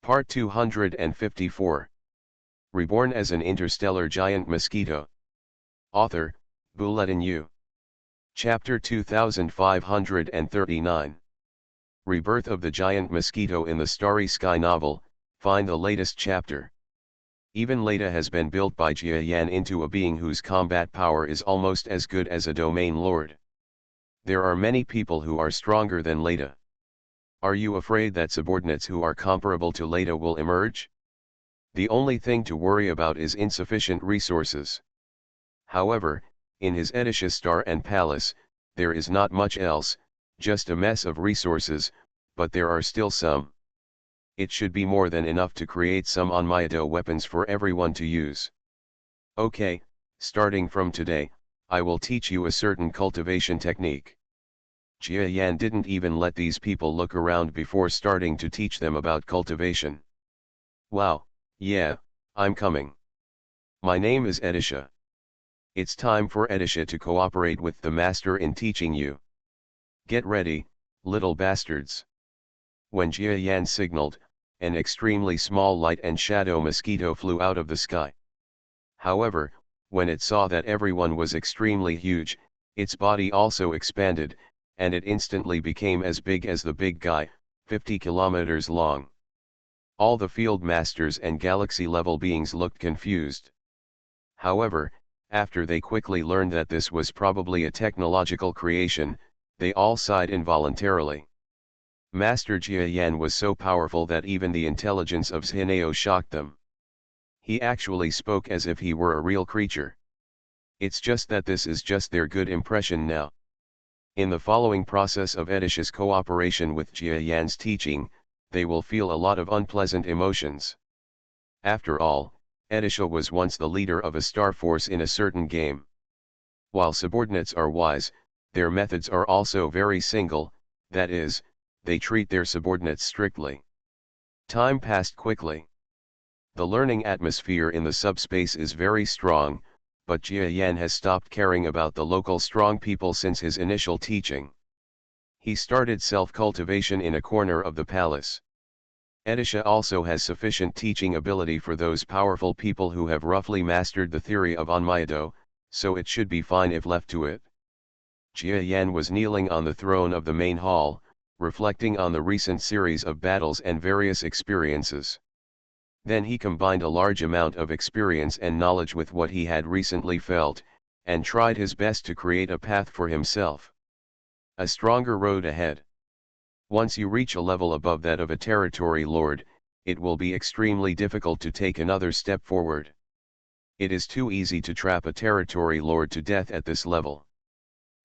Part 254. Reborn as an interstellar giant mosquito. Author, Bulletin U. Chapter 2539. Rebirth of the giant mosquito in the Starry Sky novel. Find the latest chapter. Even Leda has been built by Jia Yan into a being whose combat power is almost as good as a domain lord. There are many people who are stronger than Leda. Are you afraid that subordinates who are comparable to Leda will emerge? The only thing to worry about is insufficient resources. However, in his Edisha Star and Palace, there is not much else, just a mess of resources, but there are still some. It should be more than enough to create some Onmyeto weapons for everyone to use. Okay, starting from today, I will teach you a certain cultivation technique. Jia Yan didn't even let these people look around before starting to teach them about cultivation. Wow, yeah, I'm coming. My name is Edisha. It's time for Edisha to cooperate with the master in teaching you. Get ready, little bastards. When Jia Yan signaled, an extremely small light and shadow mosquito flew out of the sky. However, when it saw that everyone was extremely huge, its body also expanded, and it instantly became as big as the big guy, 50 kilometers long. All the field masters and galaxy-level beings looked confused. However, after they quickly learned that this was probably a technological creation, they all sighed involuntarily. Master Jia Yan was so powerful that even the intelligence of Zhinao shocked them. He actually spoke as if he were a real creature. It's just that this is just their good impression now. In the following process of Edisha's cooperation with Jia Yan's teaching, they will feel a lot of unpleasant emotions. After all, Edisha was once the leader of a star force in a certain game. While subordinates are wise, their methods are also very single, that is, they treat their subordinates strictly. Time passed quickly. The learning atmosphere in the subspace is very strong, but Jia Yan has stopped caring about the local strong people since his initial teaching. He started self-cultivation in a corner of the palace. Edisha also has sufficient teaching ability for those powerful people who have roughly mastered the theory of Onmyeto, so it should be fine if left to it. Jia Yan was kneeling on the throne of the main hall, reflecting on the recent series of battles and various experiences. Then he combined a large amount of experience and knowledge with what he had recently felt, and tried his best to create a path for himself. A stronger road ahead. Once you reach a level above that of a territory lord, it will be extremely difficult to take another step forward. It is too easy to trap a territory lord to death at this level.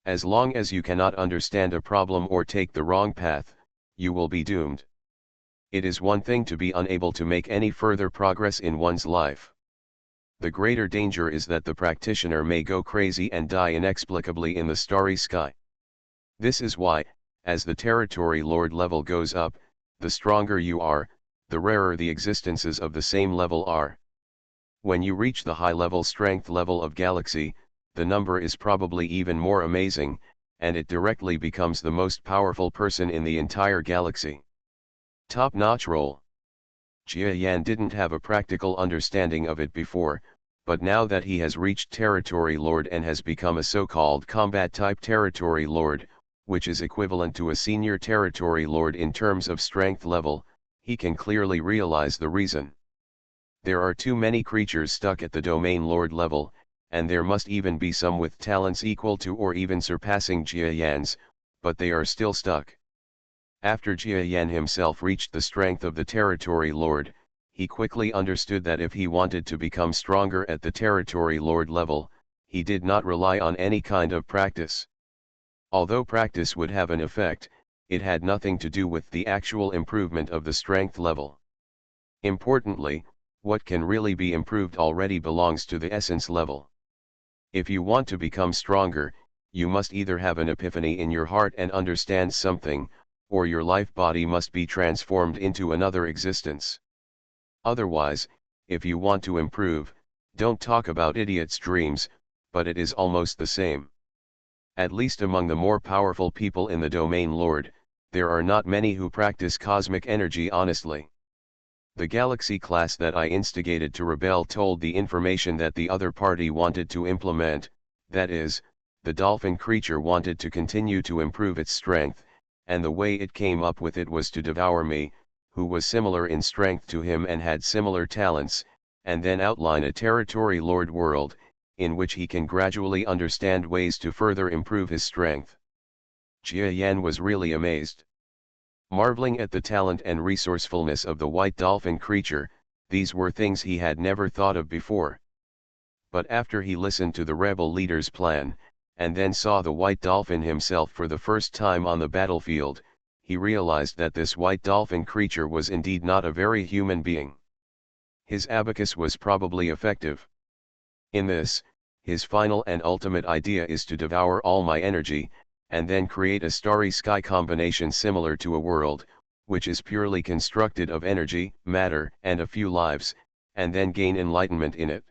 As long as you cannot understand a problem or take the wrong path, you will be doomed. It is one thing to be unable to make any further progress in one's life. The greater danger is that the practitioner may go crazy and die inexplicably in the starry sky. This is why, as the territory lord level goes up, the stronger you are, the rarer the existences of the same level are. When you reach the high-level strength level of galaxy, the number is probably even more amazing, and it directly becomes the most powerful person in the entire galaxy. Top-notch role. Jia Yan didn't have a practical understanding of it before, but now that he has reached Territory Lord and has become a so-called combat-type Territory Lord, which is equivalent to a senior Territory Lord in terms of strength level, he can clearly realize the reason. There are too many creatures stuck at the Domain Lord level, and there must even be some with talents equal to or even surpassing Jia Yan's, but they are still stuck. After Jia Yan himself reached the strength of the Territory Lord, he quickly understood that if he wanted to become stronger at the Territory Lord level, he did not rely on any kind of practice. Although practice would have an effect, it had nothing to do with the actual improvement of the strength level. Importantly, what can really be improved already belongs to the essence level. If you want to become stronger, you must either have an epiphany in your heart and understand something, or your life body must be transformed into another existence. Otherwise, if you want to improve, don't talk about idiot's dreams, but it is almost the same. At least among the more powerful people in the Domain Lord, there are not many who practice cosmic energy honestly. The galaxy class that I instigated to rebel told the information that the other party wanted to implement, that is, the dolphin creature wanted to continue to improve its strength, and the way it came up with it was to devour me, who was similar in strength to him and had similar talents, and then outline a territory lord world, in which he can gradually understand ways to further improve his strength. Jia Yan was really amazed. Marveling at the talent and resourcefulness of the white dolphin creature, these were things he had never thought of before. But after he listened to the rebel leader's plan, and then saw the white dolphin himself for the first time on the battlefield, he realized that this white dolphin creature was indeed not a very human being. His abacus was probably effective. In this, his final and ultimate idea is to devour all my energy, and then create a starry sky combination similar to a world, which is purely constructed of energy, matter, and a few lives, and then gain enlightenment in it.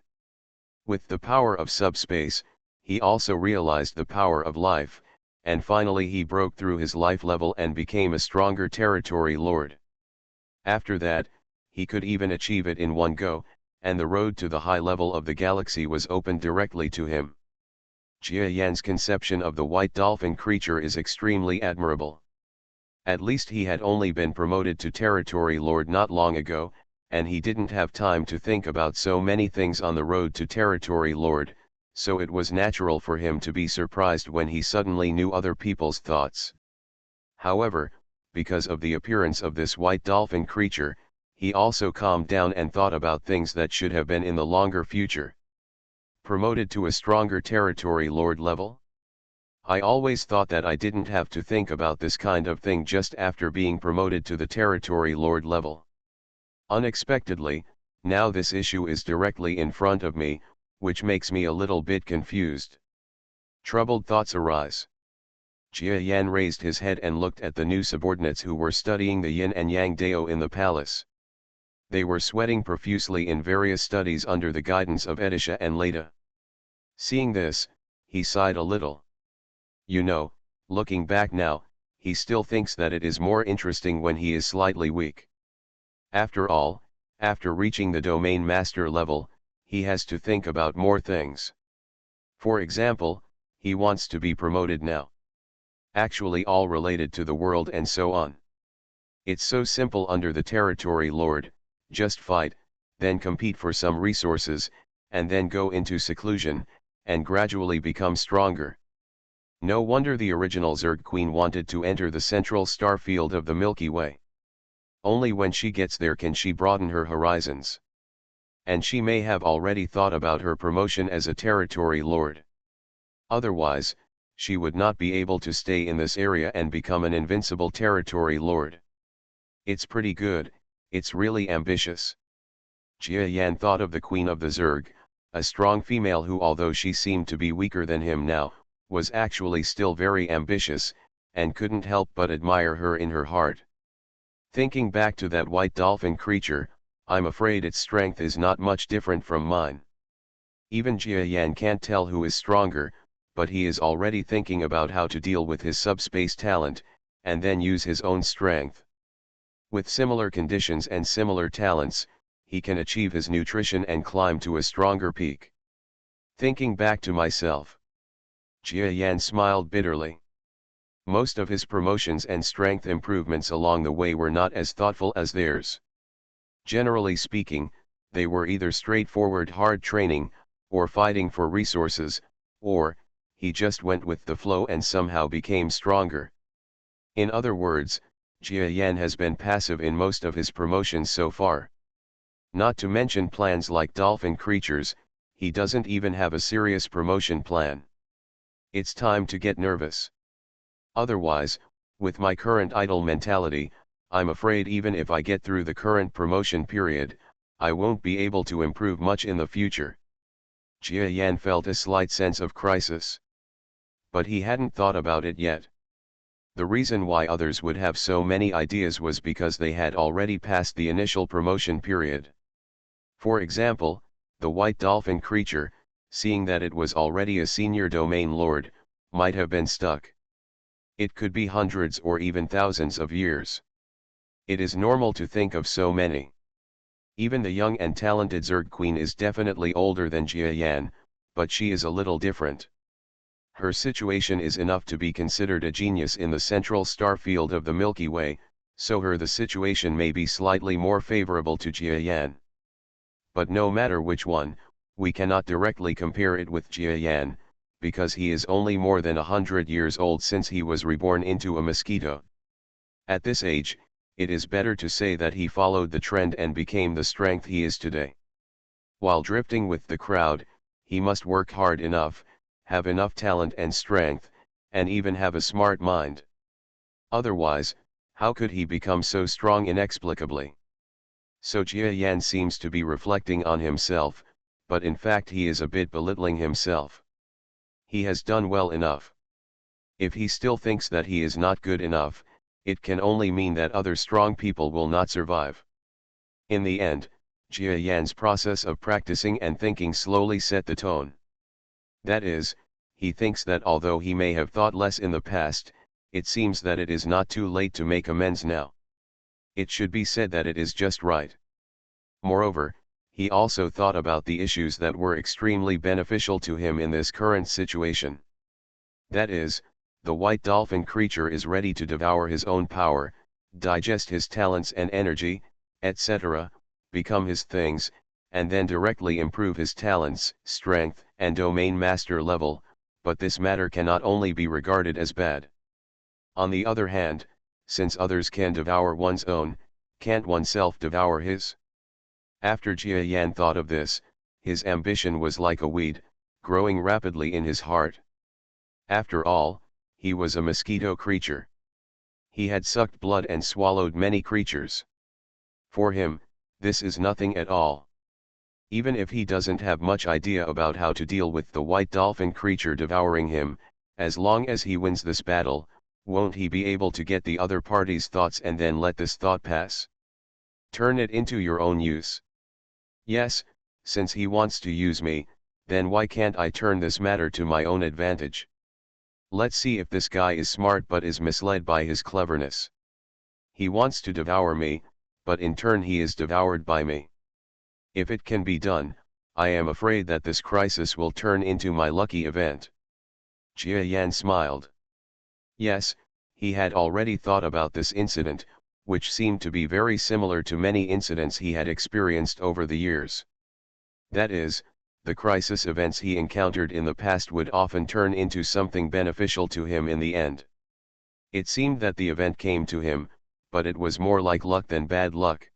With the power of subspace, he also realized the power of life, and finally he broke through his life level and became a stronger territory lord. After that, he could even achieve it in one go, and the road to the high level of the galaxy was opened directly to him. Jia Yan's conception of the white dolphin creature is extremely admirable. At least he had only been promoted to territory lord not long ago, and he didn't have time to think about so many things on the road to territory lord, so it was natural for him to be surprised when he suddenly knew other people's thoughts. However, because of the appearance of this white dolphin creature, he also calmed down and thought about things that should have been in the longer future. Promoted to a stronger territory lord level? I always thought that I didn't have to think about this kind of thing just after being promoted to the territory lord level. Unexpectedly, now this issue is directly in front of me, which makes me a little bit confused. Troubled thoughts arise. Jia Yan raised his head and looked at the new subordinates who were studying the yin and yang dao in the palace. They were sweating profusely in various studies under the guidance of Edisha and Leda. Seeing this, he sighed a little. You know, looking back now, he still thinks that it is more interesting when he is slightly weak. After all, after reaching the domain master level, he has to think about more things. For example, he wants to be promoted now. Actually all related to the world and so on. It's so simple under the territory lord, just fight, then compete for some resources, and then go into seclusion, and gradually become stronger. No wonder the original Zerg Queen wanted to enter the central star field of the Milky Way. Only when she gets there can she broaden her horizons. And she may have already thought about her promotion as a territory lord. Otherwise, she would not be able to stay in this area and become an invincible territory lord. It's pretty good, it's really ambitious. Jia Yan thought of the Queen of the Zerg, a strong female who, although she seemed to be weaker than him now, was actually still very ambitious, and couldn't help but admire her in her heart. Thinking back to that white dolphin creature, I'm afraid its strength is not much different from mine. Even Jia Yan can't tell who is stronger, but he is already thinking about how to deal with his subspace talent, and then use his own strength. With similar conditions and similar talents, he can achieve his nutrition and climb to a stronger peak. Thinking back to myself. Jia Yan smiled bitterly. Most of his promotions and strength improvements along the way were not as thoughtful as theirs. Generally speaking, they were either straightforward hard training, or fighting for resources, or, he just went with the flow and somehow became stronger. In other words, Jia Yan has been passive in most of his promotions so far. Not to mention plans like dolphin creatures, he doesn't even have a serious promotion plan. It's time to get nervous. Otherwise, with my current idle mentality, I'm afraid even if I get through the current promotion period, I won't be able to improve much in the future. Jia Yan felt a slight sense of crisis. But he hadn't thought about it yet. The reason why others would have so many ideas was because they had already passed the initial promotion period. For example, the white dolphin creature, seeing that it was already a senior domain lord, might have been stuck. It could be hundreds or even thousands of years. It is normal to think of so many. Even the young and talented Zerg Queen is definitely older than Jia Yan, but she is a little different. Her situation is enough to be considered a genius in the central star field of the Milky Way, so the situation may be slightly more favorable to Jia Yan. But no matter which one, we cannot directly compare it with Jia Yan, because he is only more than 100 years old since he was reborn into a mosquito. At this age, it is better to say that he followed the trend and became the strength he is today. While drifting with the crowd, he must work hard enough, have enough talent and strength, and even have a smart mind. Otherwise, how could he become so strong inexplicably? So Jia Yan seems to be reflecting on himself, but in fact he is a bit belittling himself. He has done well enough. If he still thinks that he is not good enough, it can only mean that other strong people will not survive. In the end, Jia Yan's process of practicing and thinking slowly set the tone. That is, he thinks that although he may have thought less in the past, it seems that it is not too late to make amends now. It should be said that it is just right. Moreover, he also thought about the issues that were extremely beneficial to him in this current situation. That is, the white dolphin creature is ready to devour his own power, digest his talents and energy, etc., become his things, and then directly improve his talents, strength, and domain master level, but this matter cannot only be regarded as bad. On the other hand, since others can devour one's own, can't oneself devour his? After Jia Yan thought of this, his ambition was like a weed, growing rapidly in his heart. After all, he was a mosquito creature. He had sucked blood and swallowed many creatures. For him, this is nothing at all. Even if he doesn't have much idea about how to deal with the white dolphin creature devouring him, as long as he wins this battle, won't he be able to get the other party's thoughts and then let this thought pass? Turn it into your own use. Yes, since he wants to use me, then why can't I turn this matter to my own advantage? Let's see if this guy is smart but is misled by his cleverness. He wants to devour me, but in turn he is devoured by me. If it can be done, I am afraid that this crisis will turn into my lucky event. Jia Yan smiled. Yes, he had already thought about this incident, which seemed to be very similar to many incidents he had experienced over the years. That is, the crisis events he encountered in the past would often turn into something beneficial to him in the end. It seemed that the event came to him, but it was more like luck than bad luck.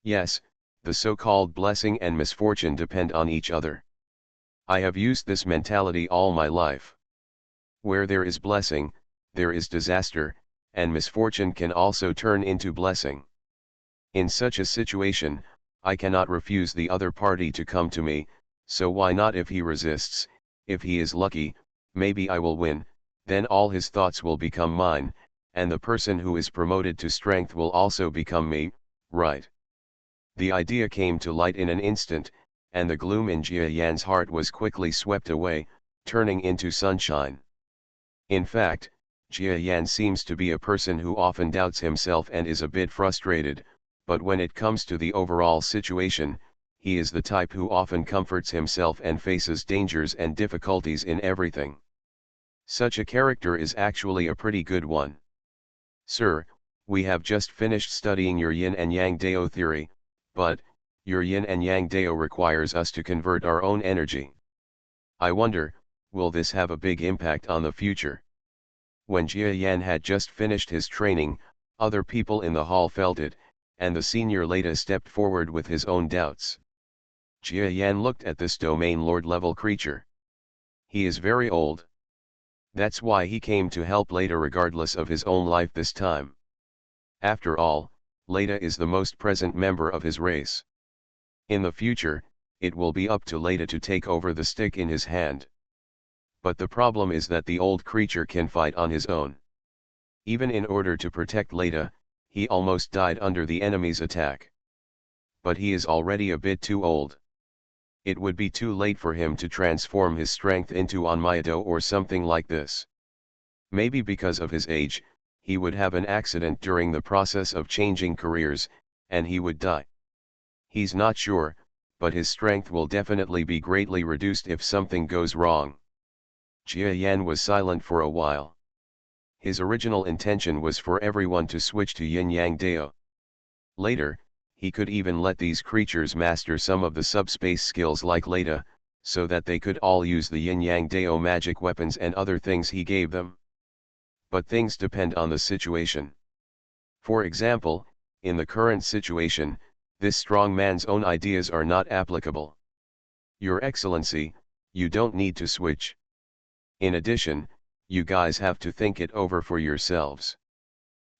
Yes, the so-called blessing and misfortune depend on each other. I have used this mentality all my life. Where there is blessing, there is disaster, and misfortune can also turn into blessing. In such a situation, I cannot refuse the other party to come to me, so why not? If he resists, if he is lucky, maybe I will win, then all his thoughts will become mine, and the person who is promoted to strength will also become me, right? The idea came to light in an instant, and the gloom in Jia Yan's heart was quickly swept away, turning into sunshine. In fact, Jia Yan seems to be a person who often doubts himself and is a bit frustrated, but when it comes to the overall situation, he is the type who often comforts himself and faces dangers and difficulties in everything. Such a character is actually a pretty good one. Sir, we have just finished studying your yin and yang Dao theory, but, your yin and yang Dao requires us to convert our own energy. I wonder, will this have a big impact on the future? When Jia Yan had just finished his training, other people in the hall felt it, and the senior Leda stepped forward with his own doubts. Jia Yan looked at this domain lord level creature. He is very old. That's why he came to help Leda regardless of his own life this time. After all, Leda is the most present member of his race. In the future, it will be up to Leda to take over the stick in his hand. But the problem is that the old creature can fight on his own. Even in order to protect Leda, he almost died under the enemy's attack. But he is already a bit too old. It would be too late for him to transform his strength into Onmyedo or something like this. Maybe because of his age, he would have an accident during the process of changing careers, and he would die. He's not sure, but his strength will definitely be greatly reduced if something goes wrong. Jia Yan was silent for a while. His original intention was for everyone to switch to Yin-Yang Dao. Later, he could even let these creatures master some of the subspace skills like Leda, so that they could all use the Yin-Yang Dao magic weapons and other things he gave them. But things depend on the situation. For example, in the current situation, this strong man's own ideas are not applicable. Your Excellency, you don't need to switch. In addition, you guys have to think it over for yourselves.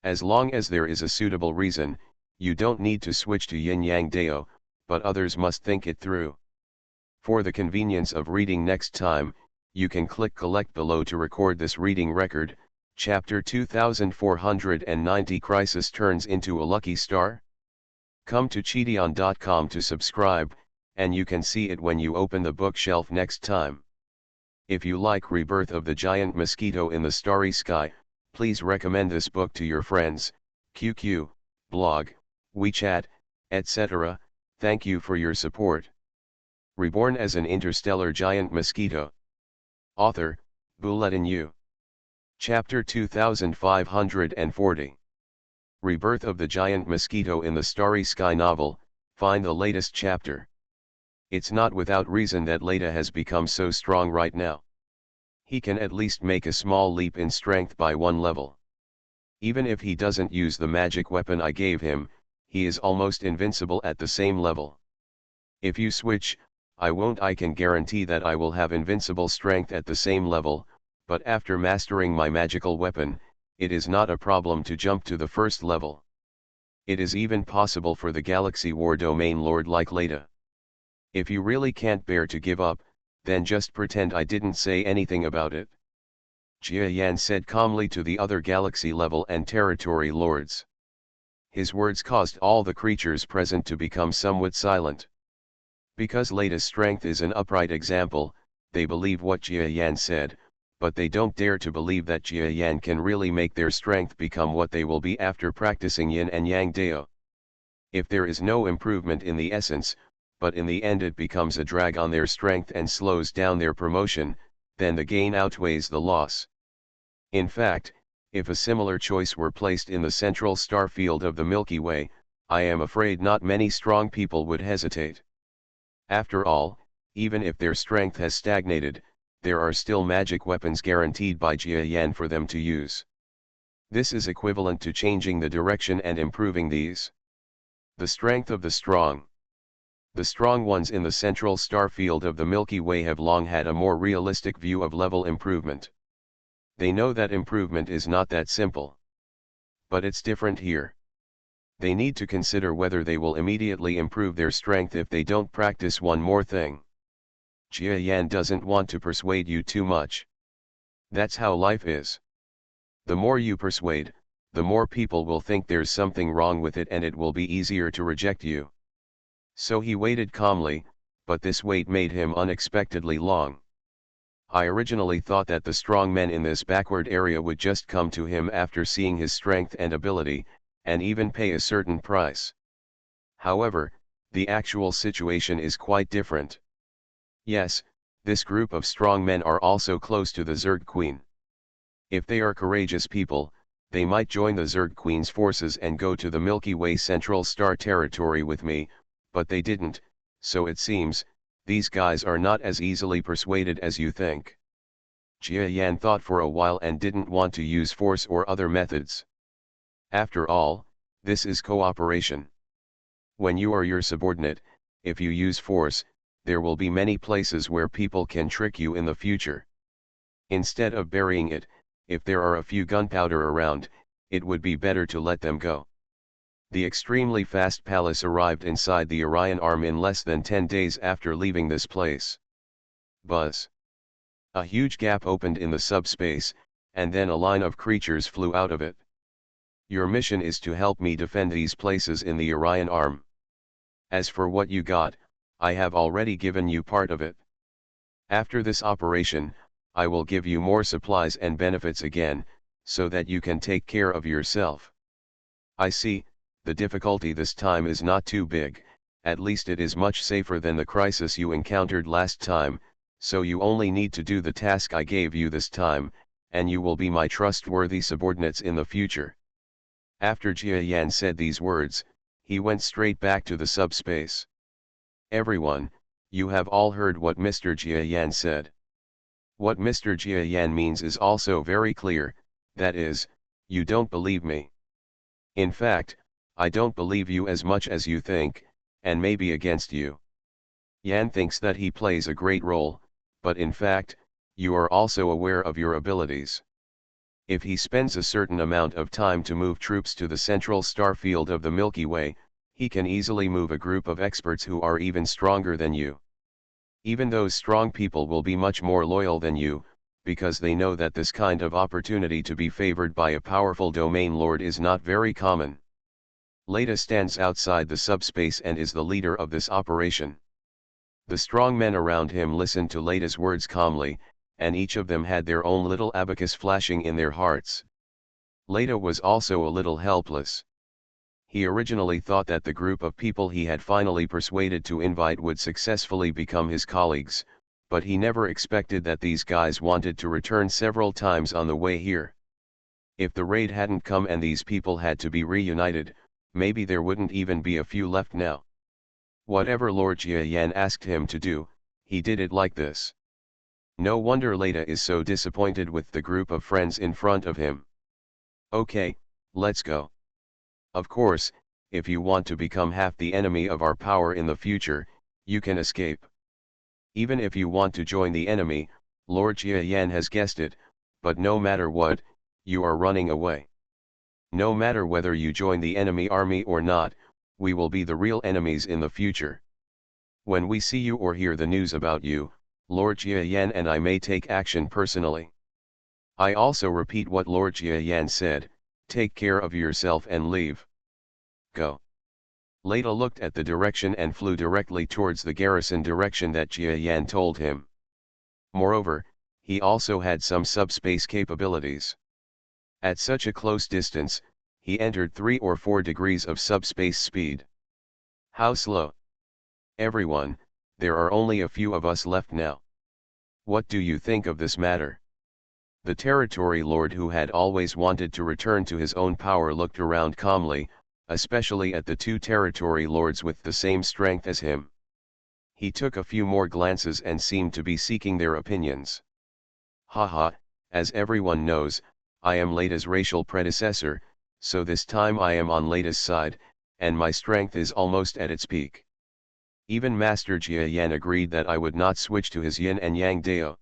As long as there is a suitable reason, you don't need to switch to Yin-Yang Dao, but others must think it through. For the convenience of reading next time, you can click collect below to record this reading record. Chapter 2490 Crisis turns into a lucky star? Come to Cheateon.com to subscribe, and you can see it when you open the bookshelf next time. If you like Rebirth of the Giant Mosquito in the Starry Sky, please recommend this book to your friends, QQ, blog, WeChat, etc. Thank you for your support. Reborn as an Interstellar Giant Mosquito. Author, Buletin Yu. Chapter 2540. Rebirth of the Giant Mosquito in the Starry Sky novel, find the latest chapter. It's not without reason that Leda has become so strong right now. He can at least make a small leap in strength by one level. Even if he doesn't use the magic weapon I gave him, he is almost invincible at the same level. If you switch, I can guarantee that I will have invincible strength at the same level, but after mastering my magical weapon, it is not a problem to jump to the first level. It is even possible for the Galaxy War Domain Lord like Leda. If you really can't bear to give up, then just pretend I didn't say anything about it. Jia Yan said calmly to the other Galaxy level and territory lords. His words caused all the creatures present to become somewhat silent. Because Leda's strength is an upright example, they believe what Jia Yan said, but they don't dare to believe that Jia Yan can really make their strength become what they will be after practicing Yin and Yang Dao. If there is no improvement in the essence, but in the end it becomes a drag on their strength and slows down their promotion, then the gain outweighs the loss. In fact, if a similar choice were placed in the central star field of the Milky Way, I am afraid not many strong people would hesitate. After all, even if their strength has stagnated, there are still magic weapons guaranteed by Jia Yan for them to use. This is equivalent to changing the direction and improving these. The strength of the strong. The strong ones in the central star field of the Milky Way have long had a more realistic view of level improvement. They know that improvement is not that simple. But it's different here. They need to consider whether they will immediately improve their strength if they don't practice one more thing. Jia Yan doesn't want to persuade you too much. That's how life is. The more you persuade, the more people will think there's something wrong with it and it will be easier to reject you. So he waited calmly, but this wait made him unexpectedly long. I originally thought that the strong men in this backward area would just come to him after seeing his strength and ability, and even pay a certain price. However, the actual situation is quite different. Yes, this group of strong men are also close to the Zerg Queen. If they are courageous people, they might join the Zerg Queen's forces and go to the Milky Way Central Star territory with me, but they didn't, so it seems, these guys are not as easily persuaded as you think. Jia Yan thought for a while and didn't want to use force or other methods. After all, this is cooperation. When you are your subordinate, if you use force, there will be many places where people can trick you in the future. Instead of burying it, if there are a few gunpowder around, it would be better to let them go. The extremely fast palace arrived inside the Orion Arm in less than 10 days after leaving this place. Buzz. A huge gap opened in the subspace, and then a line of creatures flew out of it. Your mission is to help me defend these places in the Orion Arm. As for what you got, I have already given you part of it. After this operation, I will give you more supplies and benefits again, so that you can take care of yourself. I see, the difficulty this time is not too big, at least it is much safer than the crisis you encountered last time, so you only need to do the task I gave you this time, and you will be my trustworthy subordinates in the future. After Jia Yan said these words, he went straight back to the subspace. Everyone, you have all heard what Mr. Jia Yan said. What Mr. Jia Yan means is also very clear, that is, you don't believe me. In fact, I don't believe you as much as you think, and maybe against you. Yan thinks that he plays a great role, but in fact, you are also aware of your abilities. If he spends a certain amount of time to move troops to the central star field of the Milky Way, he can easily move a group of experts who are even stronger than you. Even those strong people will be much more loyal than you, because they know that this kind of opportunity to be favored by a powerful domain lord is not very common. Leda stands outside the subspace and is the leader of this operation. The strong men around him listened to Leda's words calmly, and each of them had their own little abacus flashing in their hearts. Leda was also a little helpless. He originally thought that the group of people he had finally persuaded to invite would successfully become his colleagues, but he never expected that these guys wanted to return several times on the way here. If the raid hadn't come and these people had to be reunited, maybe there wouldn't even be a few left now. Whatever Lord Jia Yan asked him to do, he did it like this. No wonder Leda is so disappointed with the group of friends in front of him. Okay, let's go. Of course, if you want to become half the enemy of our power in the future, you can escape. Even if you want to join the enemy, Lord Jia Yan has guessed it, but no matter what, you are running away. No matter whether you join the enemy army or not, we will be the real enemies in the future. When we see you or hear the news about you, Lord Jia Yan and I may take action personally. I also repeat what Lord Jia Yan said, take care of yourself and leave. Go. Leda looked at the direction and flew directly towards the garrison direction that Jia Yan told him. Moreover, he also had some subspace capabilities. At such a close distance, he entered 3 or 4 degrees of subspace speed. How slow. Everyone, there are only a few of us left now. What do you think of this matter? The territory lord who had always wanted to return to his own power looked around calmly, especially at the 2 territory lords with the same strength as him. He took a few more glances and seemed to be seeking their opinions. Haha, as everyone knows, I am Leda's racial predecessor, so this time I am on Leda's side, and my strength is almost at its peak. Even Master Jia Yan agreed that I would not switch to his yin and yang dao.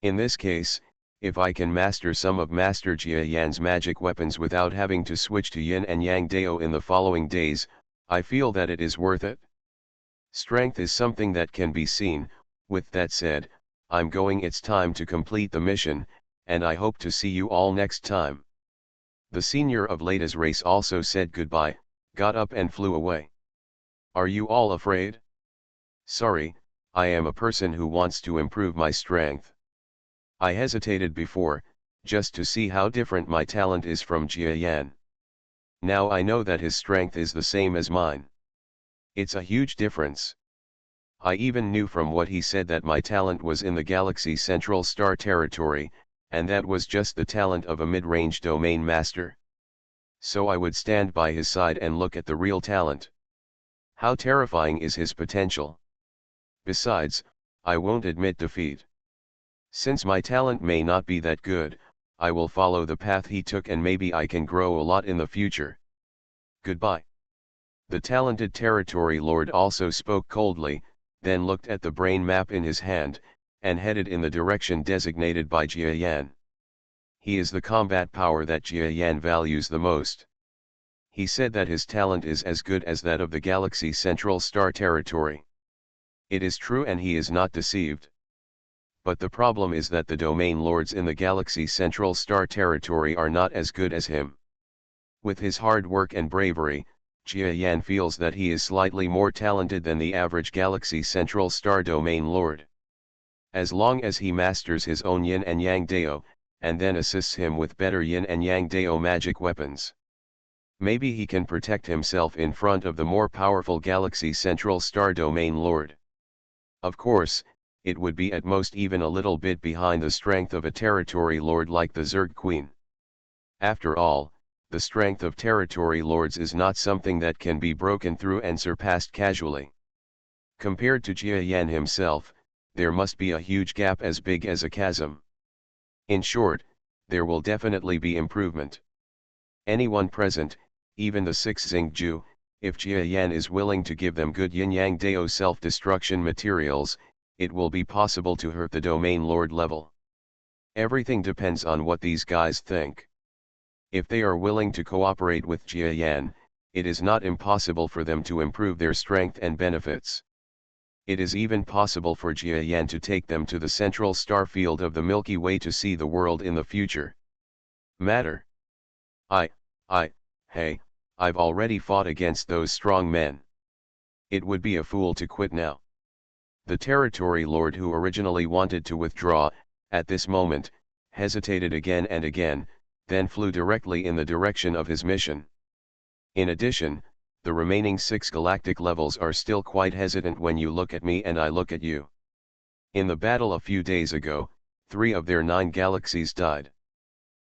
In this case, if I can master some of Master Jia Yan's magic weapons without having to switch to yin and yang dao in the following days, I feel that it is worth it. Strength is something that can be seen. With that said, I'm going. It's time to complete the mission, and I hope to see you all next time. The senior of Leda's race also said goodbye, got up and flew away. Are you all afraid? Sorry, I am a person who wants to improve my strength. I hesitated before, just to see how different my talent is from Jia Yan. Now I know that his strength is the same as mine. It's a huge difference. I even knew from what he said that my talent was in the galaxy central star territory, and that was just the talent of a mid-range domain master. So I would stand by his side and look at the real talent. How terrifying is his potential. Besides, I won't admit defeat. Since my talent may not be that good, I will follow the path he took and maybe I can grow a lot in the future. Goodbye. The talented territory lord also spoke coldly, then looked at the brain map in his hand, and headed in the direction designated by Jia Yan. He is the combat power that Jia Yan values the most. He said that his talent is as good as that of the galaxy central star territory. It is true and he is not deceived. But the problem is that the domain lords in the galaxy central star territory are not as good as him. With his hard work and bravery, Jia Yan feels that he is slightly more talented than the average galaxy central star domain lord. As long as he masters his own yin and yang dao, and then assists him with better yin and yang dao magic weapons. Maybe he can protect himself in front of the more powerful Galaxy Central Star Domain Lord. Of course, it would be at most even a little bit behind the strength of a territory lord like the Zerg Queen. After all, the strength of territory lords is not something that can be broken through and surpassed casually. Compared to Jia Yan himself, there must be a huge gap as big as a chasm. In short, there will definitely be improvement. Anyone present, even the 6 Xingju, if Jia Yan is willing to give them good yin-yang Dao self-destruction materials, it will be possible to hurt the domain lord level. Everything depends on what these guys think. If they are willing to cooperate with Jia Yan, it is not impossible for them to improve their strength and benefits. It is even possible for Jia Yan to take them to the central star field of the Milky Way to see the world in the future. Matter. Hey, I've already fought against those strong men. It would be a fool to quit now. The territory lord who originally wanted to withdraw, at this moment, hesitated again and again, then flew directly in the direction of his mission. In addition, the remaining 6 galactic levels are still quite hesitant when you look at me and I look at you. In the battle a few days ago, 3 of their 9 galaxies died.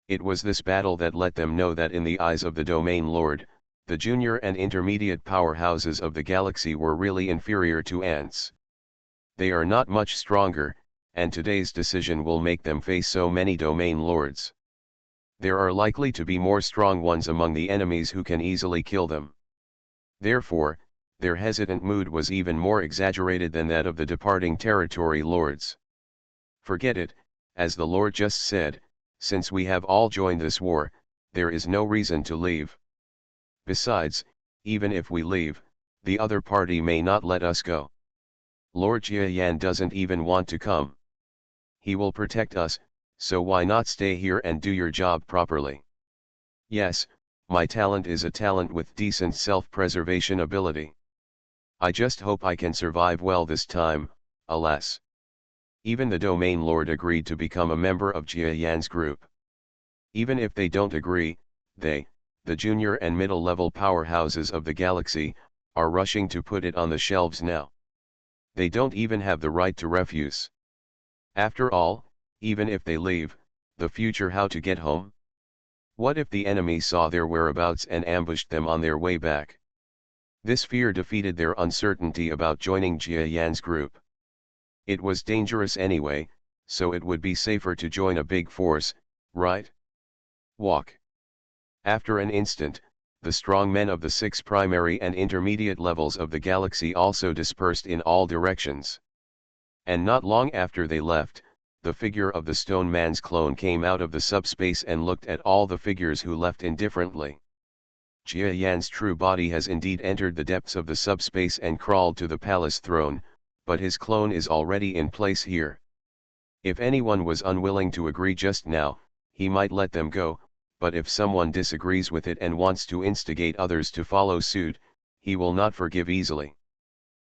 It was this battle that let them know that in the eyes of the Domain Lord, the junior and intermediate powerhouses of the galaxy were really inferior to ants. They are not much stronger, and today's decision will make them face so many Domain Lords. There are likely to be more strong ones among the enemies who can easily kill them. Therefore, their hesitant mood was even more exaggerated than that of the departing territory lords. Forget it, as the Lord just said, since we have all joined this war, there is no reason to leave. Besides, even if we leave, the other party may not let us go. Lord Jia Yan doesn't even want to come. He will protect us, so why not stay here and do your job properly? Yes, my talent is a talent with decent self-preservation ability. I just hope I can survive well this time, alas. Even the Domain Lord agreed to become a member of Jia Yan's group. Even if they don't agree, they, the junior and middle level powerhouses of the galaxy, are rushing to put it on the shelves now. They don't even have the right to refuse. After all, even if they leave, the future how to get home? What if the enemy saw their whereabouts and ambushed them on their way back? This fear defeated their uncertainty about joining Jia Yan's group. It was dangerous anyway, so it would be safer to join a big force, right? Walk. After an instant, the strong men of the 6 primary and intermediate levels of the galaxy also dispersed in all directions. And not long after they left, the figure of the Stone Man's clone came out of the subspace and looked at all the figures who left indifferently. Jia Yan's true body has indeed entered the depths of the subspace and crawled to the palace throne, but his clone is already in place here. If anyone was unwilling to agree just now, he might let them go, but if someone disagrees with it and wants to instigate others to follow suit, he will not forgive easily.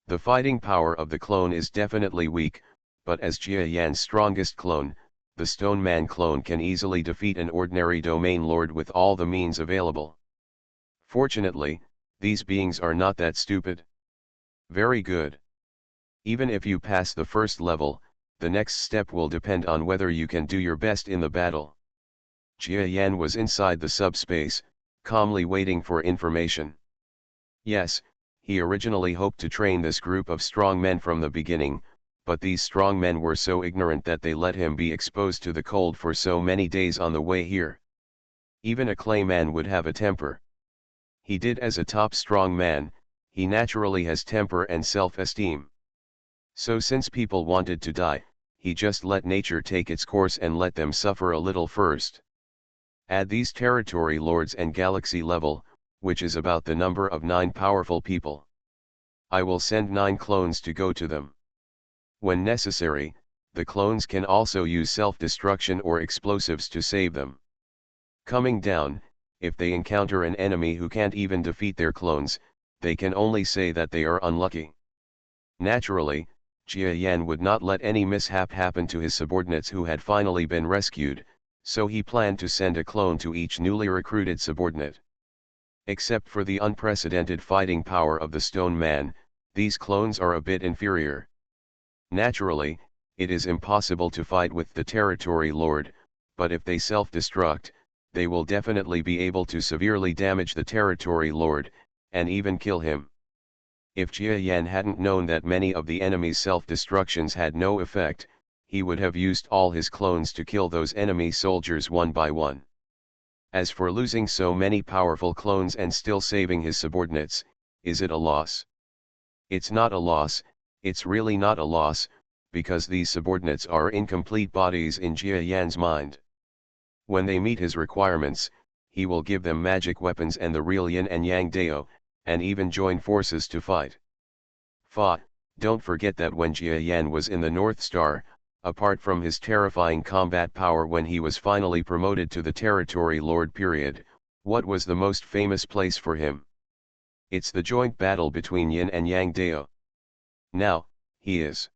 The fighting power of the clone is definitely weak, but as Jia Yan's strongest clone, the Stone Man clone can easily defeat an ordinary domain lord with all the means available. Fortunately, these beings are not that stupid. Very good. Even if you pass the first level, the next step will depend on whether you can do your best in the battle. Jia Yan was inside the subspace, calmly waiting for information. Yes, he originally hoped to train this group of strong men from the beginning, but these strong men were so ignorant that they let him be exposed to the cold for so many days on the way here. Even a clay man would have a temper. He did as a top strong man, he naturally has temper and self-esteem. So since people wanted to die, he just let nature take its course and let them suffer a little first. Add these territory lords and galaxy level, which is about the number of 9 powerful people. I will send 9 clones to go to them. When necessary, the clones can also use self-destruction or explosives to save them. Coming down, if they encounter an enemy who can't even defeat their clones, they can only say that they are unlucky. Naturally, Jia Yan would not let any mishap happen to his subordinates who had finally been rescued, so he planned to send a clone to each newly recruited subordinate. Except for the unprecedented fighting power of the Stone Man, these clones are a bit inferior. Naturally, it is impossible to fight with the Territory Lord, but if they self-destruct, they will definitely be able to severely damage the Territory Lord, and even kill him. If Jia Yan hadn't known that many of the enemy's self-destructions had no effect, he would have used all his clones to kill those enemy soldiers one by one. As for losing so many powerful clones and still saving his subordinates, is it a loss? It's not a loss, it's really not a loss, because these subordinates are incomplete bodies in Jia Yan's mind. When they meet his requirements, he will give them magic weapons and the real yin and yang dao, and even join forces to fight. Don't forget that when Jia Yan was in the North Star, apart from his terrifying combat power when he was finally promoted to the Territory Lord period, what was the most famous place for him? It's the joint battle between Yin and Yang Dao. Now, he is.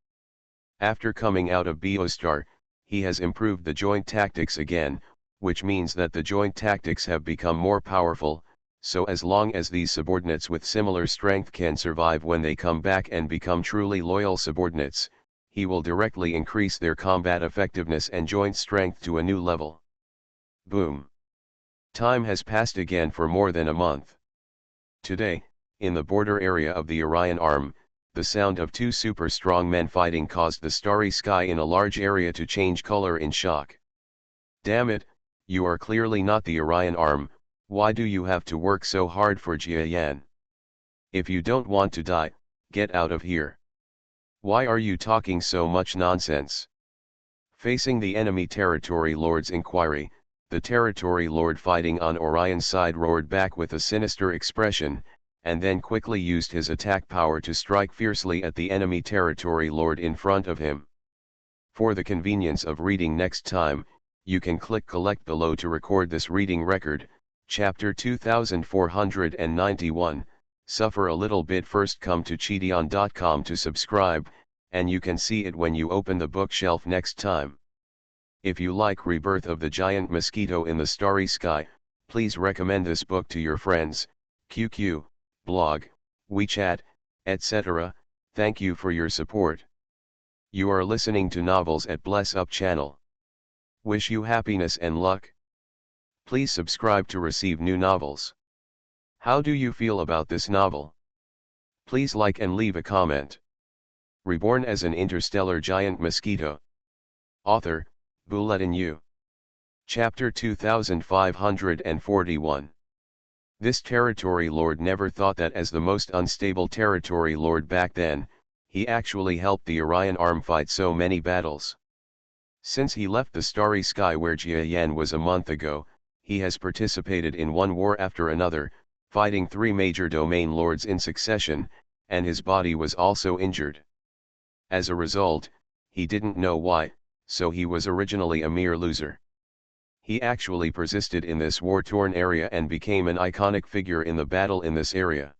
After coming out of Bo Star, he has improved the joint tactics again, which means that the joint tactics have become more powerful, so as long as these subordinates with similar strength can survive when they come back and become truly loyal subordinates, he will directly increase their combat effectiveness and joint strength to a new level. Boom. Time has passed again for more than a month. Today, in the border area of the Orion Arm, the sound of two super strong men fighting caused the starry sky in a large area to change color in shock. Damn it, you are clearly not the Orion Arm, why do you have to work so hard for Jia Yan? If you don't want to die, get out of here. Why are you talking so much nonsense? Facing the enemy Territory Lord's inquiry, the Territory Lord fighting on Orion's side roared back with a sinister expression, and then quickly used his attack power to strike fiercely at the enemy Territory Lord in front of him. For the convenience of reading next time, you can click collect below to record this reading record, Chapter 2491, Suffer a Little Bit. First come to Cheateon.com to subscribe, and you can see it when you open the bookshelf next time. If you like Rebirth of the Giant Mosquito in the Starry Sky, please recommend this book to your friends, QQ, blog, WeChat, etc. Thank you for your support. You are listening to Novels at Bless Up channel. Wish you happiness and luck. Please subscribe to receive new novels. How do you feel about this novel? Please like and leave a comment. Reborn as an interstellar giant mosquito. Author, Bulletin U. Chapter 2541. This Territory Lord never thought that as the most unstable Territory Lord back then, he actually helped the Orion Arm fight so many battles. Since he left the Starry Sky where Jia Yan was a month ago, he has participated in one war after another, fighting 3 major domain lords in succession, and his body was also injured. As a result, he didn't know why, so he was originally a mere loser. He actually persisted in this war-torn area and became an iconic figure in the battle in this area.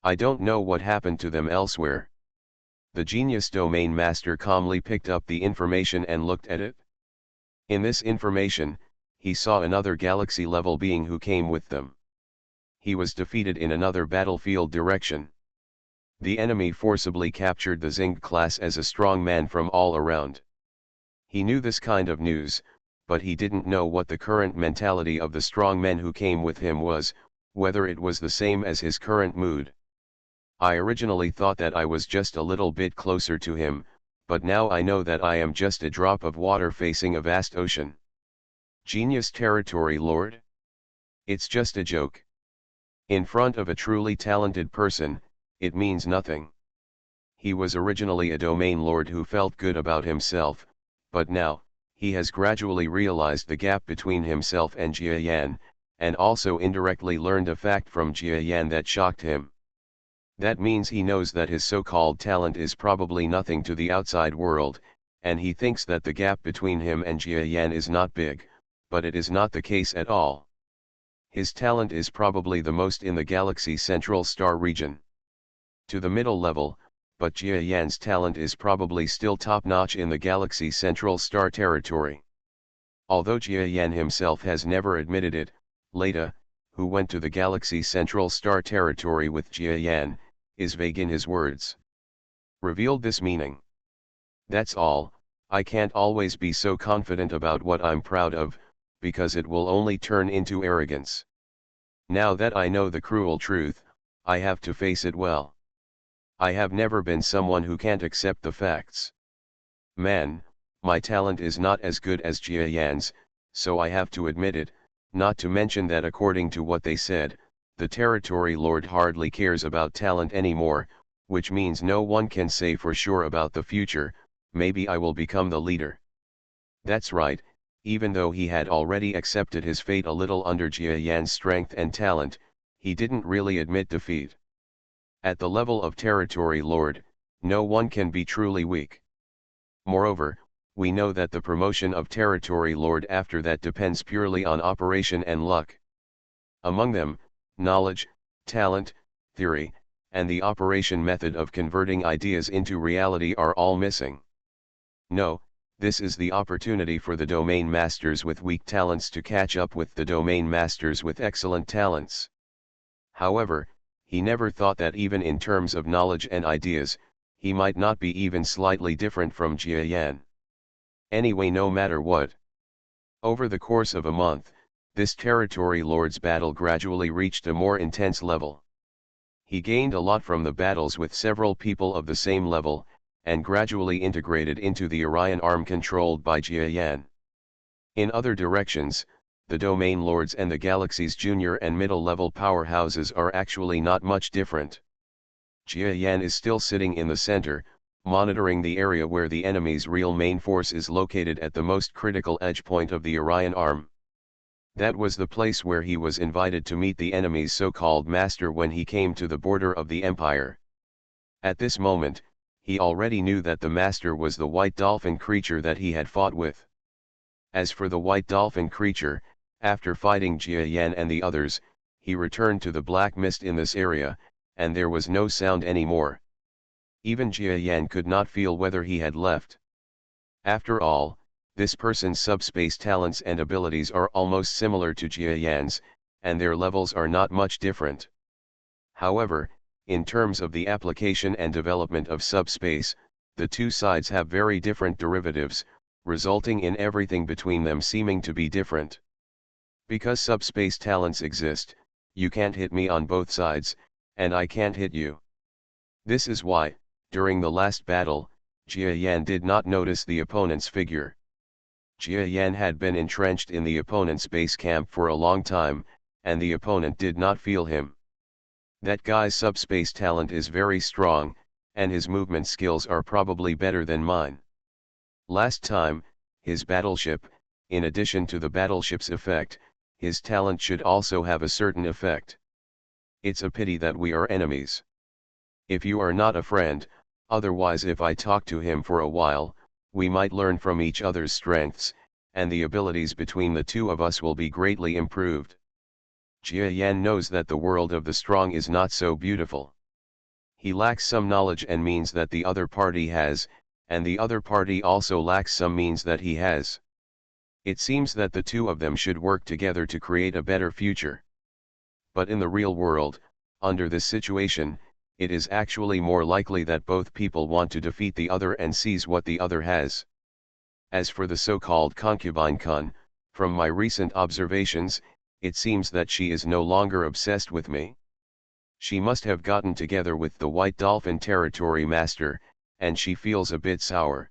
I don't know what happened to them elsewhere. The genius domain master calmly picked up the information and looked at it. In this information, he saw another galaxy-level being who came with them. He was defeated in another battlefield direction. The enemy forcibly captured the Zinged class as a strong man from all around. He knew this kind of news, but he didn't know what the current mentality of the strong men who came with him was, whether it was the same as his current mood. I originally thought that I was just a little bit closer to him, but now I know that I am just a drop of water facing a vast ocean. Genius Territory Lord? It's just a joke. In front of a truly talented person, it means nothing. He was originally a domain lord who felt good about himself, but now, he has gradually realized the gap between himself and Jia Yan, and also indirectly learned a fact from Jia Yan that shocked him. That means he knows that his so-called talent is probably nothing to the outside world, and he thinks that the gap between him and Jia Yan is not big, but it is not the case at all. His talent is probably the most in the galaxy Central Star region. To the middle level, but Jia Yan's talent is probably still top-notch in the galaxy Central Star territory. Although Jia Yan himself has never admitted it, Leda, who went to the galaxy's central star territory with Jia Yan, is vague in his words. Revealed this meaning. That's all. I can't always be so confident about what I'm proud of, because it will only turn into arrogance. Now that I know the cruel truth, I have to face it well. I have never been someone who can't accept the facts. Man, my talent is not as good as Jia Yan's, so I have to admit it, not to mention that according to what they said, the Territory Lord hardly cares about talent anymore, which means no one can say for sure about the future. Maybe I will become the leader. That's right, even though he had already accepted his fate a little under Jia Yan's strength and talent, he didn't really admit defeat. At the level of Territory Lord, no one can be truly weak. Moreover, we know that the promotion of Territory Lord after that depends purely on operation and luck. Among them, knowledge, talent, theory, and the operation method of converting ideas into reality are all missing. No, this is the opportunity for the domain masters with weak talents to catch up with the domain masters with excellent talents. However, he never thought that even in terms of knowledge and ideas, he might not be even slightly different from Jia Yan. Anyway, no matter what. Over the course of a month, this Territory Lord's battle gradually reached a more intense level. He gained a lot from the battles with several people of the same level, and gradually integrated into the Orion arm controlled by Jia Yan. In other directions, the Domain Lords and the galaxy's junior and middle-level powerhouses are actually not much different. Jia Yan is still sitting in the center, monitoring the area where the enemy's real main force is located at the most critical edge point of the Orion arm. That was the place where he was invited to meet the enemy's so-called master when he came to the border of the Empire. At this moment, he already knew that the master was the white dolphin creature that he had fought with. As for the white dolphin creature, after fighting Jia Yan and the others, he returned to the black mist in this area, and there was no sound anymore. Even Jia Yan could not feel whether he had left. After all, this person's subspace talents and abilities are almost similar to Jia Yan's, and their levels are not much different. However, in terms of the application and development of subspace, the two sides have very different derivatives, resulting in everything between them seeming to be different. Because subspace talents exist, you can't hit me on both sides, and I can't hit you. This is why, during the last battle, Jia Yan did not notice the opponent's figure. Jia Yan had been entrenched in the opponent's base camp for a long time, and the opponent did not feel him. That guy's subspace talent is very strong, and his movement skills are probably better than mine. Last time, his battleship, in addition to the battleship's effect, his talent should also have a certain effect. It's a pity that we are enemies. If you are not a friend, otherwise if I talk to him for a while, we might learn from each other's strengths, and the abilities between the two of us will be greatly improved. Jia Yan knows that the world of the strong is not so beautiful. He lacks some knowledge and means that the other party has, and the other party also lacks some means that he has. It seems that the two of them should work together to create a better future. But in the real world, under this situation, it is actually more likely that both people want to defeat the other and seize what the other has. As for the so-called concubine Kun, from my recent observations, it seems that she is no longer obsessed with me. She must have gotten together with the White Dolphin Territory Master, and she feels a bit sour.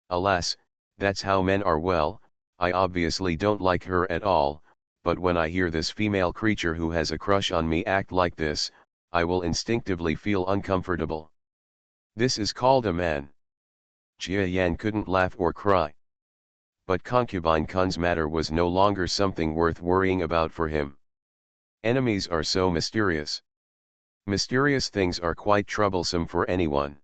Alas, that's how men are. Well, I obviously don't like her at all, but when I hear this female creature who has a crush on me act like this, I will instinctively feel uncomfortable. This is called a man. Jia Yan couldn't laugh or cry. But concubine Kun's matter was no longer something worth worrying about for him. Enemies are so mysterious. Mysterious things are quite troublesome for anyone.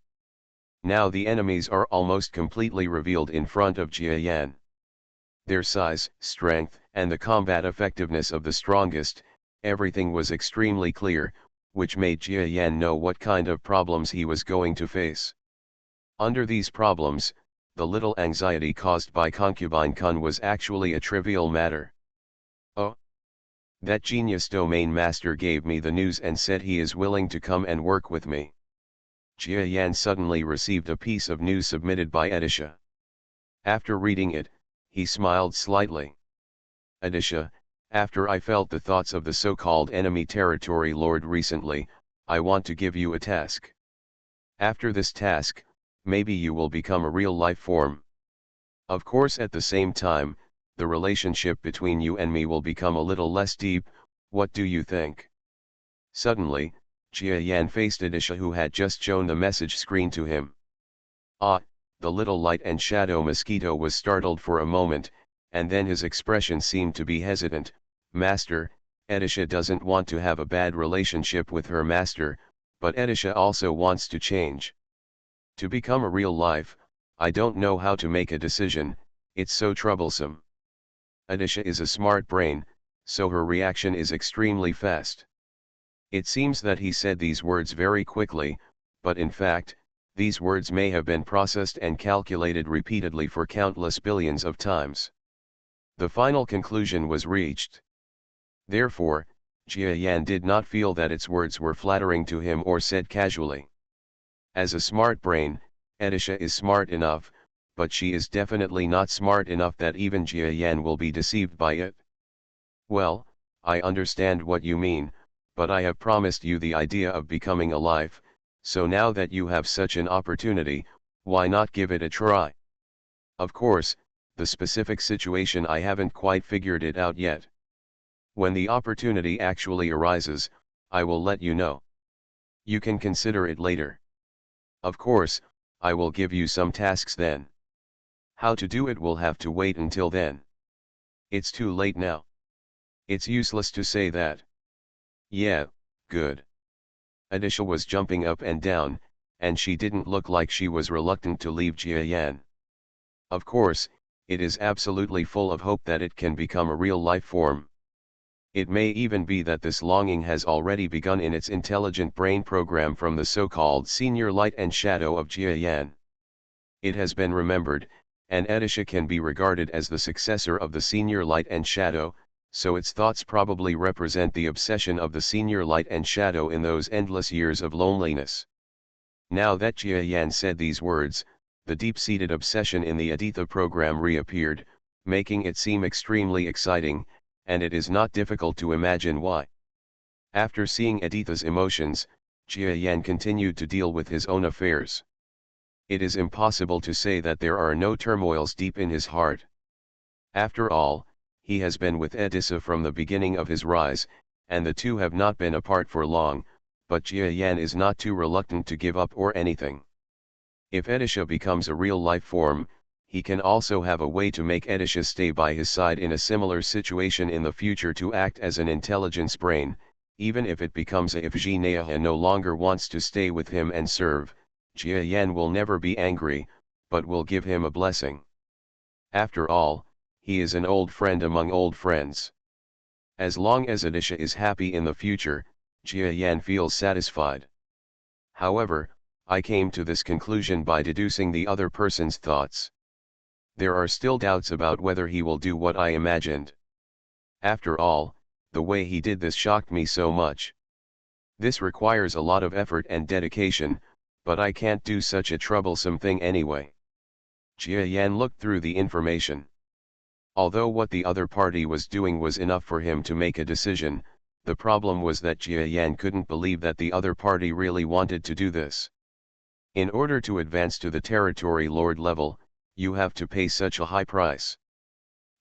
Now the enemies are almost completely revealed in front of Jia Yan. Their size, strength, and the combat effectiveness of the strongest, everything was extremely clear, which made Jia Yan know what kind of problems he was going to face. Under these problems, the little anxiety caused by concubine Kun was actually a trivial matter. Oh! That genius domain master gave me the news and said he is willing to come and work with me. Jia Yan suddenly received a piece of news submitted by Edisha. After reading it, he smiled slightly. Edisha, after I felt the thoughts of the so-called enemy territory lord recently, I want to give you a task. After this task, maybe you will become a real life form. Of course, at the same time, the relationship between you and me will become a little less deep. What do you think? Suddenly, Jia Yan faced Edisha, who had just shown the message screen to him. Ah, the little light and shadow mosquito was startled for a moment, and then his expression seemed to be hesitant. Master, Edisha doesn't want to have a bad relationship with her master, but Edisha also wants to change. To become a real life, I don't know how to make a decision, it's so troublesome. Edisha is a smart brain, so her reaction is extremely fast. It seems that he said these words very quickly, but in fact, these words may have been processed and calculated repeatedly for countless billions of times. The final conclusion was reached. Therefore, Jia Yan did not feel that its words were flattering to him or said casually. As a smart brain, Edisha is smart enough, but she is definitely not smart enough that even Jia Yan will be deceived by it. Well, I understand what you mean, but I have promised you the idea of becoming a life, so now that you have such an opportunity, why not give it a try? Of course, the specific situation I haven't quite figured it out yet. When the opportunity actually arises, I will let you know. You can consider it later. Of course, I will give you some tasks then. How to do it will have to wait until then. It's too late now. It's useless to say that. Yeah, good. Edisha was jumping up and down, and she didn't look like she was reluctant to leave Jia Yan. Of course, it is absolutely full of hope that it can become a real life form. It may even be that this longing has already begun in its intelligent brain program from the so-called senior light and shadow of Jia Yan. It has been remembered, and Edisha can be regarded as the successor of the senior light and shadow, so its thoughts probably represent the obsession of the senior light and shadow in those endless years of loneliness. Now that Jia Yan said these words, the deep-seated obsession in the Aditha program reappeared, making it seem extremely exciting, and it is not difficult to imagine why. After seeing Aditha's emotions, Jia Yan continued to deal with his own affairs. It is impossible to say that there are no turmoils deep in his heart. After all, he has been with Edissa from the beginning of his rise, and the two have not been apart for long, but Jia Yan is not too reluctant to give up or anything. If Edisha becomes a real life form, he can also have a way to make Edisha stay by his side in a similar situation in the future to act as an intelligence brain, even if it becomes if Jinea no longer wants to stay with him and serve, Jia Yan will never be angry, but will give him a blessing. After all, he is an old friend among old friends. As long as Edisha is happy in the future, Jia Yan feels satisfied. However, I came to this conclusion by deducing the other person's thoughts. There are still doubts about whether he will do what I imagined. After all, the way he did this shocked me so much. This requires a lot of effort and dedication, but I can't do such a troublesome thing anyway. Jia Yan looked through the information. Although what the other party was doing was enough for him to make a decision, the problem was that Jia Yan couldn't believe that the other party really wanted to do this. In order to advance to the territory lord level, you have to pay such a high price.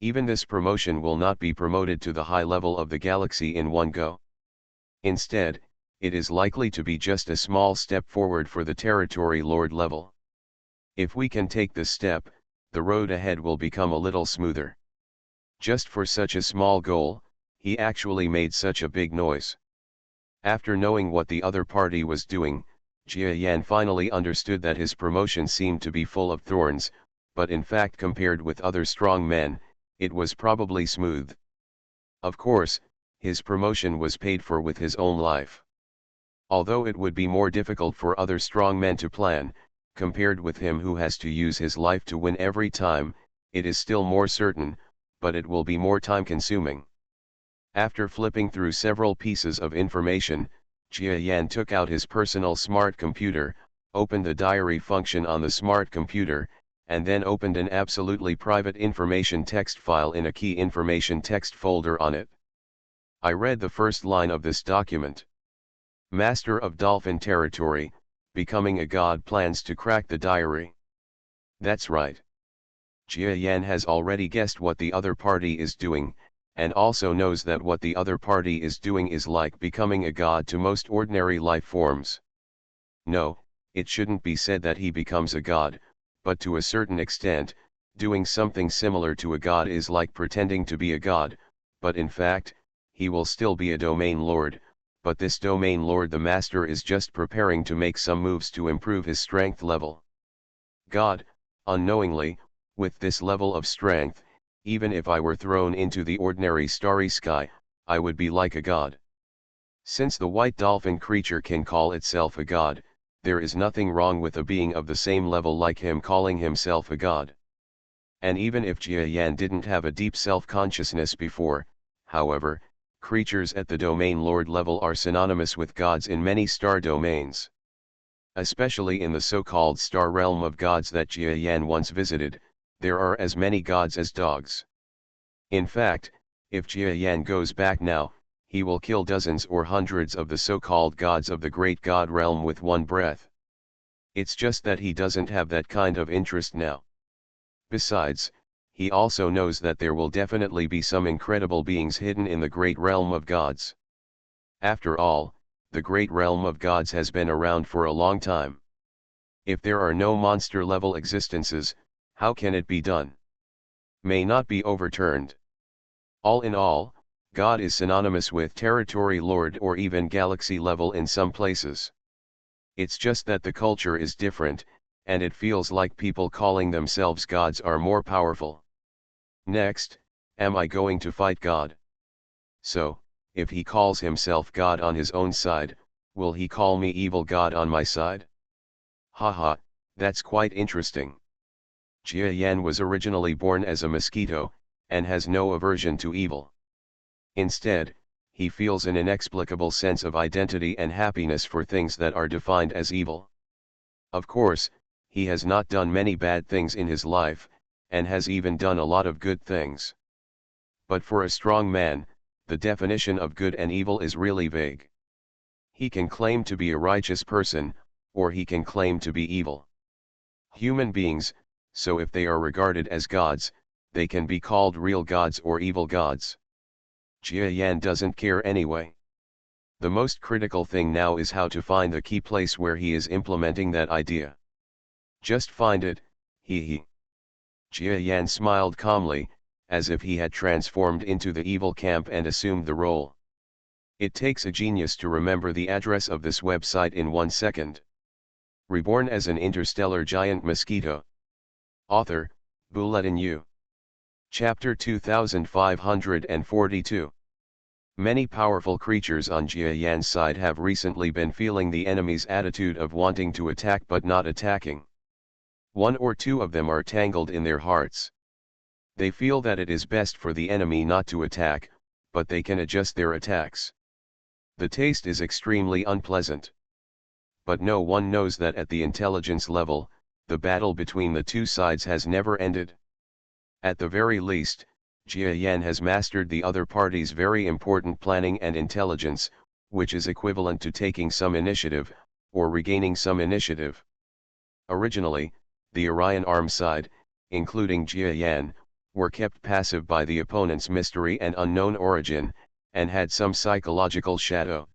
Even this promotion will not be promoted to the high level of the galaxy in one go. Instead, it is likely to be just a small step forward for the territory lord level. If we can take this step, the road ahead will become a little smoother. Just for such a small goal, he actually made such a big noise. After knowing what the other party was doing, Jia Yan finally understood that his promotion seemed to be full of thorns, but in fact compared with other strong men, it was probably smooth. Of course, his promotion was paid for with his own life. Although it would be more difficult for other strong men to plan, compared with him who has to use his life to win every time, it is still more certain, but it will be more time-consuming. After flipping through several pieces of information, Jia Yan took out his personal smart computer, opened the diary function on the smart computer, and then opened an absolutely private information text file in a key information text folder on it. I read the first line of this document. Master of Dolphin Territory, becoming a god plans to crack the diary. That's right. Jia Yan has already guessed what the other party is doing, and also knows that what the other party is doing is like becoming a god to most ordinary life forms. No, it shouldn't be said that he becomes a god, but to a certain extent, doing something similar to a god is like pretending to be a god, but in fact, he will still be a domain lord, but this domain lord the master is just preparing to make some moves to improve his strength level. God, unknowingly, with this level of strength, even if I were thrown into the ordinary starry sky, I would be like a god. Since the white dolphin creature can call itself a god, there is nothing wrong with a being of the same level like him calling himself a god. And even if Jia Yan didn't have a deep self-consciousness before, however, creatures at the domain lord level are synonymous with gods in many star domains. Especially in the so-called star realm of gods that Jia Yan once visited, there are as many gods as dogs. In fact, if Jia Yan goes back now, he will kill dozens or hundreds of the so-called gods of the great god realm with one breath. It's just that he doesn't have that kind of interest now. Besides, he also knows that there will definitely be some incredible beings hidden in the great realm of gods. After all, the great realm of gods has been around for a long time. If there are no monster-level existences, how can it be done? May not be overturned. All in all, God is synonymous with territory lord or even galaxy level in some places. It's just that the culture is different, and it feels like people calling themselves gods are more powerful. Next, am I going to fight God? So, if he calls himself God on his own side, will he call me evil God on my side? Haha, that's quite interesting. Jia Yan was originally born as a mosquito, and has no aversion to evil. Instead, he feels an inexplicable sense of identity and happiness for things that are defined as evil. Of course, he has not done many bad things in his life, and has even done a lot of good things. But for a strong man, the definition of good and evil is really vague. He can claim to be a righteous person, or he can claim to be evil. Human beings, so if they are regarded as gods, they can be called real gods or evil gods. Jia Yan doesn't care anyway. The most critical thing now is how to find the key place where he is implementing that idea. Just find it, he. Jia Yan smiled calmly, as if he had transformed into the evil camp and assumed the role. It takes a genius to remember the address of this website in 1 second. Reborn as an interstellar giant mosquito. Author, Bulletin U. Chapter 2542. Many powerful creatures on Jia Yan's side have recently been feeling the enemy's attitude of wanting to attack but not attacking. One or two of them are tangled in their hearts. They feel that it is best for the enemy not to attack, but they can adjust their attacks. The taste is extremely unpleasant. But no one knows that at the intelligence level, the battle between the two sides has never ended. At the very least, Jia Yan has mastered the other party's very important planning and intelligence, which is equivalent to taking some initiative, or regaining some initiative. Originally, the Orion arm side, including Jia Yan, were kept passive by the opponent's mystery and unknown origin, and had some psychological shadow.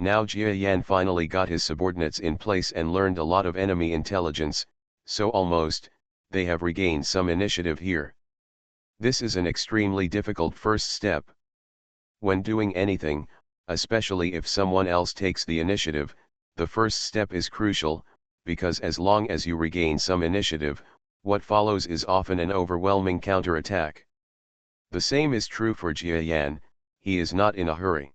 Now Jia Yan finally got his subordinates in place and learned a lot of enemy intelligence, so almost, they have regained some initiative here. This is an extremely difficult first step. When doing anything, especially if someone else takes the initiative, the first step is crucial, because as long as you regain some initiative, what follows is often an overwhelming counterattack. The same is true for Jia Yan, he is not in a hurry.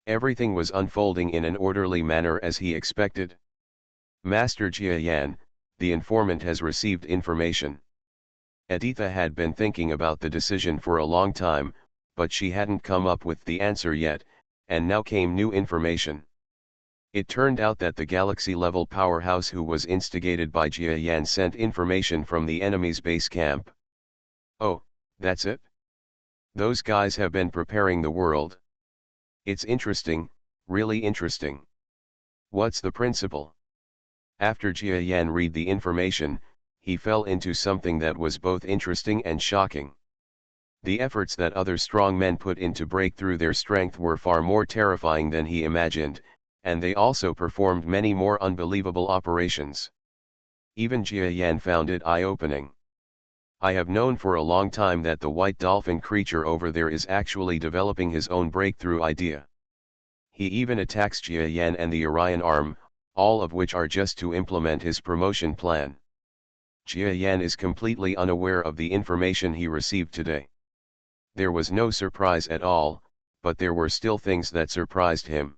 Everything was unfolding in an orderly manner as he expected. Master Jia Yan, the informant has received information. Editha had been thinking about the decision for a long time, but she hadn't come up with the answer yet, and now came new information. It turned out that the galaxy-level powerhouse who was instigated by Jia Yan sent information from the enemy's base camp. Oh, that's it? Those guys have been preparing the world. It's interesting, really interesting. What's the principle? After Jia Yan read the information, he fell into something that was both interesting and shocking. The efforts that other strong men put in to break through their strength were far more terrifying than he imagined, and they also performed many more unbelievable operations. Even Jia Yan found it eye-opening. I have known for a long time that the white dolphin creature over there is actually developing his own breakthrough idea. He even attacks Jia Yan and the Orion arm, all of which are just to implement his promotion plan. Jia Yan is completely unaware of the information he received today. There was no surprise at all, but there were still things that surprised him.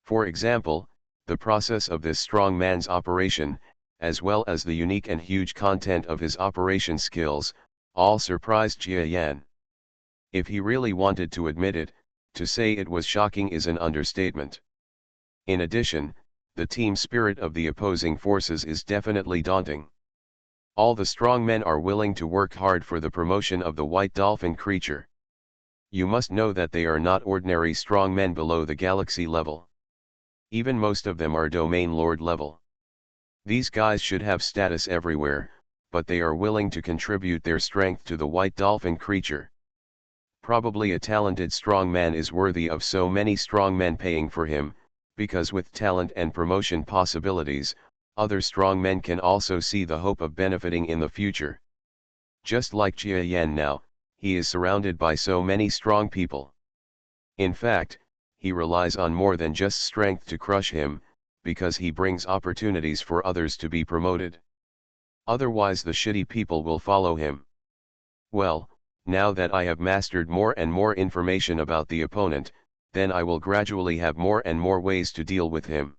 For example, the process of this strong man's operation, as well as the unique and huge content of his operation skills, all surprised Jia Yan. If he really wanted to admit it, to say it was shocking is an understatement. In addition, the team spirit of the opposing forces is definitely daunting. All the strong men are willing to work hard for the promotion of the white dolphin creature. You must know that they are not ordinary strong men below the galaxy level. Even most of them are domain lord level. These guys should have status everywhere, but they are willing to contribute their strength to the white dolphin creature. Probably a talented strong man is worthy of so many strong men paying for him, because with talent and promotion possibilities, other strong men can also see the hope of benefiting in the future. Just like Jia Yan now, he is surrounded by so many strong people. In fact, he relies on more than just strength to crush him, because he brings opportunities for others to be promoted. Otherwise the shitty people will follow him. Well, now that I have mastered more and more information about the opponent, then I will gradually have more and more ways to deal with him.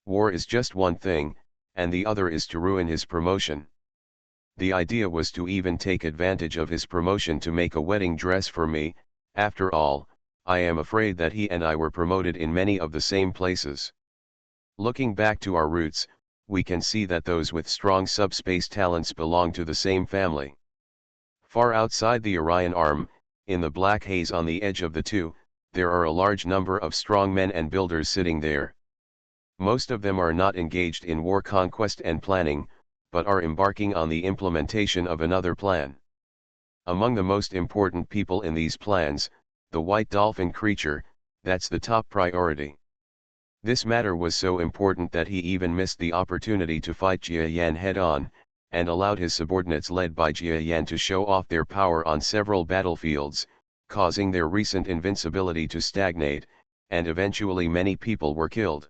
War is just one thing, and the other is to ruin his promotion. The idea was to even take advantage of his promotion to make a wedding dress for me. After all, I am afraid that he and I were promoted in many of the same places. Looking back to our roots, we can see that those with strong subspace talents belong to the same family. Far outside the Orion arm, in the black haze on the edge of the two, there are a large number of strong men and builders sitting there. Most of them are not engaged in war conquest and planning, but are embarking on the implementation of another plan. Among the most important people in these plans, the white dolphin creature, that's the top priority. This matter was so important that he even missed the opportunity to fight Jia Yan head-on, and allowed his subordinates led by Jia Yan to show off their power on several battlefields, causing their recent invincibility to stagnate, and eventually many people were killed.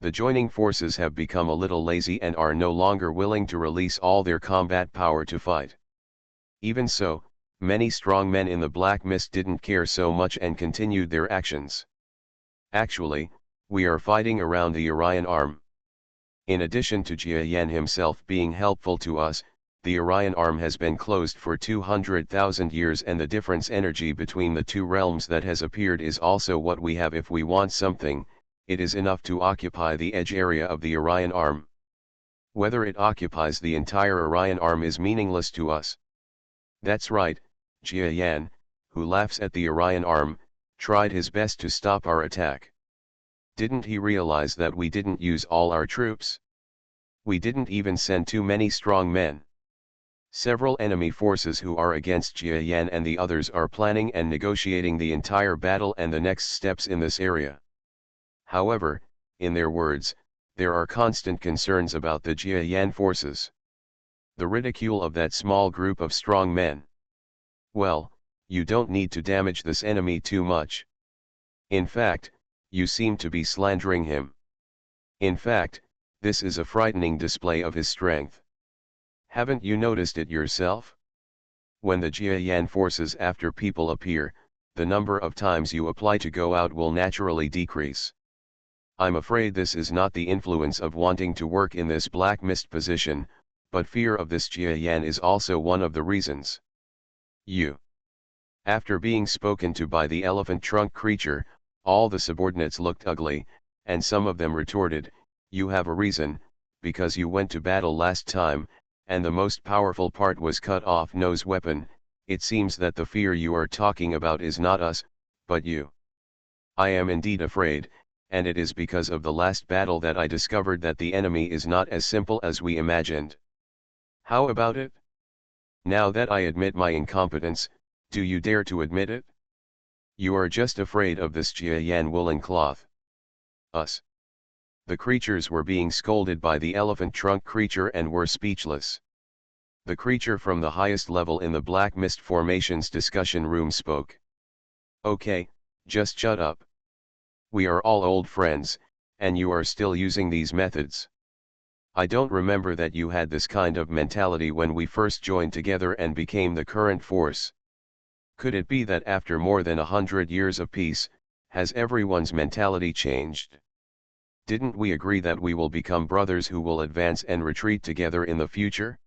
The joining forces have become a little lazy and are no longer willing to release all their combat power to fight. Even so, many strong men in the Black Mist didn't care so much and continued their actions. Actually, we are fighting around the Orion arm. In addition to Jia Yan himself being helpful to us, the Orion arm has been closed for 200,000 years, and the difference energy between the two realms that has appeared is also what we have. If we want something, it is enough to occupy the edge area of the Orion arm. Whether it occupies the entire Orion arm is meaningless to us. That's right, Jia Yan, who laughs at the Orion arm, tried his best to stop our attack. Didn't he realize that we didn't use all our troops? We didn't even send too many strong men. Several enemy forces who are against Jia Yan and the others are planning and negotiating the entire battle and the next steps in this area. However, in their words, there are constant concerns about the Jia Yan forces. The ridicule of that small group of strong men. Well, you don't need to damage this enemy too much. In fact, you seem to be slandering him. In fact, this is a frightening display of his strength. Haven't you noticed it yourself? When the Jia Yan forces after people appear, the number of times you apply to go out will naturally decrease. I'm afraid this is not the influence of wanting to work in this Black Mist position, but fear of this Jia Yan is also one of the reasons. You After being spoken to by the elephant trunk creature, all the subordinates looked ugly, and some of them retorted, "You have a reason, because you went to battle last time, and the most powerful part was cut off nose weapon. It seems that the fear you are talking about is not us, but you." I am indeed afraid, and it is because of the last battle that I discovered that the enemy is not as simple as we imagined. How about it? Now that I admit my incompetence, do you dare to admit it? You are just afraid of this Jiayan woolen cloth. Us. The creatures were being scolded by the elephant trunk creature and were speechless. The creature from the highest level in the Black Mist Formation's discussion room spoke. "Okay, just shut up. We are all old friends, and you are still using these methods. I don't remember that you had this kind of mentality when we first joined together and became the current force. Could it be that after more than 100 years of peace, has everyone's mentality changed? Didn't we agree that we will become brothers who will advance and retreat together in the future?"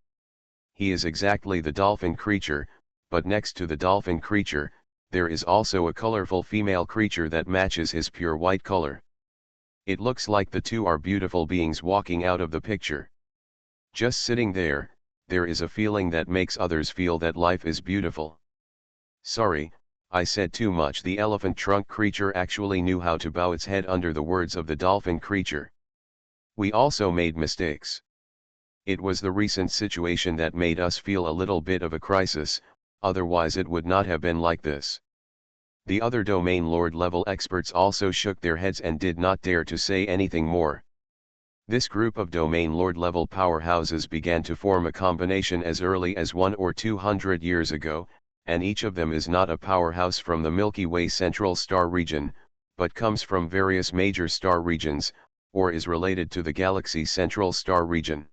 He is exactly the dolphin creature, but next to the dolphin creature, there is also a colorful female creature that matches his pure white color. It looks like the two are beautiful beings walking out of the picture. Just sitting there, there is a feeling that makes others feel that life is beautiful. Sorry, I said too much. The elephant trunk creature actually knew how to bow its head under the words of the dolphin creature. We also made mistakes. It was the recent situation that made us feel a little bit of a crisis, otherwise it would not have been like this. The other domain lord level experts also shook their heads and did not dare to say anything more. This group of domain lord level powerhouses began to form a combination as early as 100 or 200 years ago, and each of them is not a powerhouse from the Milky Way central star region, but comes from various major star regions, or is related to the galaxy's central star region.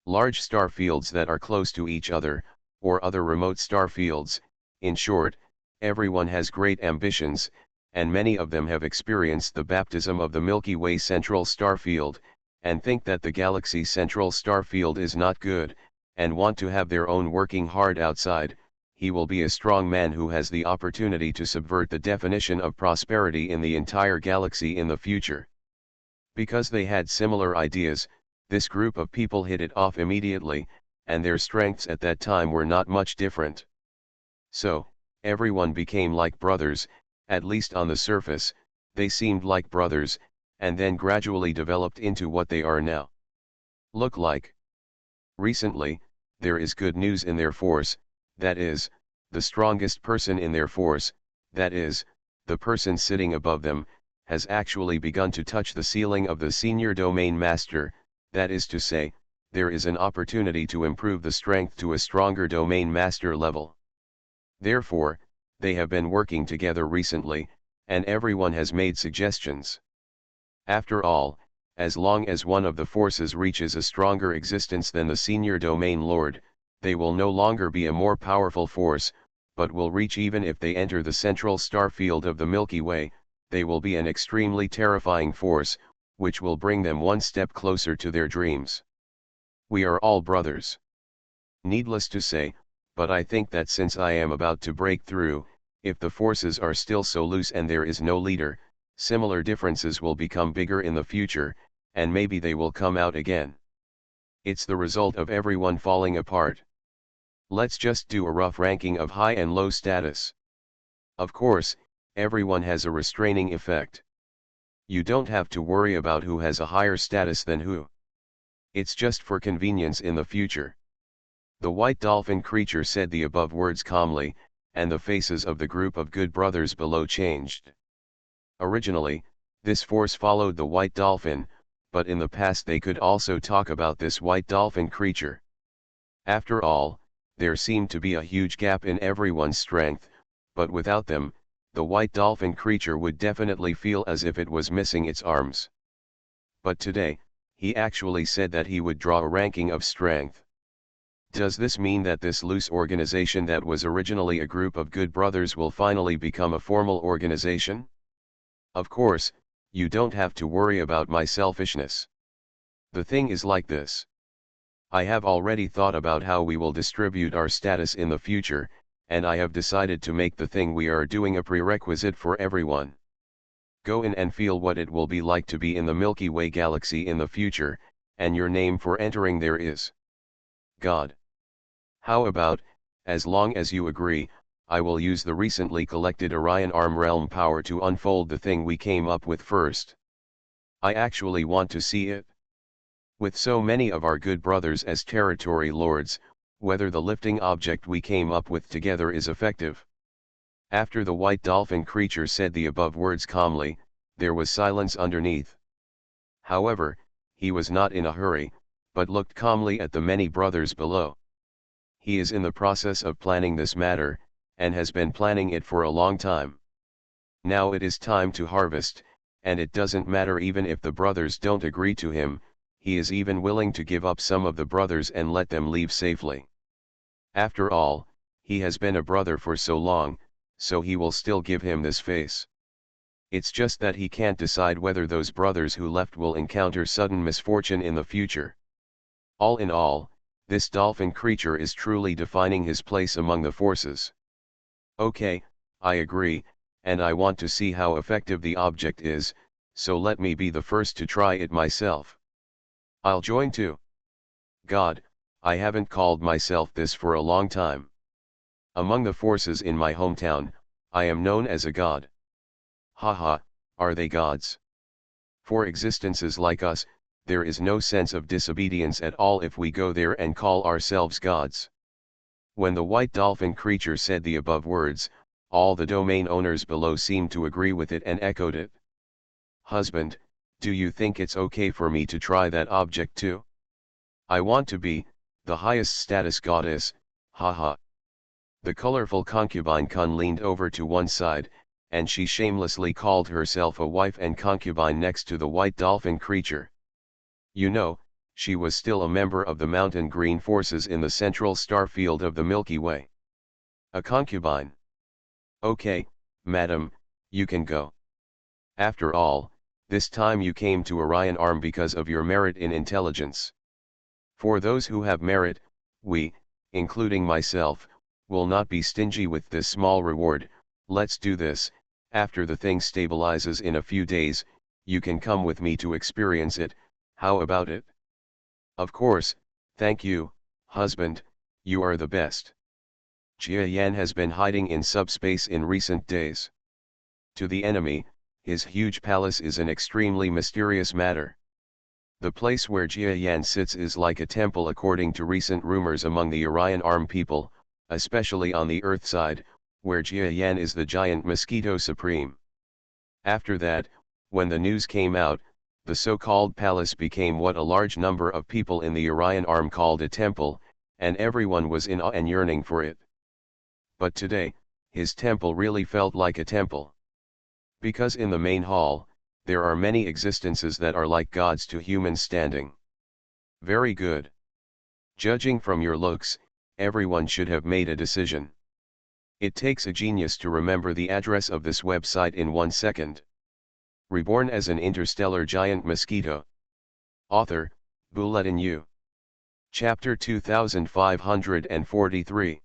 Large star fields that are close to each other, or other remote star fields. In short, everyone has great ambitions, and many of them have experienced the baptism of the Milky Way central star field, and think that the galaxy's central star field is not good, and want to have their own working hard outside. He will be a strong man who has the opportunity to subvert the definition of prosperity in the entire galaxy in the future. Because they had similar ideas, this group of people hit it off immediately, and their strengths at that time were not much different. So, everyone became like brothers, at least on the surface, they seemed like brothers, and then gradually developed into what they are now. Look like. Recently, there is good news in their force, that is, the strongest person in their force, that is, the person sitting above them, has actually begun to touch the ceiling of the senior domain master, that is to say, there is an opportunity to improve the strength to a stronger domain master level. Therefore, they have been working together recently, and everyone has made suggestions. After all, as long as one of the forces reaches a stronger existence than the senior domain lord, they will no longer be a more powerful force, but will reach, even if they enter the central star field of the Milky Way, they will be an extremely terrifying force, which will bring them one step closer to their dreams. We are all brothers. Needless to say, but I think that since I am about to break through, if the forces are still so loose and there is no leader, similar differences will become bigger in the future, and maybe they will come out again. It's the result of everyone falling apart. Let's just do a rough ranking of high and low status. Of course, everyone has a restraining effect. You don't have to worry about who has a higher status than who. It's just for convenience in the future. The white dolphin creature said the above words calmly, and the faces of the group of good brothers below changed. Originally, this force followed the white dolphin, but in the past they could also talk about this white dolphin creature. After all, there seemed to be a huge gap in everyone's strength, but without them, the white dolphin creature would definitely feel as if it was missing its arms. But today, he actually said that he would draw a ranking of strength. Does this mean that this loose organization that was originally a group of good brothers will finally become a formal organization? Of course, you don't have to worry about my selfishness. The thing is like this. I have already thought about how we will distribute our status in the future, and I have decided to make the thing we are doing a prerequisite for everyone. Go in and feel what it will be like to be in the Milky Way galaxy in the future, and your name for entering there is God. How about, as long as you agree, I will use the recently collected Orion Arm Realm power to unfold the thing we came up with first. I actually want to see it. With so many of our good brothers as territory lords, whether the lifting object we came up with together is effective. After the white dolphin creature said the above words calmly, there was silence underneath. However, he was not in a hurry, but looked calmly at the many brothers below. He is in the process of planning this matter, and has been planning it for a long time. Now it is time to harvest, and it doesn't matter even if the brothers don't agree to him, he is even willing to give up some of the brothers and let them leave safely. After all, he has been a brother for so long, so he will still give him this face. It's just that he can't decide whether those brothers who left will encounter sudden misfortune in the future. All in all, this dolphin creature is truly defining his place among the forces. Okay, I agree, and I want to see how effective the object is, so let me be the first to try it myself. I'll join too. God, I haven't called myself this for a long time. Among the forces in my hometown, I am known as a god. Haha, are they gods? For existences like us, there is no sense of disobedience at all if we go there and call ourselves gods. When the white dolphin creature said the above words, all the domain owners below seemed to agree with it and echoed it. Husband, do you think it's okay for me to try that object too? I want to be the highest status goddess, haha. The colorful concubine Kun leaned over to one side, and she shamelessly called herself a wife and concubine next to the white dolphin creature. You know, she was still a member of the Mountain Green forces in the central star field of the Milky Way. A concubine. Okay, madam, you can go. After all, this time you came to Orion Arm because of your merit in intelligence. For those who have merit, we, including myself, will not be stingy with this small reward. Let's do this. After the thing stabilizes in a few days, you can come with me to experience it. How about it? Of course, thank you, husband, you are the best. Jia Yan has been hiding in subspace in recent days. To the enemy, his huge palace is an extremely mysterious matter. The place where Jia Yan sits is like a temple according to recent rumors among the Orion Arm people, especially on the Earth side, where Jia Yan is the giant Mosquito supreme. After that, when the news came out, the so-called palace became what a large number of people in the Orion Arm called a temple, and everyone was in awe and yearning for it. But today, his temple really felt like a temple. Because in the main hall, there are many existences that are like gods to human standing. Very good. Judging from your looks, everyone should have made a decision. It takes a genius to remember the address of this website in 1 second. Reborn as an interstellar giant mosquito. Author, Bulletin U. Chapter 2543.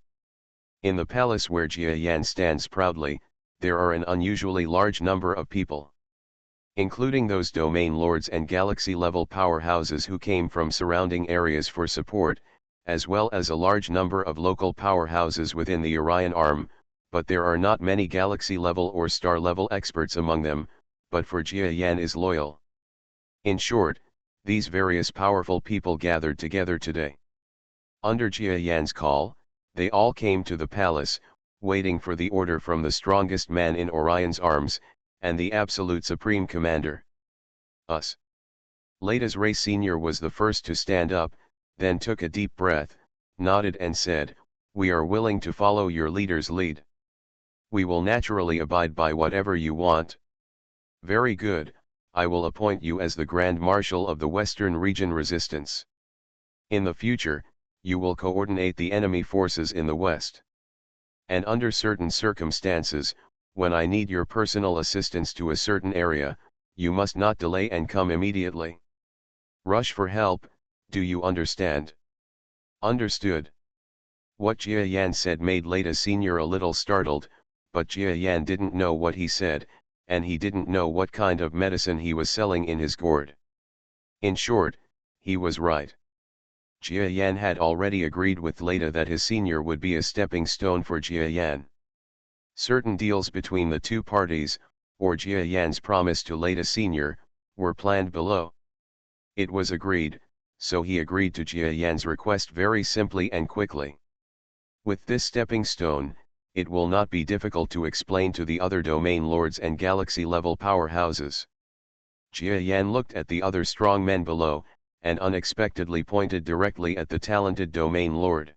In the palace where Jia Yan stands proudly, there are an unusually large number of people. Including those domain lords and galaxy-level powerhouses who came from surrounding areas for support, as well as a large number of local powerhouses within the Orion Arm, but there are not many galaxy-level or star-level experts among them, but for Jia Yan is loyal. In short, these various powerful people gathered together today. Under Jia Yan's call, they all came to the palace, waiting for the order from the strongest man in Orion's arms, and the absolute supreme commander. Us. Lata's Ray Sr. was the first to stand up, then took a deep breath, nodded and said, "We are willing to follow your leader's lead. We will naturally abide by whatever you want." Very good, I will appoint you as the Grand Marshal of the Western Region Resistance. In the future, you will coordinate the enemy forces in the West. And under certain circumstances, when I need your personal assistance to a certain area, you must not delay and come immediately. Rush for help, do you understand? Understood. What Jia Yan said made Leda Sr. a little startled, but Jia Yan didn't know what he said, and he didn't know what kind of medicine he was selling in his gourd. In short, he was right. Jia Yan had already agreed with Leda that his senior would be a stepping stone for Jia Yan. Certain deals between the two parties, or Jia Yan's promise to Leda Sr., were planned below. It was agreed, so he agreed to Jia Yan's request very simply and quickly. With this stepping stone, it will not be difficult to explain to the other domain lords and galaxy-level powerhouses. Jia Yan looked at the other strong men below, and unexpectedly pointed directly at the talented domain lord.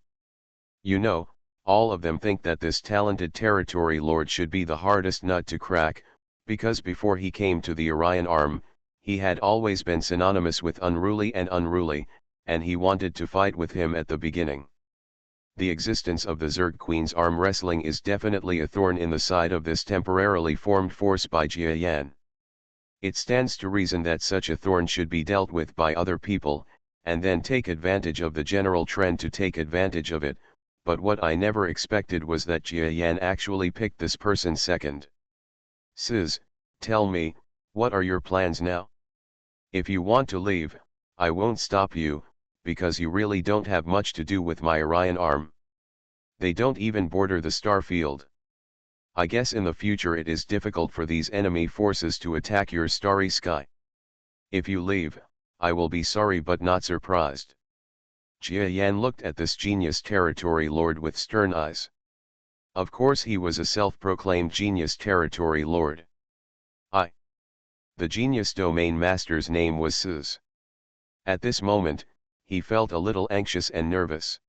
You know, all of them think that this talented territory lord should be the hardest nut to crack, because before he came to the Orion arm, he had always been synonymous with unruly, and he wanted to fight with him at the beginning. The existence of the Zerg Queen's arm wrestling is definitely a thorn in the side of this temporarily formed force by Jia Yan. It stands to reason that such a thorn should be dealt with by other people, and then take advantage of the general trend to take advantage of it, but what I never expected was that Jia Yan actually picked this person second. Sis, tell me, what are your plans now? If you want to leave, I won't stop you, because you really don't have much to do with my Orion arm. They don't even border the star field. I guess in the future it is difficult for these enemy forces to attack your starry sky. If you leave, I will be sorry but not surprised. Jia Yan looked at this genius territory lord with stern eyes. Of course he was a self-proclaimed genius territory lord. The genius domain master's name was Sis. At this moment, he felt a little anxious and nervous.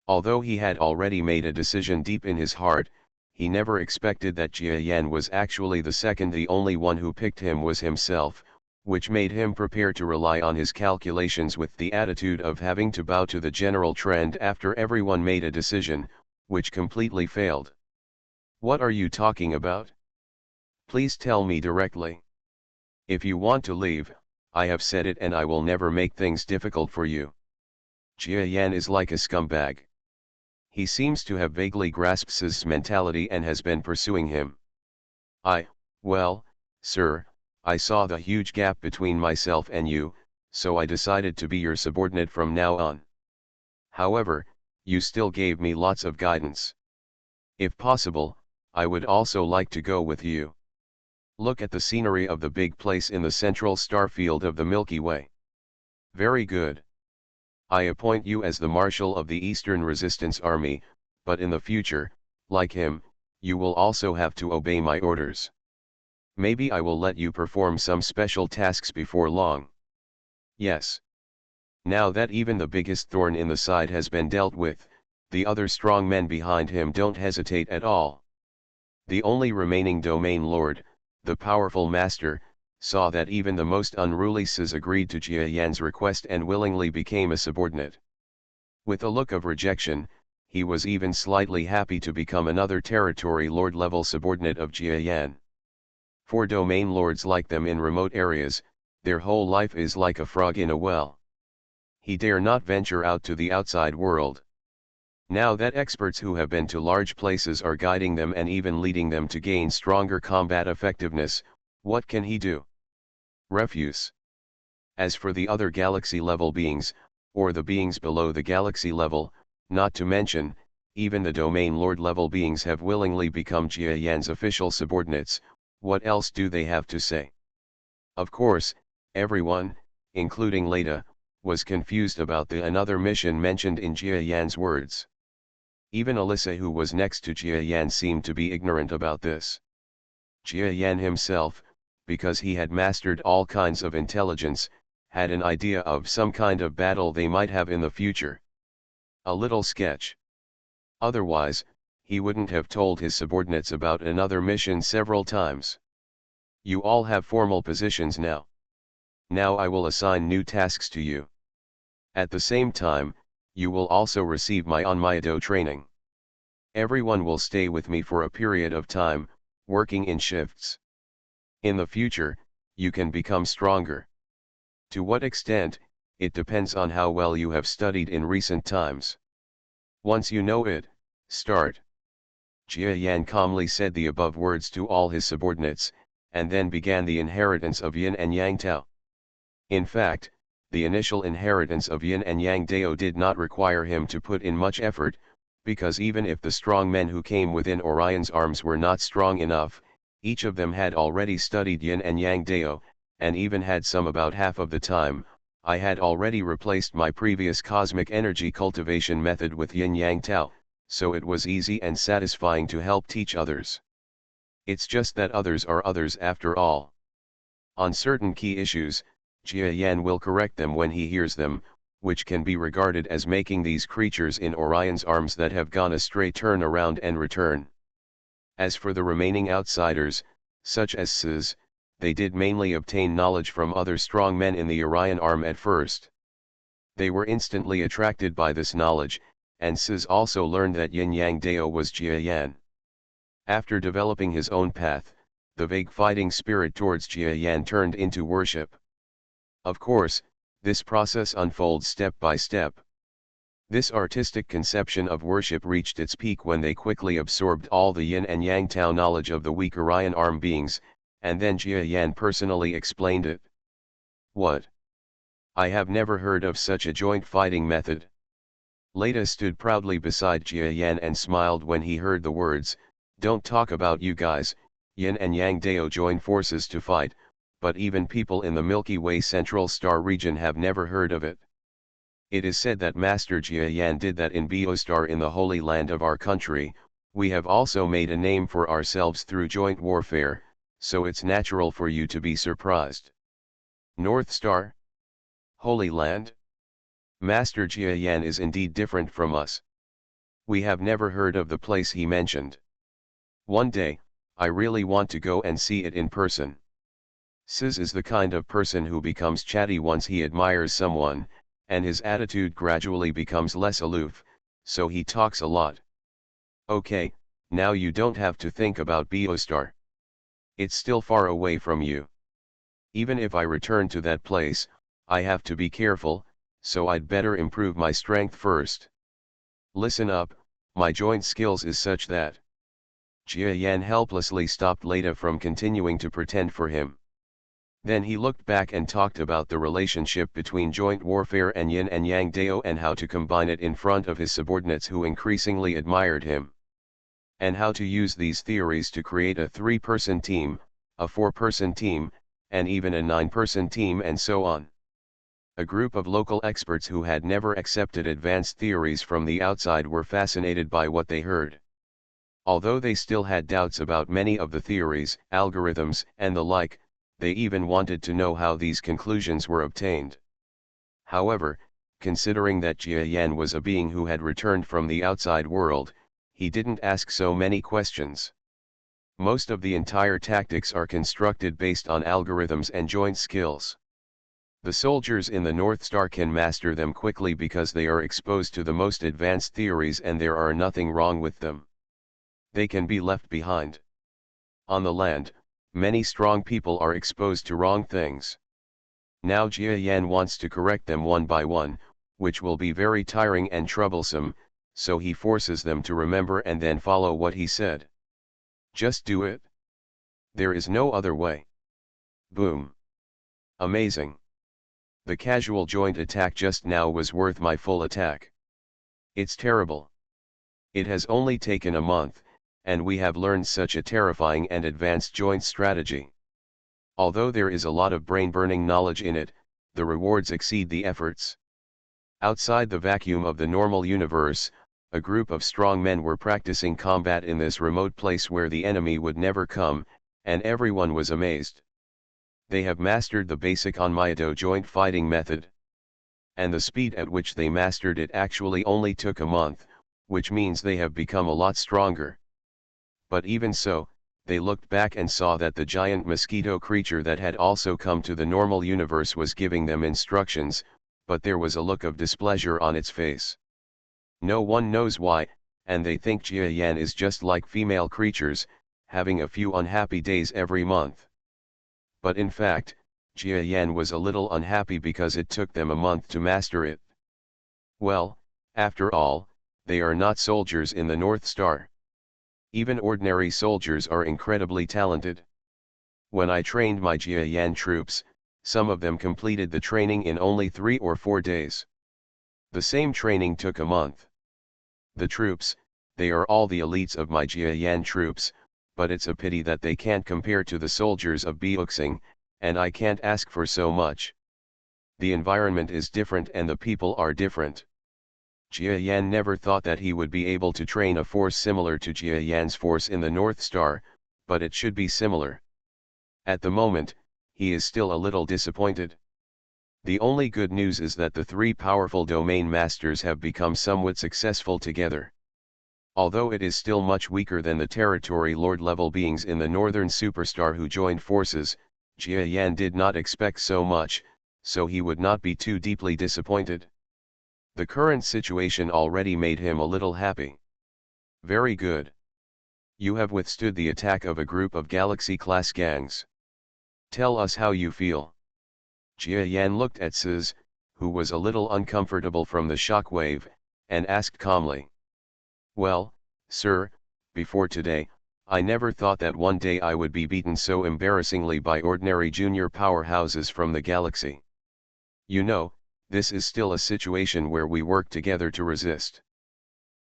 Although he had already made a decision deep in his heart, he never expected that Jia Yan was actually the second. The only one who picked him was himself, which made him prepare to rely on his calculations with the attitude of having to bow to the general trend after everyone made a decision, which completely failed. What are you talking about? Please tell me directly. If you want to leave, I have said it and I will never make things difficult for you. Jia Yan is like a scumbag. He seems to have vaguely grasped Siz's mentality and has been pursuing him. Well, sir, I saw the huge gap between myself and you, so I decided to be your subordinate from now on. However, you still gave me lots of guidance. If possible, I would also like to go with you. Look at the scenery of the big place in the central star field of the Milky Way. Very good. I appoint you as the Marshal of the Eastern Resistance Army, but in the future, like him, you will also have to obey my orders. Maybe I will let you perform some special tasks before long. Yes. Now that even the biggest thorn in the side has been dealt with, the other strong men behind him don't hesitate at all. The only remaining domain lord, the powerful master, saw that even the most unruly Sis agreed to Jia Yan's request and willingly became a subordinate. With a look of rejection, he was even slightly happy to become another territory lord level subordinate of Jia Yan. For domain lords like them in remote areas, their whole life is like a frog in a well. He dare not venture out to the outside world. Now that experts who have been to large places are guiding them and even leading them to gain stronger combat effectiveness, what can he do? Refuse. As for the other galaxy-level beings, or the beings below the galaxy level, not to mention, even the domain lord level beings have willingly become Jia Yan's official subordinates, what else do they have to say? Of course, everyone, including Leda, was confused about the another mission mentioned in Jia Yan's words. Even Alyssa, who was next to Jia Yan, seemed to be ignorant about this. Jia Yan himself, because he had mastered all kinds of intelligence, had an idea of some kind of battle they might have in the future. A little sketch. Otherwise, he wouldn't have told his subordinates about another mission several times. You all have formal positions now. Now I will assign new tasks to you. At the same time, you will also receive my Onmyedo training. Everyone will stay with me for a period of time, working in shifts. In the future, you can become stronger. To what extent, it depends on how well you have studied in recent times. Once you know it, start. Jia Yan calmly said the above words to all his subordinates, and then began the inheritance of Yin and Yang Tao. In fact, the initial inheritance of Yin and Yang Dao did not require him to put in much effort, because even if the strong men who came within Orion's arms were not strong enough, each of them had already studied Yin and Yang Dao, and even had some about half of the time. I had already replaced my previous cosmic energy cultivation method with Yin Yang Tao, so it was easy and satisfying to help teach others. It's just that others are others after all. On certain key issues, Jia Yan will correct them when he hears them, which can be regarded as making these creatures in Orion's arms that have gone astray turn around and return. As for the remaining outsiders, such as Sis, they did mainly obtain knowledge from other strong men in the Orion arm at first. They were instantly attracted by this knowledge, and Sis also learned that Yin Yang Dao was Jia Yan. After developing his own path, the vague fighting spirit towards Jia Yan turned into worship. Of course, this process unfolds step by step. This artistic conception of worship reached its peak when they quickly absorbed all the Yin and Yang Tao knowledge of the weak Orion arm beings, and then Jia Yan personally explained it. What? I have never heard of such a joint fighting method. Leda stood proudly beside Jia Yan and smiled when he heard the words, "Don't talk about you guys, Yin and Yang Dao join forces to fight, but even people in the Milky Way Central Star region have never heard of it. It is said that Master Jia Yan did that in Biostar in the Holy Land of our country. We have also made a name for ourselves through joint warfare, so it's natural for you to be surprised." North Star? Holy Land? Master Jia Yan is indeed different from us. We have never heard of the place he mentioned. One day, I really want to go and see it in person. Sis is the kind of person who becomes chatty once he admires someone, and his attitude gradually becomes less aloof, so he talks a lot. Okay, now you don't have to think about Biostar. It's still far away from you. Even if I return to that place, I have to be careful, so I'd better improve my strength first. Listen up, my joint skills is such that. Jia Yan helplessly stopped Leda from continuing to pretend for him. Then he looked back and talked about the relationship between joint warfare and Yin and Yang Dao and how to combine it in front of his subordinates who increasingly admired him. And how to use these theories to create a 3-person team, a 4-person team, and even a 9-person team and so on. A group of local experts who had never accepted advanced theories from the outside were fascinated by what they heard. Although they still had doubts about many of the theories, algorithms, and the like, they even wanted to know how these conclusions were obtained. However, considering that Jia Yan was a being who had returned from the outside world, he didn't ask so many questions. Most of the entire tactics are constructed based on algorithms and joint skills. The soldiers in the North Star can master them quickly because they are exposed to the most advanced theories and there are nothing wrong with them. They can be left behind. On the land, many strong people are exposed to wrong things. Now Jia Yan wants to correct them one by one, which will be very tiring and troublesome, so he forces them to remember and then follow what he said. Just do it. There is no other way. Boom. Amazing. The casual joint attack just now was worth my full attack. It's terrible. It has only taken a month, and we have learned such a terrifying and advanced joint strategy. Although there is a lot of brain-burning knowledge in it, the rewards exceed the efforts. Outside the vacuum of the normal universe, a group of strong men were practicing combat in this remote place where the enemy would never come, and everyone was amazed. They have mastered the basic Onmyato joint fighting method. And the speed at which they mastered it actually only took a month, which means they have become a lot stronger. But even so, they looked back and saw that the giant mosquito creature that had also come to the normal universe was giving them instructions, but there was a look of displeasure on its face. No one knows why, and they think Jia Yan is just like female creatures, having a few unhappy days every month. But in fact, Jia Yan was a little unhappy because it took them a month to master it. Well, after all, they are not soldiers in the North Star. Even ordinary soldiers are incredibly talented. When I trained my Jiayan troops, some of them completed the training in only 3 or 4 days. The same training took a month. The troops, they are all the elites of my Jiayan troops, but it's a pity that they can't compare to the soldiers of Beuxing, and I can't ask for so much. The environment is different and the people are different. Jiayan never thought that he would be able to train a force similar to Jiayan's force in the North Star, but it should be similar. At the moment, he is still a little disappointed. The only good news is that the 3 powerful domain masters have become somewhat successful together. Although it is still much weaker than the territory lord level beings in the northern superstar who joined forces, Jiayan did not expect so much, so he would not be too deeply disappointed. The current situation already made him a little happy. Very good. You have withstood the attack of a group of Galaxy-class gangs. Tell us how you feel. Jiayan looked at Sis, who was a little uncomfortable from the shockwave, and asked calmly. Well, sir, before today, I never thought that one day I would be beaten so embarrassingly by ordinary junior powerhouses from the galaxy. You know, this is still a situation where we work together to resist.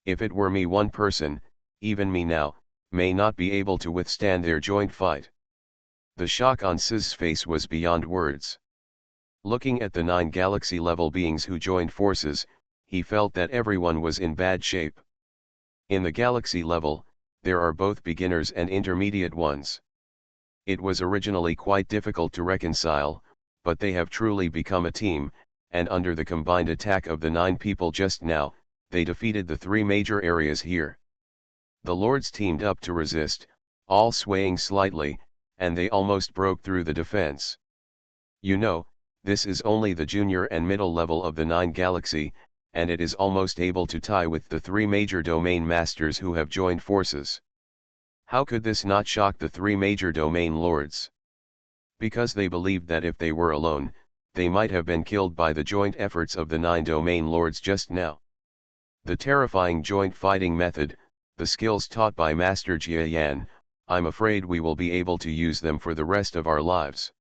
If it were me, one person, even me now, may not be able to withstand their joint fight. The shock on Siz's face was beyond words. Looking at the 9 galaxy-level beings who joined forces, he felt that everyone was in bad shape. In the galaxy level, there are both beginners and intermediate ones. It was originally quite difficult to reconcile, but they have truly become a team, and under the combined attack of the 9 people just now, they defeated the 3 major areas here. The lords teamed up to resist, all swaying slightly, and they almost broke through the defense. You know, this is only the junior and middle level of the 9 galaxy, and it is almost able to tie with the 3 major domain masters who have joined forces. How could this not shock the 3 major domain lords? Because they believed that if they were alone, they might have been killed by the joint efforts of the 9 domain lords just now. The terrifying joint fighting method, the skills taught by Master Jiayan, I'm afraid we will be able to use them for the rest of our lives.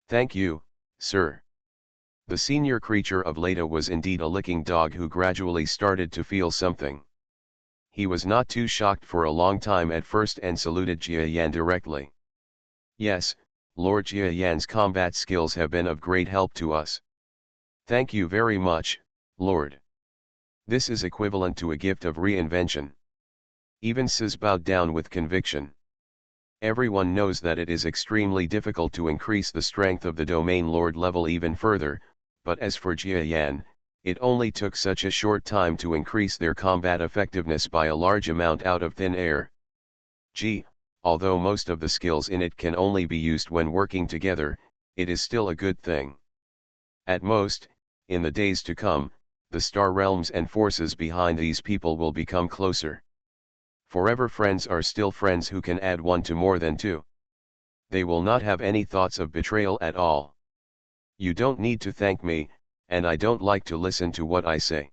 Thank you, sir. The senior creature of Leda was indeed a licking dog who gradually started to feel something. He was not too shocked for a long time at first and saluted Jiayan directly. Yes, Lord Jiayan's combat skills have been of great help to us. Thank you very much, Lord. This is equivalent to a gift of reinvention. Even Sis bowed down with conviction. Everyone knows that it is extremely difficult to increase the strength of the domain lord level even further, but as for Jiayan, it only took such a short time to increase their combat effectiveness by a large amount out of thin air. Although most of the skills in it can only be used when working together, it is still a good thing. At most, in the days to come, the star realms and forces behind these people will become closer. Forever friends are still friends who can add 1 to more than 2. They will not have any thoughts of betrayal at all. You don't need to thank me, and I don't like to listen to what I say.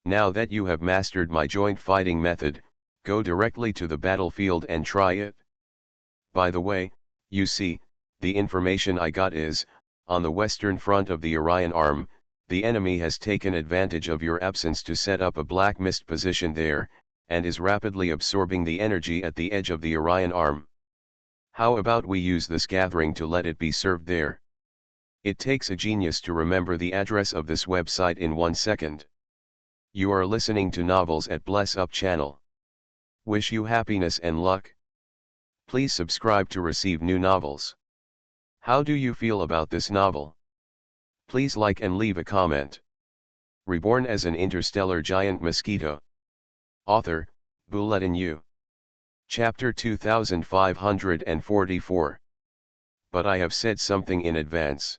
Now that you have mastered my joint fighting method, go directly to the battlefield and try it. By the way, you see, the information I got is, on the western front of the Orion Arm, the enemy has taken advantage of your absence to set up a black mist position there, and is rapidly absorbing the energy at the edge of the Orion Arm. How about we use this gathering to let it be served there? It takes a genius to remember the address of this website in 1 second. You are listening to Novels at Bless Up channel. Wish you happiness and luck. Please subscribe to receive new novels. How do you feel about this novel? Please like and leave a comment. Reborn as an interstellar giant mosquito. Author, Bulletin U. Chapter 2544. But I have said something in advance.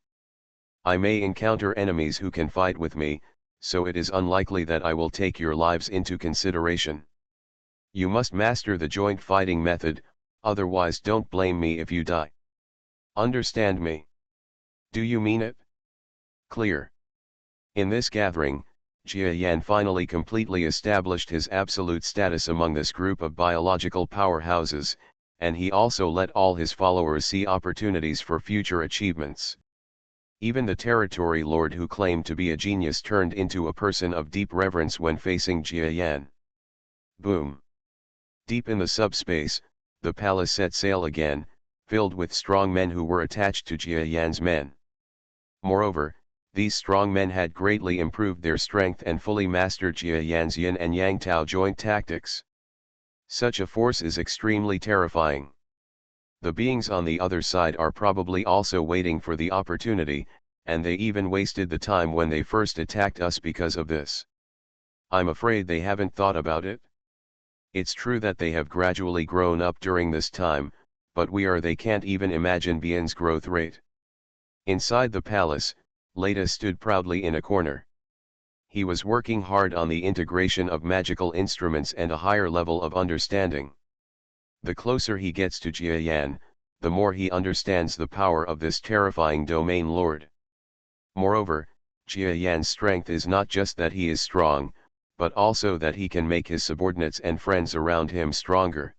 I may encounter enemies who can fight with me, so it is unlikely that I will take your lives into consideration. You must master the joint fighting method, otherwise don't blame me if you die. Understand me? Do you mean it? Clear. In this gathering, Jia Yan finally completely established his absolute status among this group of biological powerhouses, and he also let all his followers see opportunities for future achievements. Even the territory lord who claimed to be a genius turned into a person of deep reverence when facing Jia Yan. Boom! Deep in the subspace, the palace set sail again, filled with strong men who were attached to Jia Yan's men. Moreover, these strong men had greatly improved their strength and fully mastered Jia Yan's yin and yang Tao joint tactics. Such a force is extremely terrifying. The beings on the other side are probably also waiting for the opportunity, and they even wasted the time when they first attacked us because of this. I'm afraid they haven't thought about it. It's true that they have gradually grown up during this time, but they can't even imagine Bian's growth rate. Inside the palace, Leda stood proudly in a corner. He was working hard on the integration of magical instruments and a higher level of understanding. The closer he gets to Jia Yan, the more he understands the power of this terrifying domain lord. Moreover, Jia Yan's strength is not just that he is strong, but also that he can make his subordinates and friends around him stronger.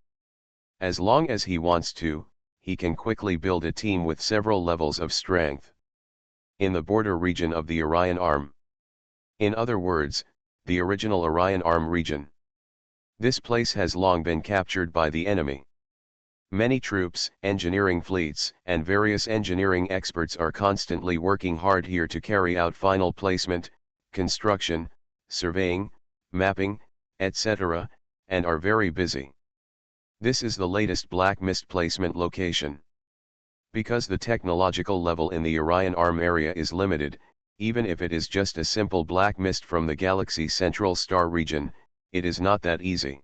As long as he wants to, he can quickly build a team with several levels of strength. In the border region of the Orion Arm. In other words, the original Orion Arm region. This place has long been captured by the enemy. Many troops, engineering fleets, and various engineering experts are constantly working hard here to carry out final placement, construction, surveying, mapping, etc., and are very busy. This is the latest black mist placement location. Because the technological level in the Orion Arm area is limited, even if it is just a simple black mist from the galaxy's central star region, it is not that easy.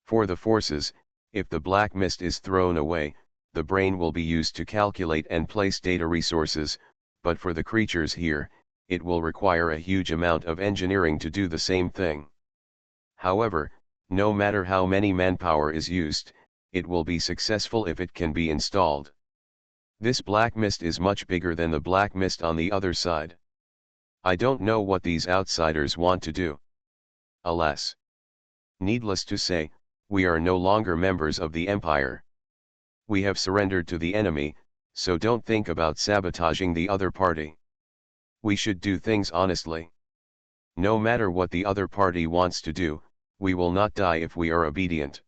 For the forces, if the black mist is thrown away, the brain will be used to calculate and place data resources, but for the creatures here, it will require a huge amount of engineering to do the same thing. However, no matter how many manpower is used, it will be successful if it can be installed. This black mist is much bigger than the black mist on the other side. I don't know what these outsiders want to do. Alas. Needless to say, we are no longer members of the Empire. We have surrendered to the enemy, so don't think about sabotaging the other party. We should do things honestly. No matter what the other party wants to do, we will not die if we are obedient.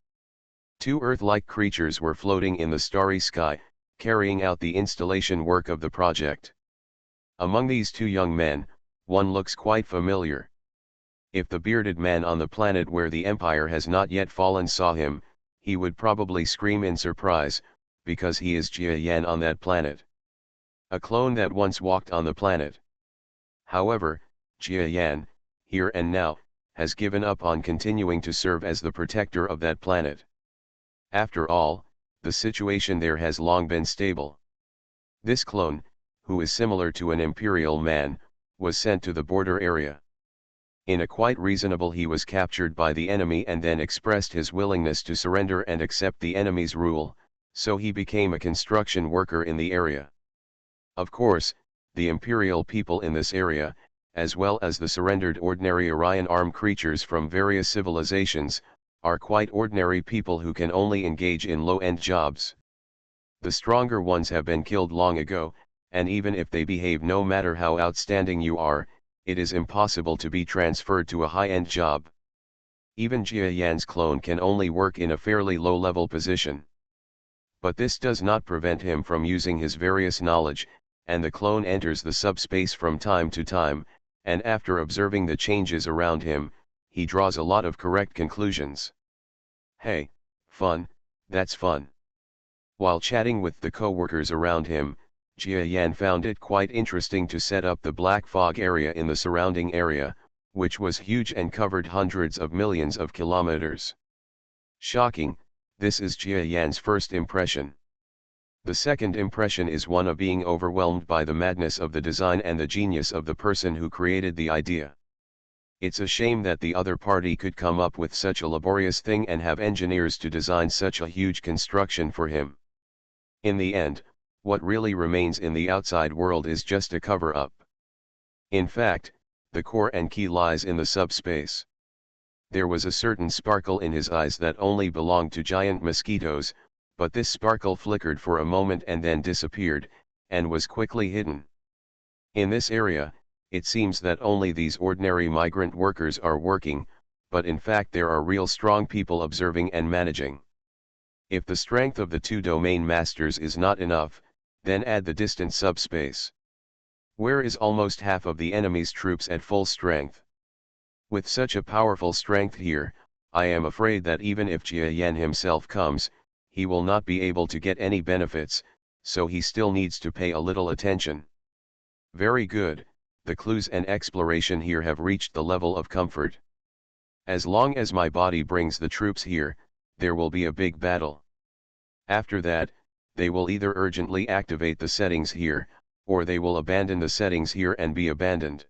Two Earth-like creatures were floating in the starry sky, carrying out the installation work of the project. Among these two young men, one looks quite familiar. If the bearded man on the planet where the Empire has not yet fallen saw him, he would probably scream in surprise, because he is Jia Yan on that planet. A clone that once walked on the planet. However, Jia Yan, here and now, has given up on continuing to serve as the protector of that planet. After all, the situation there has long been stable. This clone, who is similar to an imperial man, was sent to the border area. In a quite reasonable he was captured by the enemy and then expressed his willingness to surrender and accept the enemy's rule, so he became a construction worker in the area. Of course, the imperial people in this area, as well as the surrendered ordinary Orion Arm creatures from various civilizations, are quite ordinary people who can only engage in low-end jobs. The stronger ones have been killed long ago, and even if they behave no matter how outstanding you are, it is impossible to be transferred to a high-end job. Even Jia Yan's clone can only work in a fairly low-level position. But this does not prevent him from using his various knowledge, and the clone enters the subspace from time to time, and after observing the changes around him, he draws a lot of correct conclusions. Hey, fun, that's fun. While chatting with the co-workers around him, Jia Yan found it quite interesting to set up the black fog area in the surrounding area, which was huge and covered hundreds of millions of kilometers. Shocking, this is Jia Yan's first impression. The second impression is one of being overwhelmed by the madness of the design and the genius of the person who created the idea. It's a shame that the other party could come up with such a laborious thing and have engineers to design such a huge construction for him. In the end, what really remains in the outside world is just a cover-up. In fact, the core and key lies in the subspace. There was a certain sparkle in his eyes that only belonged to giant mosquitoes, but this sparkle flickered for a moment and then disappeared, and was quickly hidden. In this area, it seems that only these ordinary migrant workers are working, but in fact there are real strong people observing and managing. If the strength of the two domain masters is not enough, then add the distant subspace. Where is almost half of the enemy's troops at full strength? With such a powerful strength here, I am afraid that even if Jia Yan himself comes, he will not be able to get any benefits, so he still needs to pay a little attention. Very good, the clues and exploration here have reached the level of comfort. As long as my body brings the troops here, there will be a big battle. After that, they will either urgently activate the settings here, or they will abandon the settings here and be abandoned.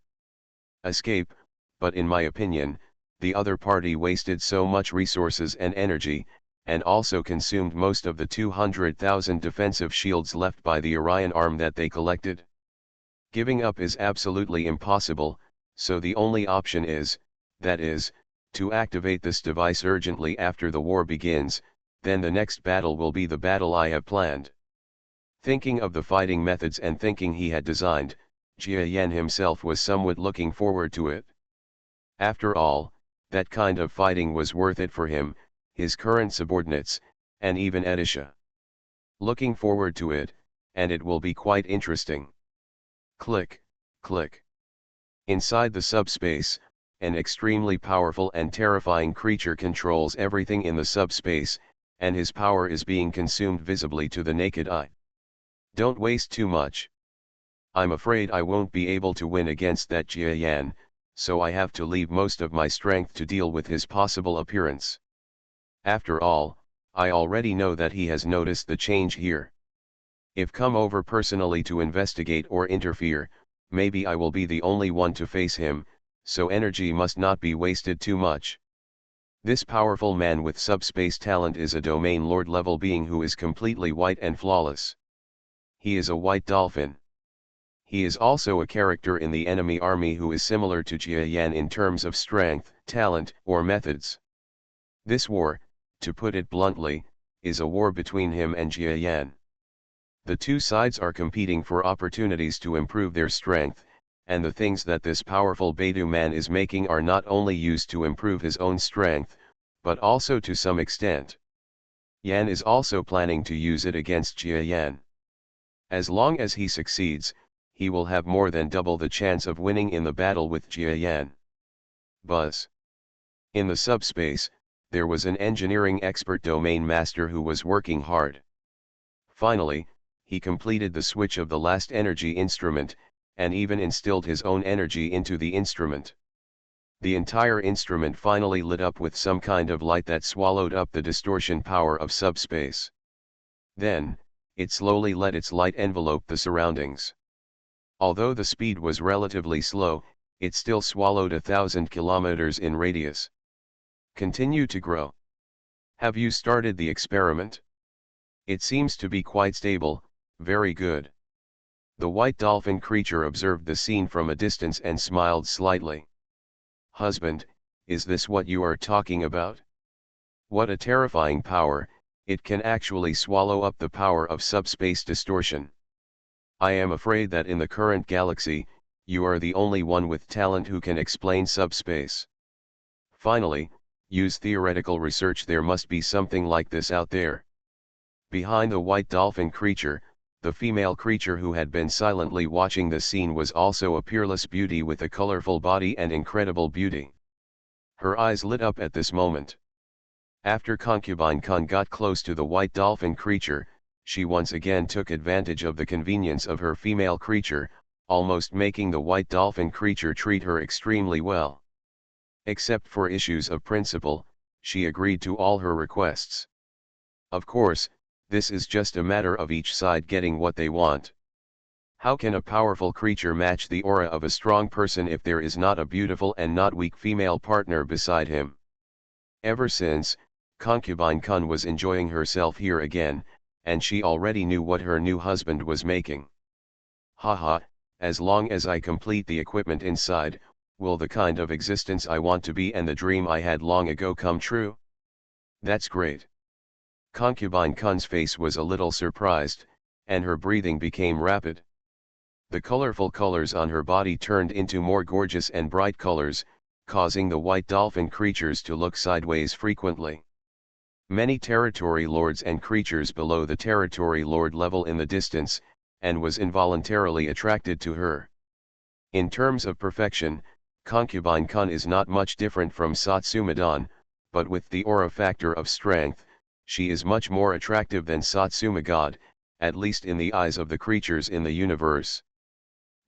Escape, but in my opinion, the other party wasted so much resources and energy, and also consumed most of the 200,000 defensive shields left by the Orion arm that they collected. Giving up is absolutely impossible, so the only option is, that is, to activate this device urgently after the war begins, then the next battle will be the battle I have planned. Thinking of the fighting methods and thinking he had designed, Jia Yan himself was somewhat looking forward to it. After all, that kind of fighting was worth it for him, his current subordinates, and even Edisha. Looking forward to it, and it will be quite interesting. Click, click. Inside the subspace, an extremely powerful and terrifying creature controls everything in the subspace, and his power is being consumed visibly to the naked eye. Don't waste too much. I'm afraid I won't be able to win against that Jia Yan, so I have to leave most of my strength to deal with his possible appearance. After all, I already know that he has noticed the change here. If come over personally to investigate or interfere, maybe I will be the only one to face him, so energy must not be wasted too much. This powerful man with subspace talent is a domain lord level being who is completely white and flawless. He is a white dolphin. He is also a character in the enemy army who is similar to Jia Yan in terms of strength, talent, or methods. This war, to put it bluntly, is a war between him and Jia Yan. The two sides are competing for opportunities to improve their strength, and the things that this powerful Beidou man is making are not only used to improve his own strength, but also to some extent. Yan is also planning to use it against Jia Yan. As long as he succeeds, he will have more than double the chance of winning in the battle with Jia Yan. Buzz. In the subspace, there was an engineering expert domain master who was working hard. Finally, he completed the switch of the last energy instrument, and even instilled his own energy into the instrument. The entire instrument finally lit up with some kind of light that swallowed up the distortion power of subspace. Then, it slowly let its light envelope the surroundings. Although the speed was relatively slow, it still swallowed 1,000 kilometers in radius. Continue to grow. Have you started the experiment? It seems to be quite stable, very good. The white dolphin creature observed the scene from a distance and smiled slightly. Husband, is this what you are talking about? What a terrifying power, it can actually swallow up the power of subspace distortion. I am afraid that in the current galaxy, you are the only one with talent who can explain subspace. Finally, use theoretical research. There must be something like this out there. Behind the white dolphin creature, the female creature who had been silently watching the scene was also a peerless beauty with a colorful body and incredible beauty. Her eyes lit up at this moment. After Concubine Khan got close to the white dolphin creature, she once again took advantage of the convenience of her female creature, almost making the white dolphin creature treat her extremely well. Except for issues of principle, she agreed to all her requests. Of course, this is just a matter of each side getting what they want. How can a powerful creature match the aura of a strong person if there is not a beautiful and not weak female partner beside him? Ever since, Concubine Khan was enjoying herself here again, and she already knew what her new husband was making. Haha, as long as I complete the equipment inside, will the kind of existence I want to be and the dream I had long ago come true? That's great. Concubine Kun's face was a little surprised, and her breathing became rapid. The colorful colors on her body turned into more gorgeous and bright colors, causing the white dolphin creatures to look sideways frequently. Many territory lords and creatures below the territory lord level in the distance, and was involuntarily attracted to her. In terms of perfection, Concubine Kun is not much different from Satsuma-dan, but with the aura factor of strength, she is much more attractive than Satsuma God, at least in the eyes of the creatures in the universe.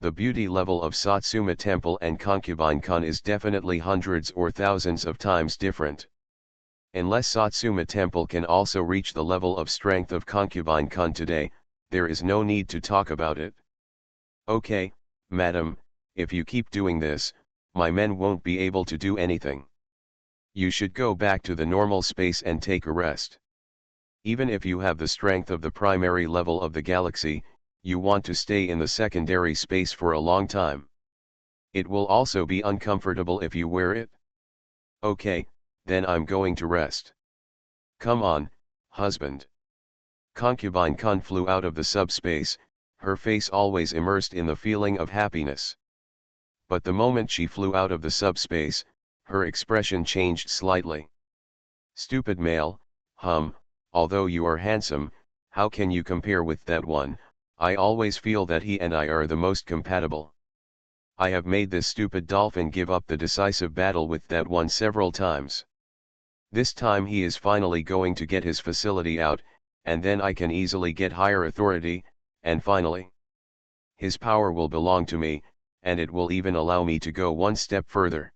The beauty level of Satsuma Temple and Concubine Kun is definitely hundreds or thousands of times different. Unless Satsuma Temple can also reach the level of strength of Concubine Kun today, there is no need to talk about it. Okay, madam, if you keep doing this, my men won't be able to do anything. You should go back to the normal space and take a rest. Even if you have the strength of the primary level of the galaxy, you want to stay in the secondary space for a long time. It will also be uncomfortable if you wear it. Okay, then I'm going to rest. Come on, husband. Concubine Kun flew out of the subspace, her face always immersed in the feeling of happiness. But the moment she flew out of the subspace, her expression changed slightly. Stupid male, although you are handsome, how can you compare with that one? I always feel that he and I are the most compatible. I have made this stupid dolphin give up the decisive battle with that one several times. This time he is finally going to get his facility out, and then I can easily get higher authority, and finally, his power will belong to me, and it will even allow me to go one step further.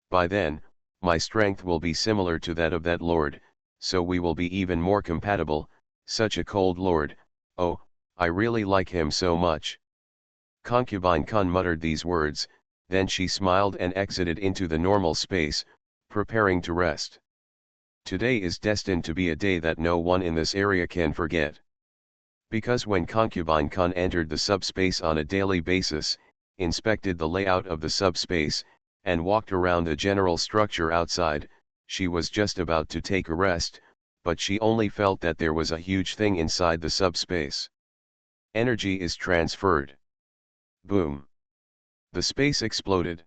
By then, my strength will be similar to that of that lord, so we will be even more compatible. Such a cold lord, oh, I really like him so much. Concubine Kun muttered these words, then she smiled and exited into the normal space, preparing to rest. Today is destined to be a day that no one in this area can forget. Because when Concubine Kun entered the subspace on a daily basis, inspected the layout of the subspace, and walked around the general structure outside, she was just about to take a rest, but she only felt that there was a huge thing inside the subspace. Energy is transferred. Boom. The space exploded.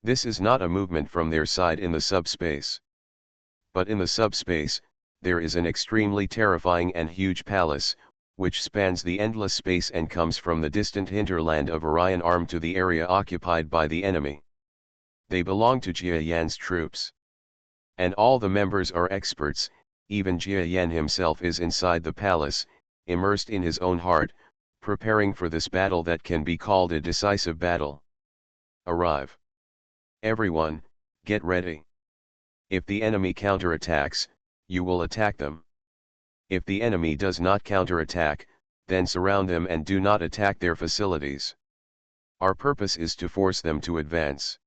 This is not a movement from their side in the subspace. But in the subspace, there is an extremely terrifying and huge palace, which spans the endless space and comes from the distant hinterland of Orion Arm to the area occupied by the enemy. They belong to Jia Yan's troops. And all the members are experts, even Jia Yan himself is inside the palace, immersed in his own heart, preparing for this battle that can be called a decisive battle. Arrive. Everyone, get ready. If the enemy counterattacks, you will attack them. If the enemy does not counterattack, then surround them and do not attack their facilities. Our purpose is to force them to advance.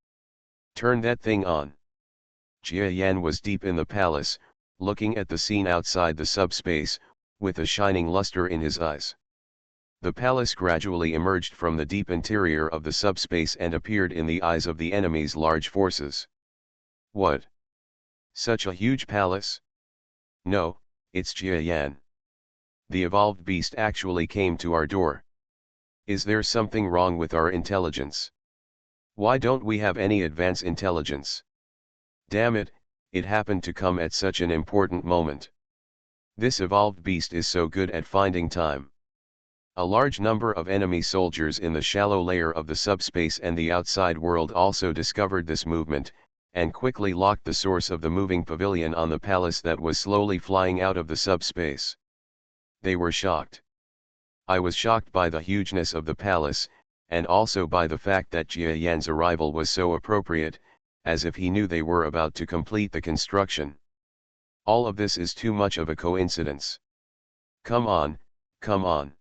Turn that thing on. Jia Yan was deep in the palace, looking at the scene outside the subspace, with a shining luster in his eyes. The palace gradually emerged from the deep interior of the subspace and appeared in the eyes of the enemy's large forces. What? Such a huge palace? No, it's Jia Yan. The evolved beast actually came to our door. Is there something wrong with our intelligence? Why don't we have any advance intelligence? Damn it, it happened to come at such an important moment. This evolved beast is so good at finding time. A large number of enemy soldiers in the shallow layer of the subspace and the outside world also discovered this movement, and quickly locked the source of the moving pavilion on the palace that was slowly flying out of the subspace. They were shocked. I was shocked by the hugeness of the palace, and also by the fact that Jia Yan's arrival was so appropriate, as if he knew they were about to complete the construction. All of this is too much of a coincidence. Come on, come on.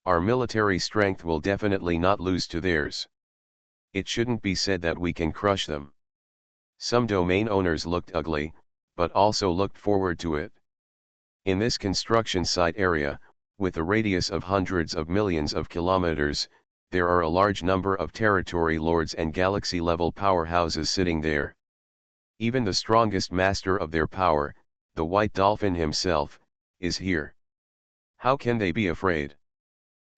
Our military strength will definitely not lose to theirs. It shouldn't be said that we can crush them. Some domain owners looked ugly, but also looked forward to it. In this construction site area, with a radius of hundreds of millions of kilometers, there are a large number of territory lords and galaxy-level powerhouses sitting there. Even the strongest master of their power, the White Dolphin himself, is here. How can they be afraid?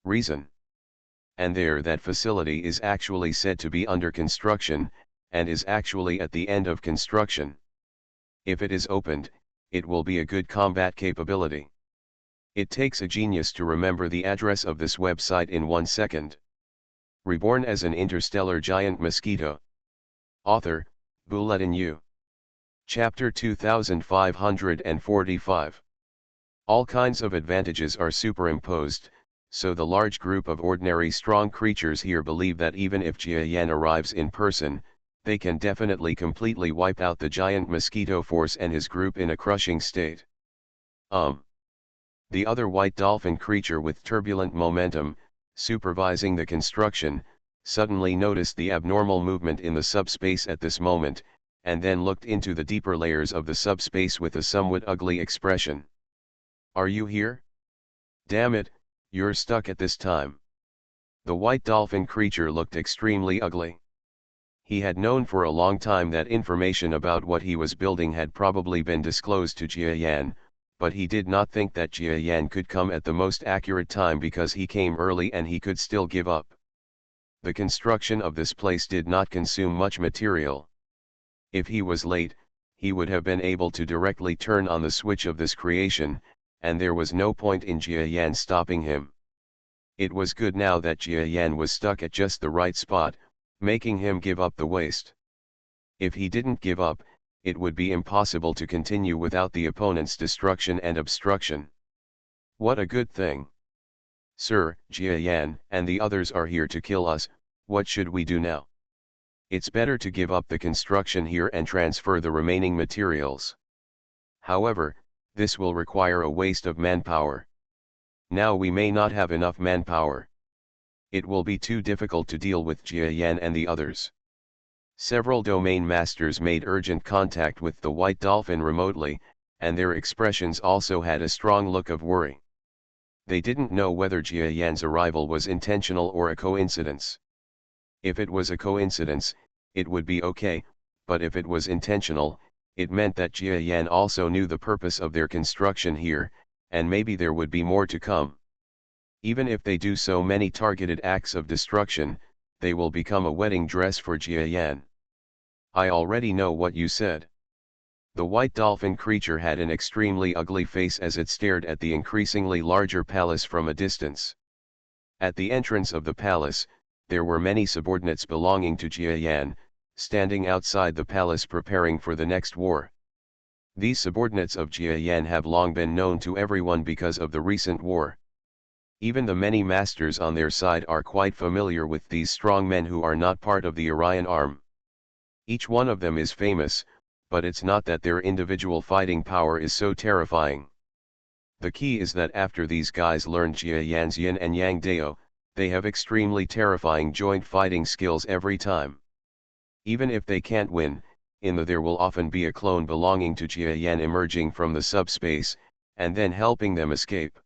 Reason. And there, that facility is actually said to be under construction, and is actually at the end of construction. If it is opened, it will be a good combat capability. It takes a genius to remember the address of this website in 1 second. Reborn as an interstellar giant mosquito. Author, Bulletin U. Chapter 2545. All kinds of advantages are superimposed, so the large group of ordinary strong creatures here believe that even if Jia Yan arrives in person, they can definitely completely wipe out the giant mosquito force and his group in a crushing state. The other white dolphin creature with turbulent momentum, supervising the construction, suddenly noticed the abnormal movement in the subspace at this moment, and then looked into the deeper layers of the subspace with a somewhat ugly expression. Are you here? Damn it, you're stuck at this time. The white dolphin creature looked extremely ugly. He had known for a long time that information about what he was building had probably been disclosed to Jia Yan, but he did not think that Jia Yan could come at the most accurate time because he came early and he could still give up. The construction of this place did not consume much material. If he was late, he would have been able to directly turn on the switch of this creation, and there was no point in Jia Yan stopping him. It was good now that Jia Yan was stuck at just the right spot, making him give up the waste. If he didn't give up, it would be impossible to continue without the opponent's destruction and obstruction. What a good thing. Sir, Jia Yan and the others are here to kill us. What should we do now? It's better to give up the construction here and transfer the remaining materials. However, this will require a waste of manpower. Now we may not have enough manpower. It will be too difficult to deal with Jia Yan and the others. Several domain masters made urgent contact with the white dolphin remotely, and their expressions also had a strong look of worry. They didn't know whether Jia Yan's arrival was intentional or a coincidence. If it was a coincidence, it would be okay, but if it was intentional, it meant that Jia Yan also knew the purpose of their construction here, and maybe there would be more to come. Even if they do so many targeted acts of destruction, they will become a wedding dress for Jia Yan. I already know what you said. The white dolphin creature had an extremely ugly face as it stared at the increasingly larger palace from a distance. At the entrance of the palace, there were many subordinates belonging to Jia Yan, standing outside the palace preparing for the next war. These subordinates of Jia Yan have long been known to everyone because of the recent war. Even the many masters on their side are quite familiar with these strong men who are not part of the Orion arm. Each one of them is famous, but it's not that their individual fighting power is so terrifying. The key is that after these guys learn Jia Yan's yin and yang dao, they have extremely terrifying joint fighting skills every time. Even if they can't win, there will often be a clone belonging to Jia Yan emerging from the subspace, and then helping them escape.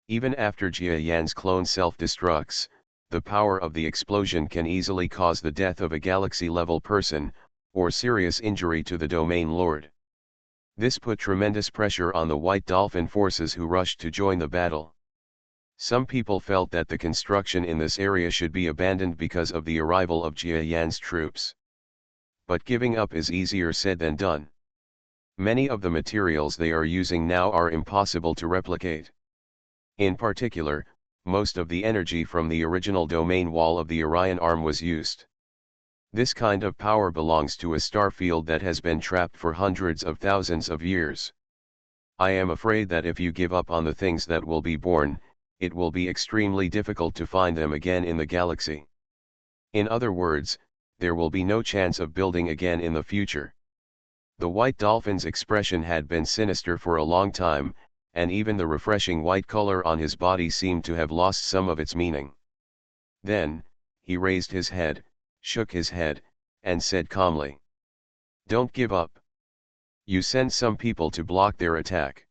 Even after Jia Yan's clone self-destructs, the power of the explosion can easily cause the death of a galaxy-level person, or serious injury to the domain lord. This put tremendous pressure on the white dolphin forces who rushed to join the battle. Some people felt that the construction in this area should be abandoned because of the arrival of Jia Yan's troops. But giving up is easier said than done. Many of the materials they are using now are impossible to replicate. In particular, most of the energy from the original domain wall of the Orion arm was used. This kind of power belongs to a star field that has been trapped for hundreds of thousands of years. I am afraid that if you give up on the things that will be born, it will be extremely difficult to find them again in the galaxy. In other words, there will be no chance of building again in the future. The white dolphin's expression had been sinister for a long time, and even the refreshing white color on his body seemed to have lost some of its meaning. Then, he raised his head, shook his head, and said calmly, "Don't give up. You send some people to block their attack.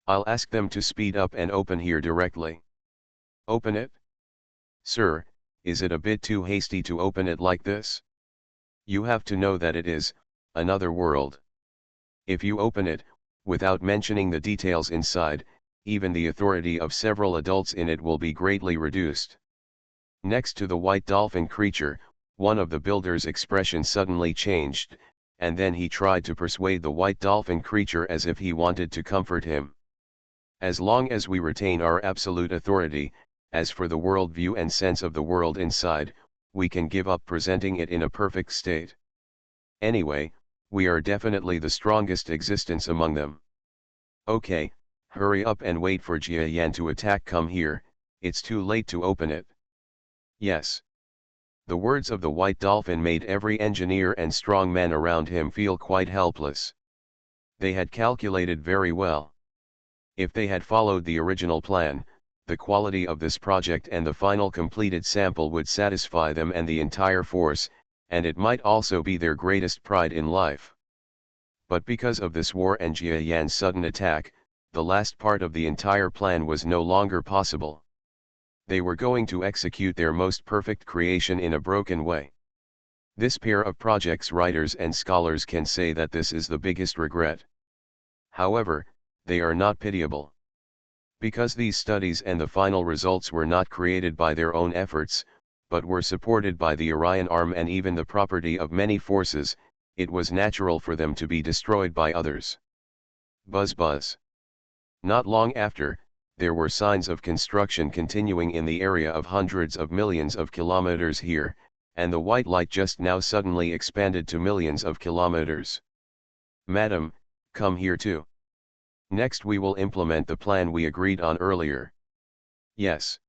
I'll ask them to speed up and open here directly." "Open it?" "Sir, is it a bit too hasty to open it like this? You have to know that it is another world. If you open it, without mentioning the details inside, even the authority of several adults in it will be greatly reduced. Next to the white dolphin creature, one of the builders' expression suddenly changed, and then he tried to persuade the white dolphin creature as if he wanted to comfort him. As long as we retain our absolute authority, as for the worldview and sense of the world inside, we can give up presenting it in a perfect state. Anyway, we are definitely the strongest existence among them. Okay, hurry up and wait for Jia Yan to attack. Come here, it's too late to open it. Yes. The words of the white dolphin made every engineer and strong man around him feel quite helpless. They had calculated very well. If they had followed the original plan, the quality of this project and the final completed sample would satisfy them and the entire force, and it might also be their greatest pride in life. But because of this war and Jia Yan's sudden attack, the last part of the entire plan was no longer possible. They were going to execute their most perfect creation in a broken way. This pair of project's writers and scholars can say that this is the biggest regret. However, they are not pitiable. Because these studies and the final results were not created by their own efforts, but were supported by the Orion arm and even the property of many forces, it was natural for them to be destroyed by others. Buzz buzz. Not long after, there were signs of construction continuing in the area of hundreds of millions of kilometers here, and the white light just now suddenly expanded to millions of kilometers. Madam, come here too. Next we will implement the plan we agreed on earlier. Yes.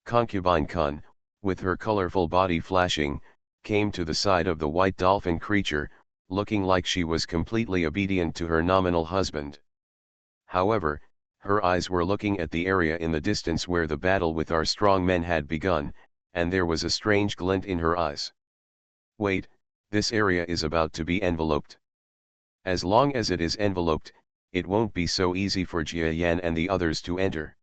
Concubine Kun, with her colorful body flashing, came to the side of the white dolphin creature, looking like she was completely obedient to her nominal husband. However, her eyes were looking at the area in the distance where the battle with our strong men had begun, and there was a strange glint in her eyes. Wait, this area is about to be enveloped. As long as it is enveloped, it won't be so easy for Jia Yan and the others to enter.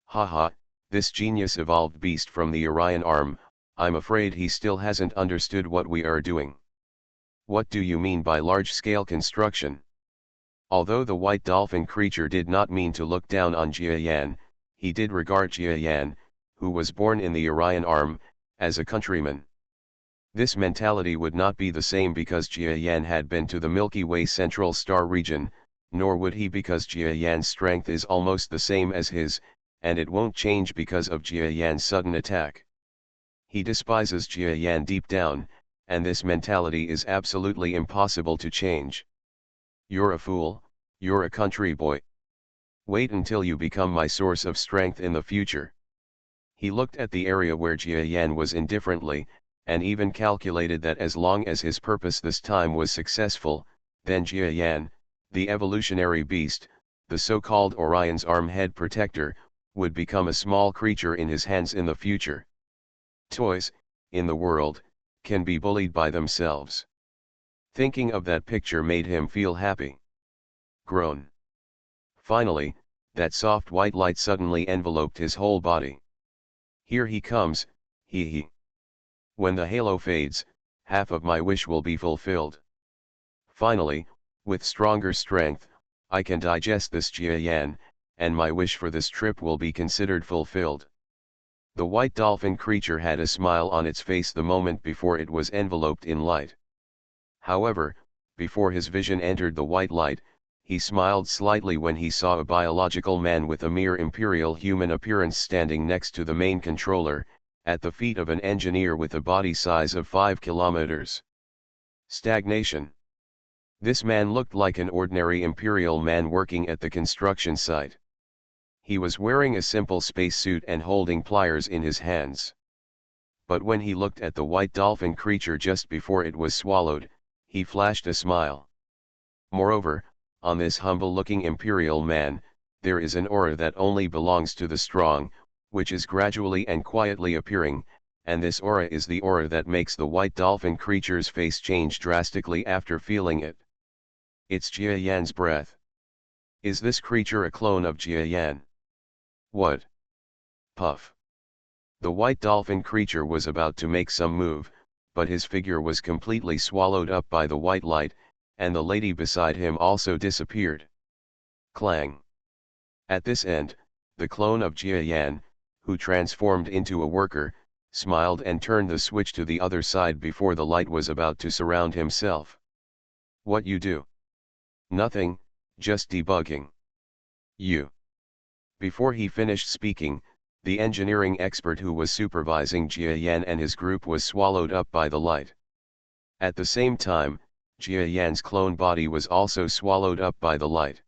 Haha, this genius evolved beast from the Orion arm, I'm afraid he still hasn't understood what we are doing. What do you mean by large-scale construction? Although the white dolphin creature did not mean to look down on Jia Yan, he did regard Jia Yan, who was born in the Orion arm, as a countryman. This mentality would not be the same because Jia Yan had been to the Milky Way central star region, nor would he because Jia Yan's strength is almost the same as his, and it won't change because of Jia Yan's sudden attack. He despises Jia Yan deep down, and this mentality is absolutely impossible to change. You're a fool, you're a country boy. Wait until you become my source of strength in the future. He looked at the area where Jia Yan was indifferently, and even calculated that as long as his purpose this time was successful, then Jia Yan, the evolutionary beast, the so-called Orion's arm head protector, would become a small creature in his hands in the future. Toys, in the world, can be bullied by themselves. Thinking of that picture made him feel happy. Groan. Finally, that soft white light suddenly enveloped his whole body. Here he comes, he. When the halo fades, half of my wish will be fulfilled. Finally, with stronger strength, I can digest this Jia Yan, and my wish for this trip will be considered fulfilled. The white dolphin creature had a smile on its face the moment before it was enveloped in light. However, before his vision entered the white light, he smiled slightly when he saw a biological man with a mere imperial human appearance standing next to the main controller, at the feet of an engineer with a body size of 5 kilometers. Stagnation. This man looked like an ordinary imperial man working at the construction site. He was wearing a simple spacesuit and holding pliers in his hands. But when he looked at the white dolphin creature just before it was swallowed, he flashed a smile. Moreover, on this humble-looking imperial man, there is an aura that only belongs to the strong, which is gradually and quietly appearing, and this aura is the aura that makes the white dolphin creature's face change drastically after feeling it. It's Jia Yan's breath. Is this creature a clone of Jia Yan? What? Puff. The white dolphin creature was about to make some move, but his figure was completely swallowed up by the white light, and the lady beside him also disappeared. Clang! At this end, the clone of Jia Yan, who transformed into a worker, smiled and turned the switch to the other side before the light was about to surround himself. What you do? Nothing, just debugging. You. Before he finished speaking, the engineering expert who was supervising Jia Yan and his group was swallowed up by the light. At the same time, Jia Yan's clone body was also swallowed up by the light.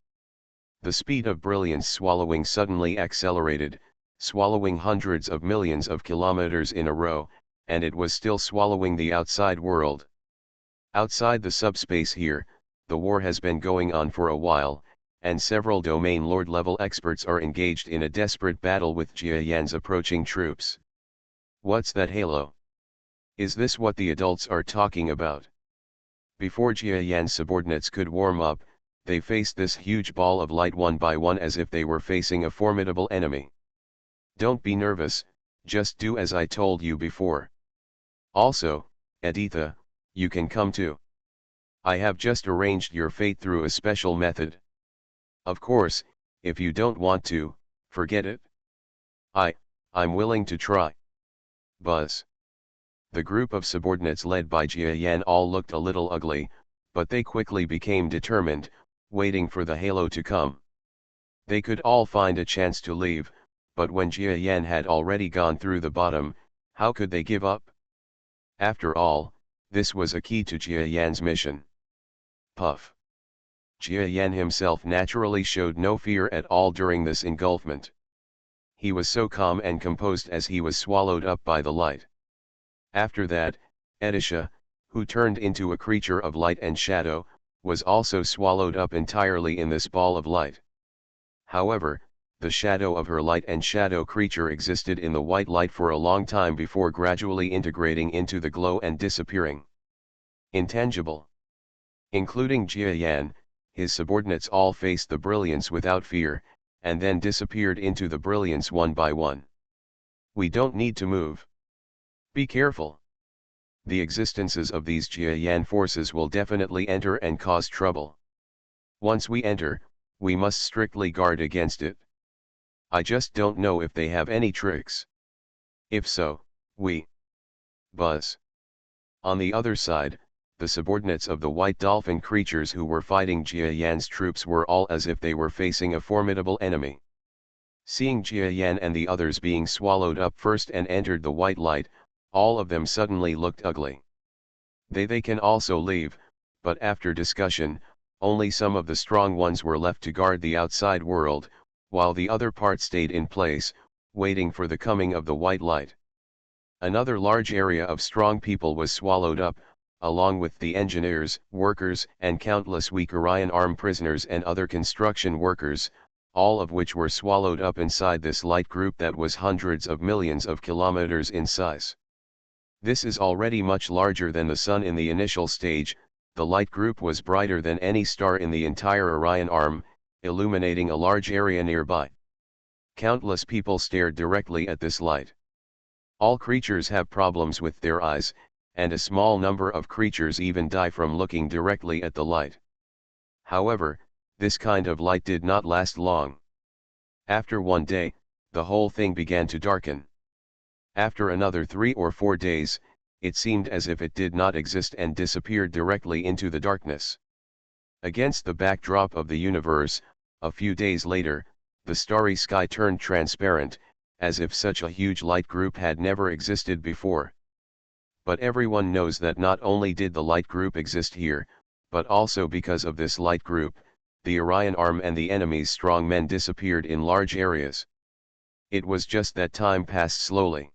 The speed of brilliance swallowing suddenly accelerated, swallowing hundreds of millions of kilometers in a row, and it was still swallowing the outside world. Outside the subspace here, the war has been going on for a while, and several domain lord level experts are engaged in a desperate battle with Jia Yan's approaching troops. What's that halo? Is this what the adults are talking about? Before Jia Yan's subordinates could warm up, they faced this huge ball of light one by one as if they were facing a formidable enemy. Don't be nervous, just do as I told you before. Also, Editha, you can come too. I have just arranged your fate through a special method. Of course, if you don't want to, forget it. I'm willing to try. Buzz. The group of subordinates led by Jia Yan all looked a little ugly, but they quickly became determined, waiting for the halo to come. They could all find a chance to leave, but when Jia Yan had already gone through the bottom, how could they give up? After all, this was a key to Jia Yan's mission. Puff. Jia Yan himself naturally showed no fear at all during this engulfment. He was so calm and composed as he was swallowed up by the light. After that, Edisha, who turned into a creature of light and shadow, was also swallowed up entirely in this ball of light. However, the shadow of her light and shadow creature existed in the white light for a long time before gradually integrating into the glow and disappearing. Intangible. Including Jia Yan, his subordinates all faced the brilliance without fear, and then disappeared into the brilliance one by one. We don't need to move. Be careful. The existences of these Jia Yan forces will definitely enter and cause trouble. Once we enter, we must strictly guard against it. I just don't know if they have any tricks. If so, we buzz. On the other side, the subordinates of the white dolphin creatures who were fighting Jia Yan's troops were all as if they were facing a formidable enemy. Seeing Jia Yan and the others being swallowed up first and entered the white light, all of them suddenly looked ugly. They can also leave, but after discussion, only some of the strong ones were left to guard the outside world, while the other part stayed in place, waiting for the coming of the white light. Another large area of strong people was swallowed up, along with the engineers, workers, and countless weak Orion arm prisoners and other construction workers, all of which were swallowed up inside this light group that was hundreds of millions of kilometers in size. This is already much larger than the Sun in the initial stage. The light group was brighter than any star in the entire Orion arm, illuminating a large area nearby. Countless people stared directly at this light. All creatures have problems with their eyes, and a small number of creatures even die from looking directly at the light. However, this kind of light did not last long. After one day, the whole thing began to darken. After another 3 or 4 days, it seemed as if it did not exist and disappeared directly into the darkness. Against the backdrop of the universe, a few days later, the starry sky turned transparent, as if such a huge light group had never existed before. But everyone knows that not only did the light group exist here, but also because of this light group, the Orion arm and the enemy's strong men disappeared in large areas. It was just that time passed slowly.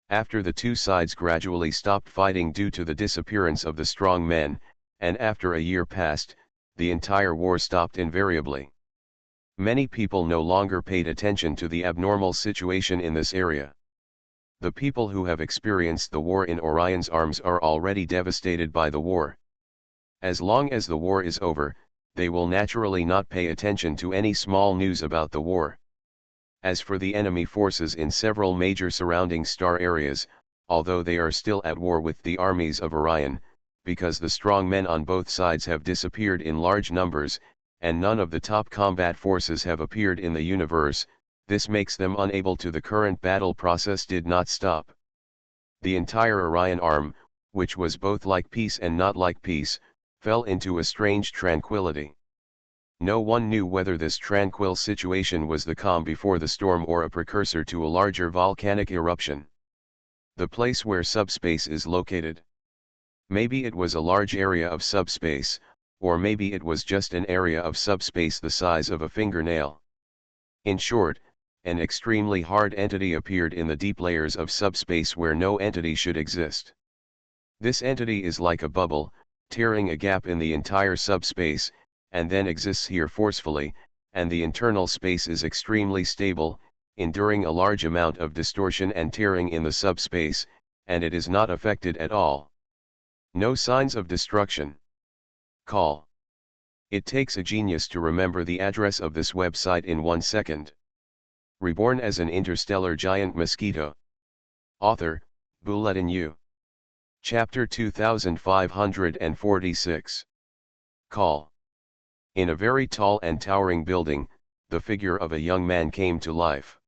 After the two sides gradually stopped fighting due to the disappearance of the strong men, and after a year passed, the entire war stopped invariably. Many people no longer paid attention to the abnormal situation in this area. The people who have experienced the war in Orion's arms are already devastated by the war. As long as the war is over, they will naturally not pay attention to any small news about the war. As for the enemy forces in several major surrounding star areas, although they are still at war with the armies of Orion, because the strong men on both sides have disappeared in large numbers, and none of the top combat forces have appeared in the universe, this makes them unable to. The current battle process did not stop. The entire Orion arm, which was both like peace and not like peace, fell into a strange tranquility. No one knew whether this tranquil situation was the calm before the storm or a precursor to a larger volcanic eruption. The place where subspace is located. Maybe it was a large area of subspace, or maybe it was just an area of subspace the size of a fingernail. In short, an extremely hard entity appeared in the deep layers of subspace where no entity should exist. This entity is like a bubble, tearing a gap in the entire subspace, and then exists here forcefully, and the internal space is extremely stable, enduring a large amount of distortion and tearing in the subspace, and it is not affected at all. No signs of destruction. Call. It takes a genius to remember the address of this website in 1 second. Reborn as an interstellar giant mosquito. Author, Bulletin U. Chapter 2546. Call. In a very tall and towering building, the figure of a young man came to life.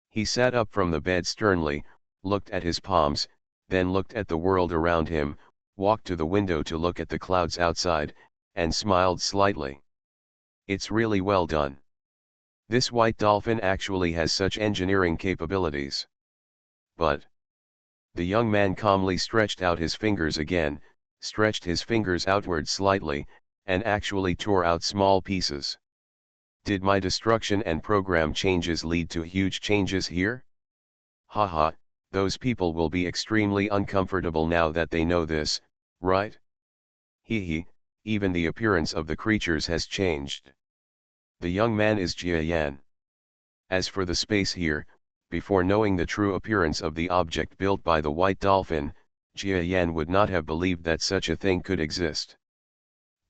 He sat up from the bed sternly, looked at his palms, then looked at the world around him, walked to the window to look at the clouds outside, and smiled slightly. It's really well done. This white dolphin actually has such engineering capabilities. But the young man calmly stretched out his fingers again, stretched his fingers outward slightly, and actually tore out small pieces. Did my destruction and program changes lead to huge changes here? Haha, those people will be extremely uncomfortable now that they know this, right? Hee, even the appearance of the creatures has changed. The young man is Jia Yan. As for the space here, before knowing the true appearance of the object built by the white dolphin, Jia Yan would not have believed that such a thing could exist.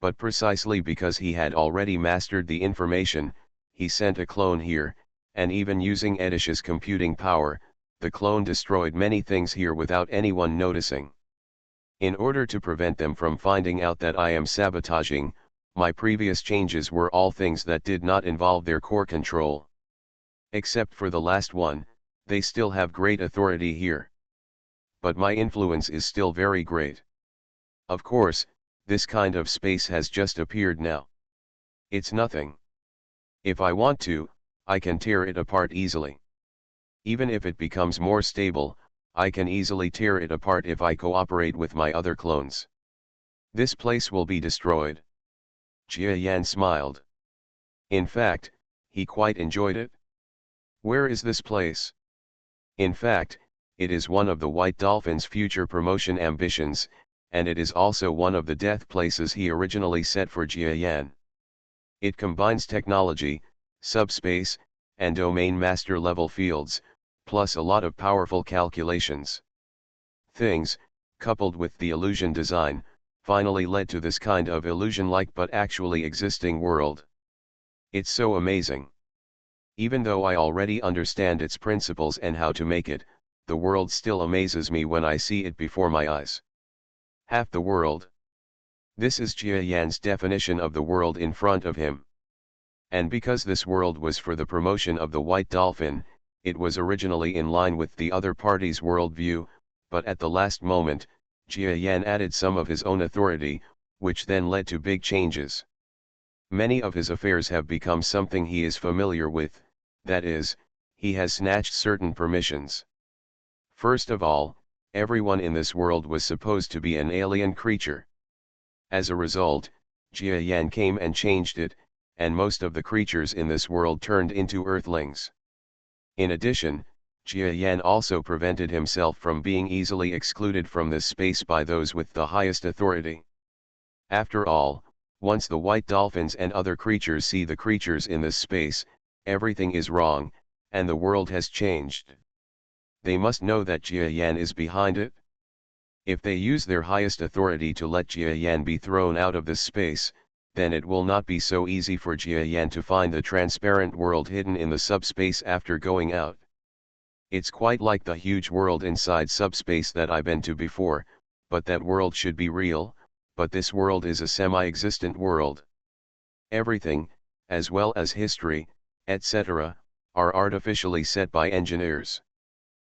But precisely because he had already mastered the information, he sent a clone here, and even using Edish's computing power, the clone destroyed many things here without anyone noticing. In order to prevent them from finding out that I am sabotaging, my previous changes were all things that did not involve their core control. Except for the last one, they still have great authority here. But my influence is still very great. Of course, this kind of space has just appeared now. It's nothing. If I want to, I can tear it apart easily. Even if it becomes more stable, I can easily tear it apart if I cooperate with my other clones. This place will be destroyed. Jia Yan smiled. In fact, he quite enjoyed it. Where is this place? In fact, it is one of the White Dolphin's future promotion ambitions, and it is also one of the death places he originally set for Jia Yan. It combines technology, subspace, and domain master level fields, plus a lot of powerful calculations. Things, coupled with the illusion design, finally led to this kind of illusion-like but actually existing world. It's so amazing. Even though I already understand its principles and how to make it, the world still amazes me when I see it before my eyes. Half the world. This is Jia Yan's definition of the world in front of him. And because this world was for the promotion of the White Dolphin, it was originally in line with the other party's worldview, but at the last moment, Jia Yan added some of his own authority, which then led to big changes. Many of his affairs have become something he is familiar with, that is, he has snatched certain permissions. First of all, everyone in this world was supposed to be an alien creature. As a result, Jia Yan came and changed it, and most of the creatures in this world turned into Earthlings. In addition, Jia Yan also prevented himself from being easily excluded from this space by those with the highest authority. After all, once the White Dolphins and other creatures see the creatures in this space, everything is wrong, and the world has changed. They must know that Jia Yan is behind it. If they use their highest authority to let Jia Yan be thrown out of this space, then it will not be so easy for Jia Yan to find the transparent world hidden in the subspace after going out. It's quite like the huge world inside subspace that I've been to before, but that world should be real, but this world is a semi-existent world. Everything, as well as history, etc., are artificially set by engineers.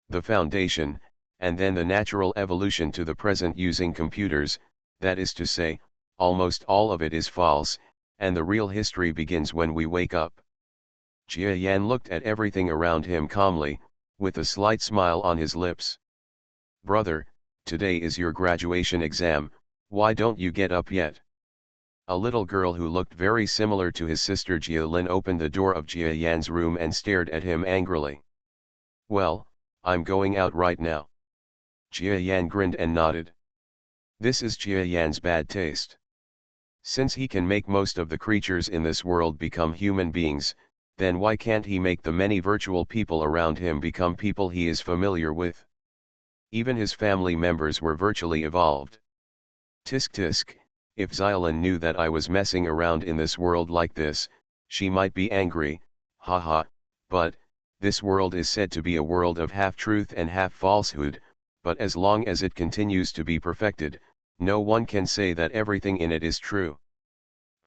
The foundation, and then the natural evolution to the present using computers, that is to say, almost all of it is false, and the real history begins when we wake up. Jia Yan looked at everything around him calmly, with a slight smile on his lips. Brother, today is your graduation exam, why don't you get up yet? A little girl who looked very similar to his sister Jia Lin opened the door of Jia Yan's room and stared at him angrily. Well, I'm going out right now. Jia Yan grinned and nodded. This is Jia Yan's bad taste. Since he can make most of the creatures in this world become human beings, then why can't he make the many virtual people around him become people he is familiar with? Even his family members were virtually evolved. Tisk tisk, if Xiaolin knew that I was messing around in this world like this, she might be angry, haha, but, this world is said to be a world of half-truth and half-falsehood, but as long as it continues to be perfected, no one can say that everything in it is true.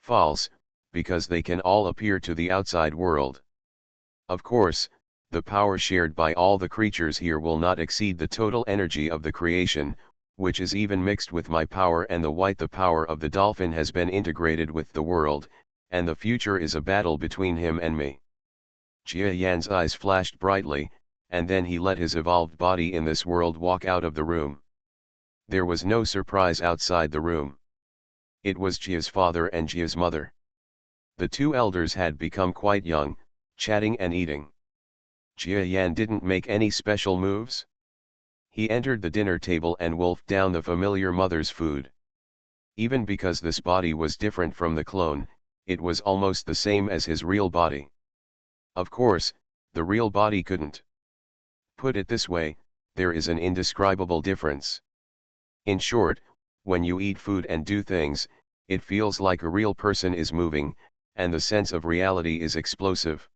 False, because they can all appear to the outside world. Of course, the power shared by all the creatures here will not exceed the total energy of the creation, which is even mixed with my power, and the power of the dolphin has been integrated with the world, and the future is a battle between him and me. Jia Yan's eyes flashed brightly, and then he let his evolved body in this world walk out of the room. There was no surprise outside the room. It was Jia's father and Jia's mother. The two elders had become quite young, chatting and eating. Jia Yan didn't make any special moves. He entered the dinner table and wolfed down the familiar mother's food. Even because this body was different from the clone, it was almost the same as his real body. Of course, the real body couldn't. Put it this way, there is an indescribable difference. In short, when you eat food and do things, it feels like a real person is moving, and the sense of reality is explosive.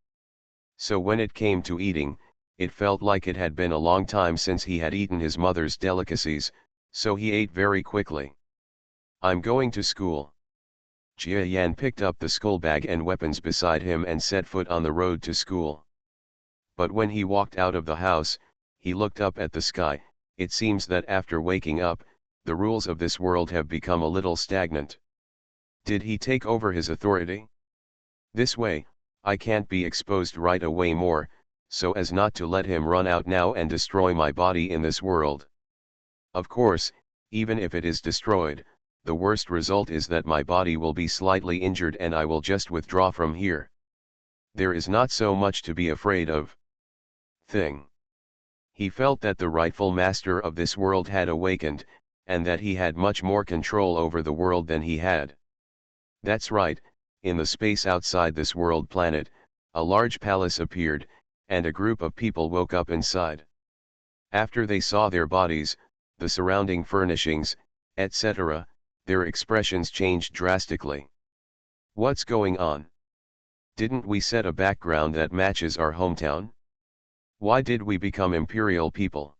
So when it came to eating, it felt like it had been a long time since he had eaten his mother's delicacies, so he ate very quickly. I'm going to school. Jia Yan picked up the school bag and weapons beside him and set foot on the road to school. But when he walked out of the house, he looked up at the sky. It seems that after waking up, the rules of this world have become a little stagnant. Did he take over his authority? This way, I can't be exposed right away more, so as not to let him run out now and destroy my body in this world. Of course, even if it is destroyed, the worst result is that my body will be slightly injured and I will just withdraw from here. There is not so much to be afraid of. He felt that the rightful master of this world had awakened, and that he had much more control over the world than he had. That's right, in the space outside this world planet, a large palace appeared, and a group of people woke up inside. After they saw their bodies, the surrounding furnishings, etc., their expressions changed drastically. What's going on? Didn't we set a background that matches our hometown? Why did we become imperial people?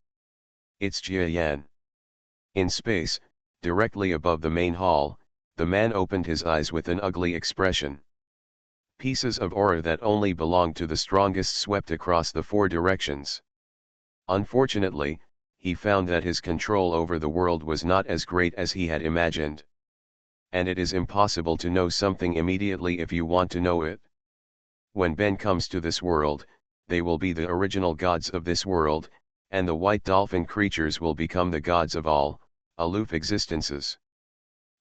It's Jia Yan. In space, directly above the main hall, the man opened his eyes with an ugly expression. Pieces of aura that only belonged to the strongest swept across the four directions. Unfortunately, he found that his control over the world was not as great as he had imagined. And it is impossible to know something immediately if you want to know it. When Ben comes to this world, they will be the original gods of this world, and the white dolphin creatures will become the gods of all, aloof existences.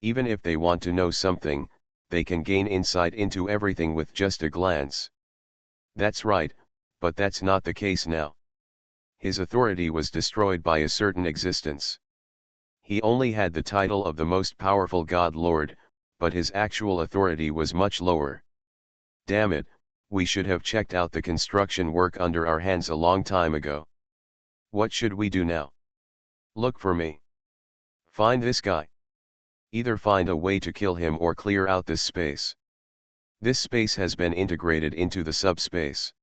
Even if they want to know something, they can gain insight into everything with just a glance. That's right, but that's not the case now. His authority was destroyed by a certain existence. He only had the title of the most powerful God Lord, but his actual authority was much lower. Damn it, we should have checked out the construction work under our hands a long time ago. What should we do now? Look for me. Find this guy. Either find a way to kill him or clear out this space. This space has been integrated into the subspace.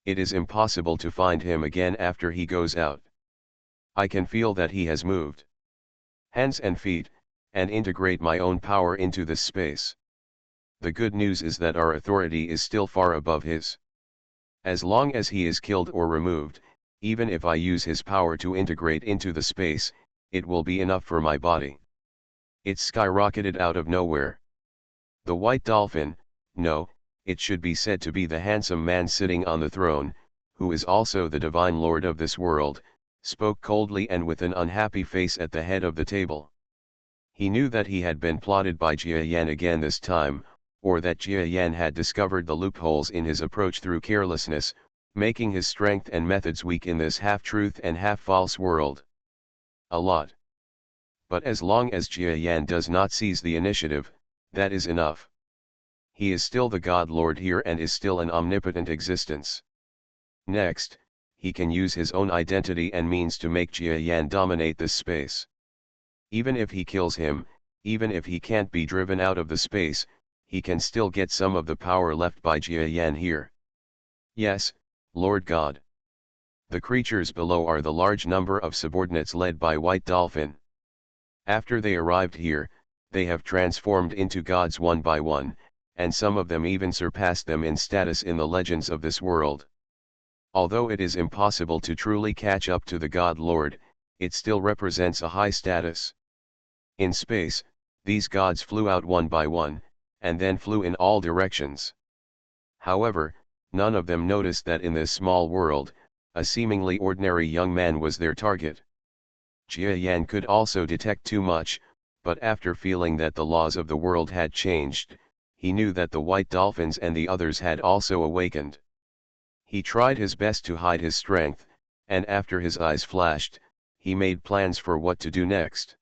It is impossible to find him again after he goes out. I can feel that he has moved hands and feet, and integrate my own power into this space. The good news is that our authority is still far above his. As long as he is killed or removed, even if I use his power to integrate into the space, it will be enough for my body. It's skyrocketed out of nowhere. The white dolphin, no, it should be said to be the handsome man sitting on the throne, who is also the divine lord of this world, spoke coldly and with an unhappy face at the head of the table. He knew that he had been plotted by Jia Yan again this time, or that Jia Yan had discovered the loopholes in his approach through carelessness, making his strength and methods weak in this half-truth and half-false world. A lot. But as long as Jia Yan does not seize the initiative, that is enough. He is still the God Lord here and is still an omnipotent existence. Next, he can use his own identity and means to make Jia Yan dominate this space. Even if he kills him, even if he can't be driven out of the space, he can still get some of the power left by Jia Yan here. Yes, Lord God. The creatures below are the large number of subordinates led by White Dolphin. After they arrived here, they have transformed into gods one by one, and some of them even surpassed them in status in the legends of this world. Although it is impossible to truly catch up to the God Lord, it still represents a high status. In space, these gods flew out one by one, and then flew in all directions. However, none of them noticed that in this small world, a seemingly ordinary young man was their target. Jia Yan could also detect too much, but after feeling that the laws of the world had changed, he knew that the white dolphins and the others had also awakened. He tried his best to hide his strength, and after his eyes flashed, he made plans for what to do next.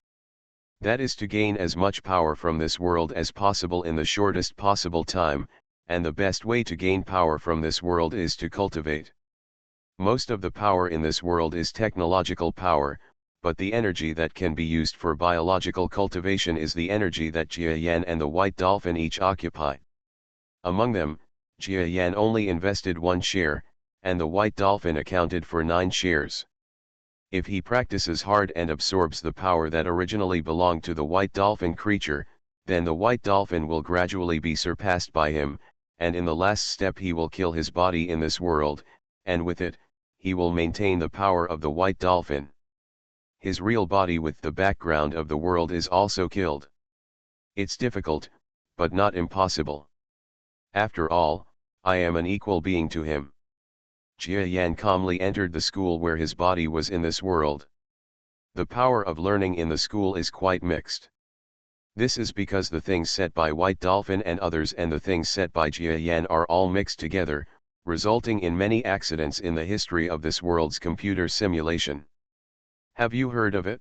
That is to gain as much power from this world as possible in the shortest possible time, and the best way to gain power from this world is to cultivate. Most of the power in this world is technological power, but the energy that can be used for biological cultivation is the energy that Jia Yan and the white dolphin each occupy. Among them, Jia Yan only invested 1 share, and the white dolphin accounted for 9 shares. If he practices hard and absorbs the power that originally belonged to the white dolphin creature, then the white dolphin will gradually be surpassed by him, and in the last step he will kill his body in this world, and with it, he will maintain the power of the white dolphin. His real body with the background of the world is also killed. It's difficult, but not impossible. After all, I am an equal being to him. Jia Yan calmly entered the school where his body was in this world. The power of learning in the school is quite mixed. This is because the things said by White Dolphin and others and the things said by Jia Yan are all mixed together, resulting in many accidents in the history of this world's computer simulation. Have you heard of it?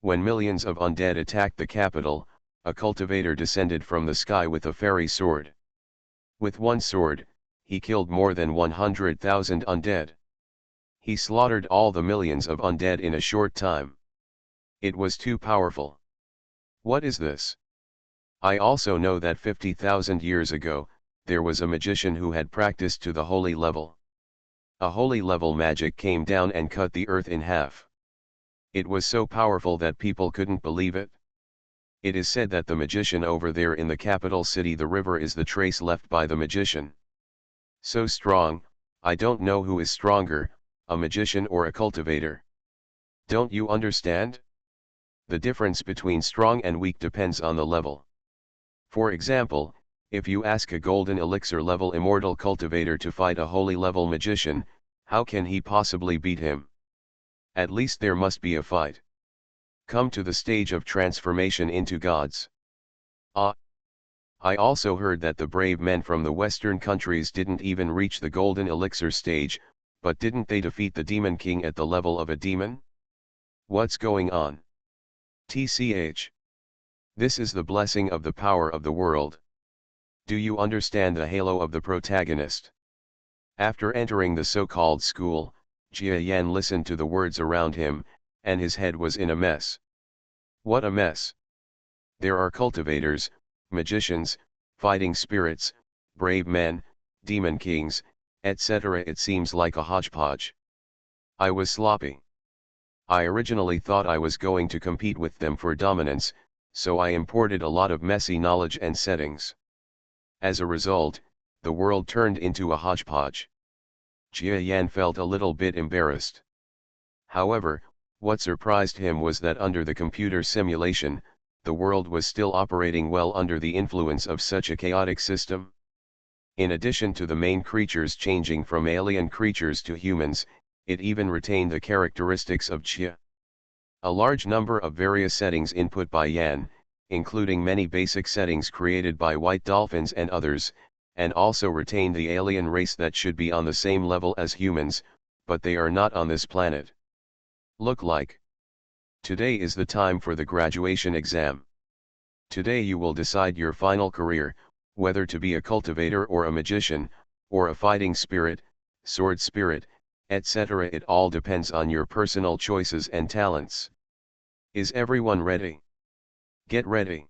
When millions of undead attacked the capital, a cultivator descended from the sky with a fairy sword. With one sword, he killed more than 100,000 undead. He slaughtered all the millions of undead in a short time. It was too powerful. What is this? I also know that 50,000 years ago, there was a magician who had practiced to the holy level. A holy level magic came down and cut the earth in half. It was so powerful that people couldn't believe it. It is said that the magician over there in the capital city, the river, is the trace left by the magician. So strong, I don't know who is stronger, a magician or a cultivator. Don't you understand? The difference between strong and weak depends on the level. For example, if you ask a golden elixir level immortal cultivator to fight a holy level magician, how can he possibly beat him? At least there must be a fight. Come to the stage of transformation into gods. Ah! I also heard that the brave men from the Western countries didn't even reach the golden elixir stage, but didn't they defeat the demon king at the level of a demon? What's going on? TCH. This is the blessing of the power of the world. Do you understand the halo of the protagonist? After entering the so-called school, Jia Yan listened to the words around him, and his head was in a mess. What a mess! There are cultivators, magicians, fighting spirits, brave men, demon kings, etc. It seems like a hodgepodge. I was sloppy. I originally thought I was going to compete with them for dominance, so I imported a lot of messy knowledge and settings. As a result, the world turned into a hodgepodge. Jia Yan felt a little bit embarrassed. However, what surprised him was that under the computer simulation, the world was still operating well under the influence of such a chaotic system. In addition to the main creatures changing from alien creatures to humans, it even retained the characteristics of Jia. A large number of various settings input by Yan, including many basic settings created by white dolphins and others, and also retained the alien race that should be on the same level as humans, but they are not on this planet. Look like. Today is the time for the graduation exam. Today you will decide your final career, whether to be a cultivator or a magician, or a fighting spirit, sword spirit, etc. It all depends on your personal choices and talents. Is everyone ready? Get ready.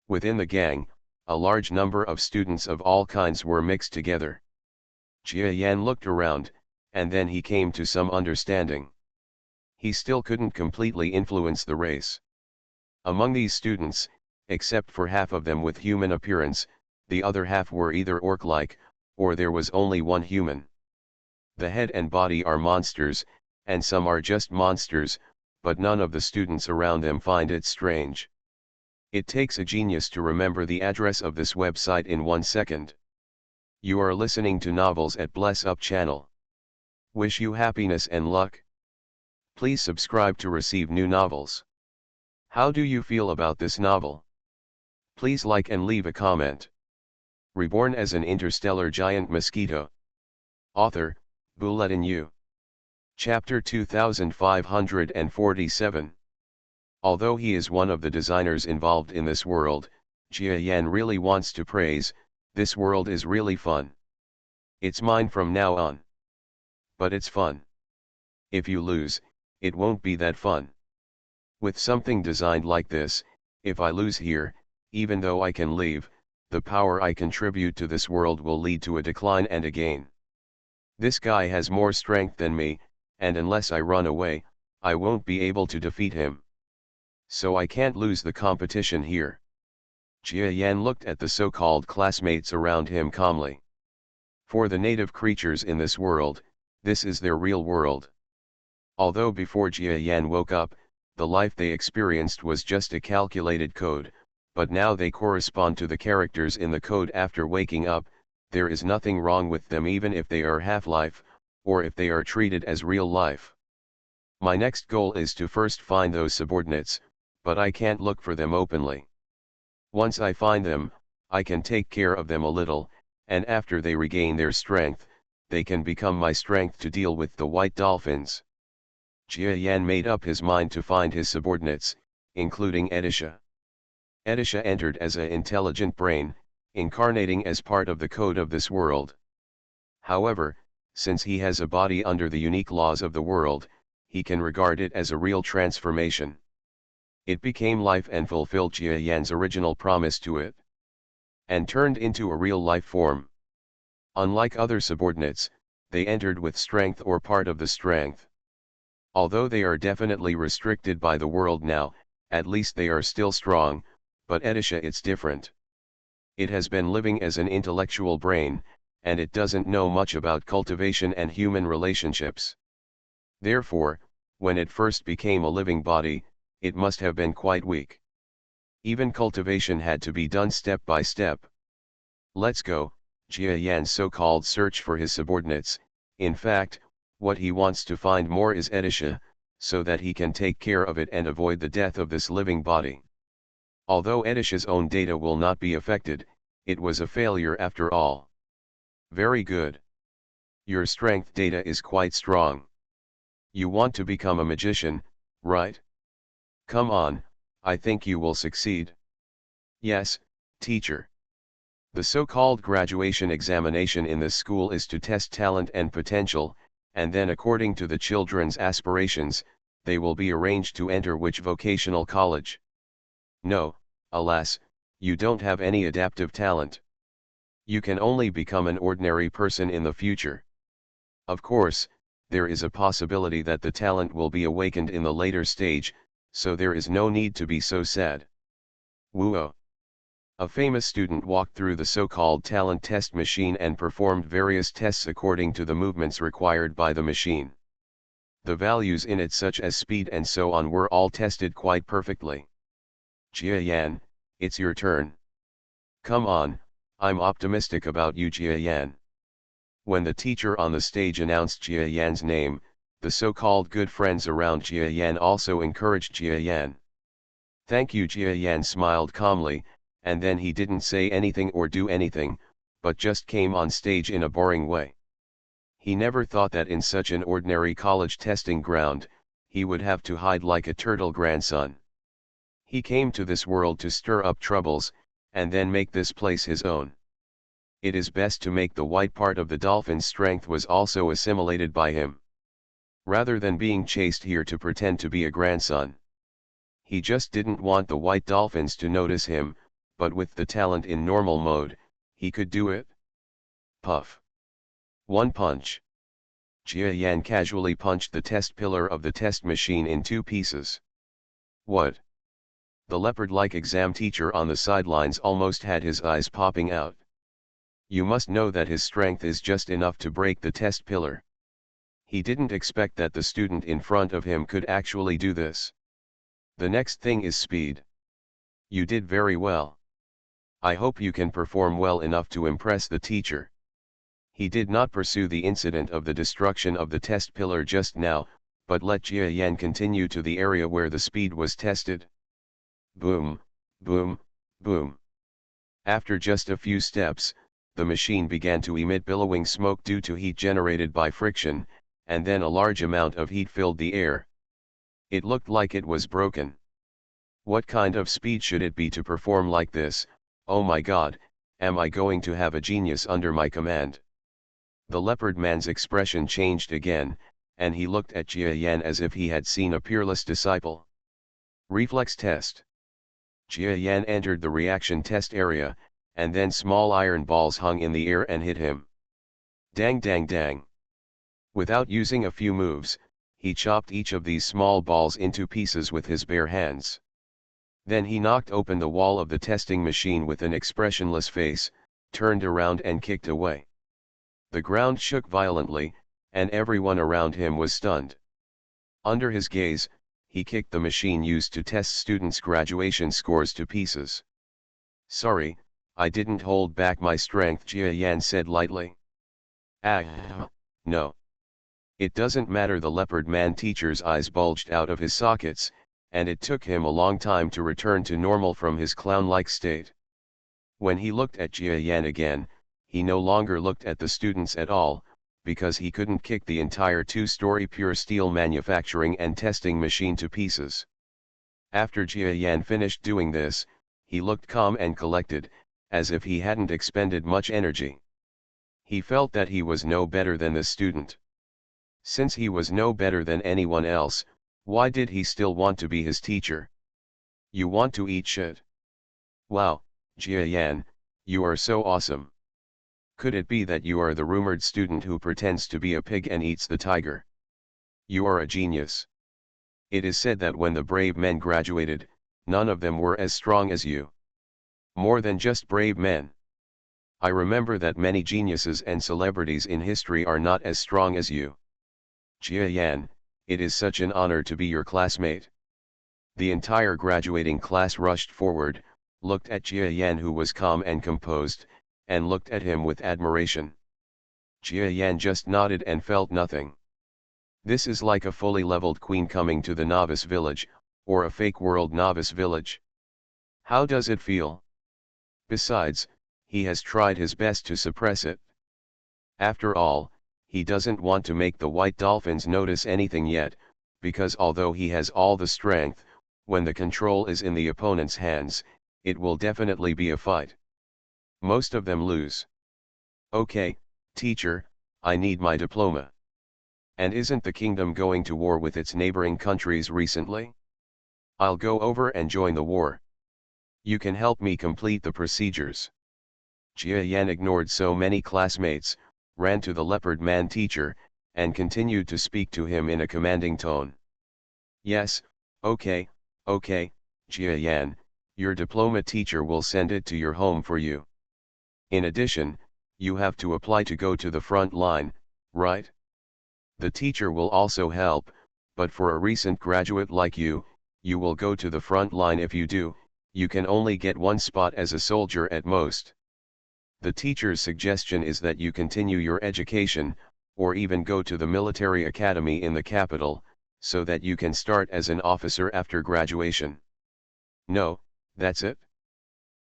Within the gang, a large number of students of all kinds were mixed together. Jia Yan looked around, and then he came to some understanding. He still couldn't completely influence the race. Among these students, except for half of them with human appearance, the other half were either orc-like, or there was only one human. The head and body are monsters, and some are just monsters, but none of the students around them find it strange. It takes a genius to remember the address of this website in 1 second. You are listening to Novels at Bless Up channel. Wish you happiness and luck. Please subscribe to receive new novels. How do you feel about this novel? Please like and leave a comment. Reborn as an interstellar giant mosquito. Author, Bulletin U. Chapter 2547. Although he is one of the designers involved in this world, Jia Yan really wants to praise, this world is really fun. It's mine from now on. But it's fun. If you lose, it won't be that fun. With something designed like this, if I lose here, even though I can leave, the power I contribute to this world will lead to a decline and a gain. This guy has more strength than me, and unless I run away, I won't be able to defeat him. So I can't lose the competition here. Jia Yan looked at the so-called classmates around him calmly. For the native creatures in this world, this is their real world. Although before Jia Yan woke up, the life they experienced was just a calculated code, but now they correspond to the characters in the code after waking up. There is nothing wrong with them even if they are half-life, or if they are treated as real life. My next goal is to first find those subordinates, but I can't look for them openly. Once I find them, I can take care of them a little, and after they regain their strength, they can become my strength to deal with the white dolphins. Jia Yan made up his mind to find his subordinates, including Edisha. Edisha entered as an intelligent brain, incarnating as part of the code of this world. However, since he has a body under the unique laws of the world, he can regard it as a real transformation. It became life and fulfilled Jia Yan's original promise to it, and turned into a real life form. Unlike other subordinates, they entered with strength or part of the strength. Although they are definitely restricted by the world now, at least they are still strong, but Edisha it's different. It has been living as an intellectual brain, and it doesn't know much about cultivation and human relationships. Therefore, when it first became a living body, it must have been quite weak. Even cultivation had to be done step by step. Let's go, Jia Yan's so-called search for his subordinates. In fact, what he wants to find more is Edisha, so that he can take care of it and avoid the death of this living body. Although Edisha's own data will not be affected, it was a failure after all. Very good. Your strength data is quite strong. You want to become a magician, right? Come on, I think you will succeed. Yes, teacher. The so-called graduation examination in this school is to test talent and potential, and then according to the children's aspirations, they will be arranged to enter which vocational college. No, Alas, you don't have any adaptive talent. You can only become an ordinary person in the future. Of course, there is a possibility that the talent will be awakened in the later stage, so there is no need to be so sad. Woo-oh. A famous student walked through the so-called talent test machine and performed various tests according to the movements required by the machine. The values in it, such as speed and so on, were all tested quite perfectly. Jia Yan, it's your turn. Come on, I'm optimistic about you, Jia Yan. When the teacher on the stage announced Jia Yan's name, the so-called good friends around Jia Yan also encouraged Jia Yan. Thank you, Jia Yan smiled calmly, and then he didn't say anything or do anything, but just came on stage in a boring way. He never thought that in such an ordinary college testing ground, he would have to hide like a turtle grandson. He came to this world to stir up troubles, and then make this place his own. It is best to make the white part of the dolphin's strength was also assimilated by him. Rather than being chased here to pretend to be a grandson. He just didn't want the white dolphins to notice him, but with the talent in normal mode, he could do it. Puff. One punch. Jia Yan casually punched the test pillar of the test machine in 2 pieces. What? The leopard-like exam teacher on the sidelines almost had his eyes popping out. You must know that his strength is just enough to break the test pillar. He didn't expect that the student in front of him could actually do this. The next thing is speed. You did very well. I hope you can perform well enough to impress the teacher. He did not pursue the incident of the destruction of the test pillar just now, but let Jia Yan continue to the area where the speed was tested. Boom, boom, boom. After just a few steps, the machine began to emit billowing smoke due to heat generated by friction, and then a large amount of heat filled the air. It looked like it was broken. What kind of speed should it be to perform like this? Oh my God, am I going to have a genius under my command? The leopard man's expression changed again, and he looked at Jia Yan as if he had seen a peerless disciple. Reflex test. Jia Yan entered the reaction test area, and then small iron balls hung in the air and hit him. Dang dang dang. Without using a few moves, he chopped each of these small balls into pieces with his bare hands. Then he knocked open the wall of the testing machine with an expressionless face, turned around and kicked away. The ground shook violently, and everyone around him was stunned. Under his gaze, he kicked the machine used to test students' graduation scores to pieces. Sorry, I didn't hold back my strength, Jia Yan said lightly. Ah, no. It doesn't matter. The leopard man teacher's eyes bulged out of his sockets, and it took him a long time to return to normal from his clown-like state. When he looked at Jia Yan again, he no longer looked at the students at all, because he couldn't kick the entire 2-story pure steel manufacturing and testing machine to pieces. After Jia Yan finished doing this, he looked calm and collected, as if he hadn't expended much energy. He felt that he was no better than the student. Since he was no better than anyone else, why did he still want to be his teacher? You want to eat shit? Wow, Jia Yan, you are so awesome. Could it be that you are the rumored student who pretends to be a pig and eats the tiger? You are a genius. It is said that when the brave men graduated, none of them were as strong as you. More than just brave men. I remember that many geniuses and celebrities in history are not as strong as you. Jia Yan, it is such an honor to be your classmate. The entire graduating class rushed forward, looked at Jia Yan, who was calm and composed, and looked at him with admiration. Jia Yan just nodded and felt nothing. This is like a fully leveled queen coming to the novice village, or a fake world novice village. How does it feel? Besides, he has tried his best to suppress it. After all, he doesn't want to make the white dolphins notice anything yet, because although he has all the strength, when the control is in the opponent's hands, it will definitely be a fight. Most of them lose. Okay, teacher, I need my diploma. And isn't the kingdom going to war with its neighboring countries recently? I'll go over and join the war. You can help me complete the procedures. Jia Yan ignored so many classmates, ran to the leopard man teacher, and continued to speak to him in a commanding tone. Yes, okay, Jia Yan, your diploma teacher will send it to your home for you. In addition, you have to apply to go to the front line, right? The teacher will also help, but for a recent graduate like you, you will go to the front line. If you do, you can only get one spot as a soldier at most. The teacher's suggestion is that you continue your education, or even go to the military academy in the capital, so that you can start as an officer after graduation. No, that's it?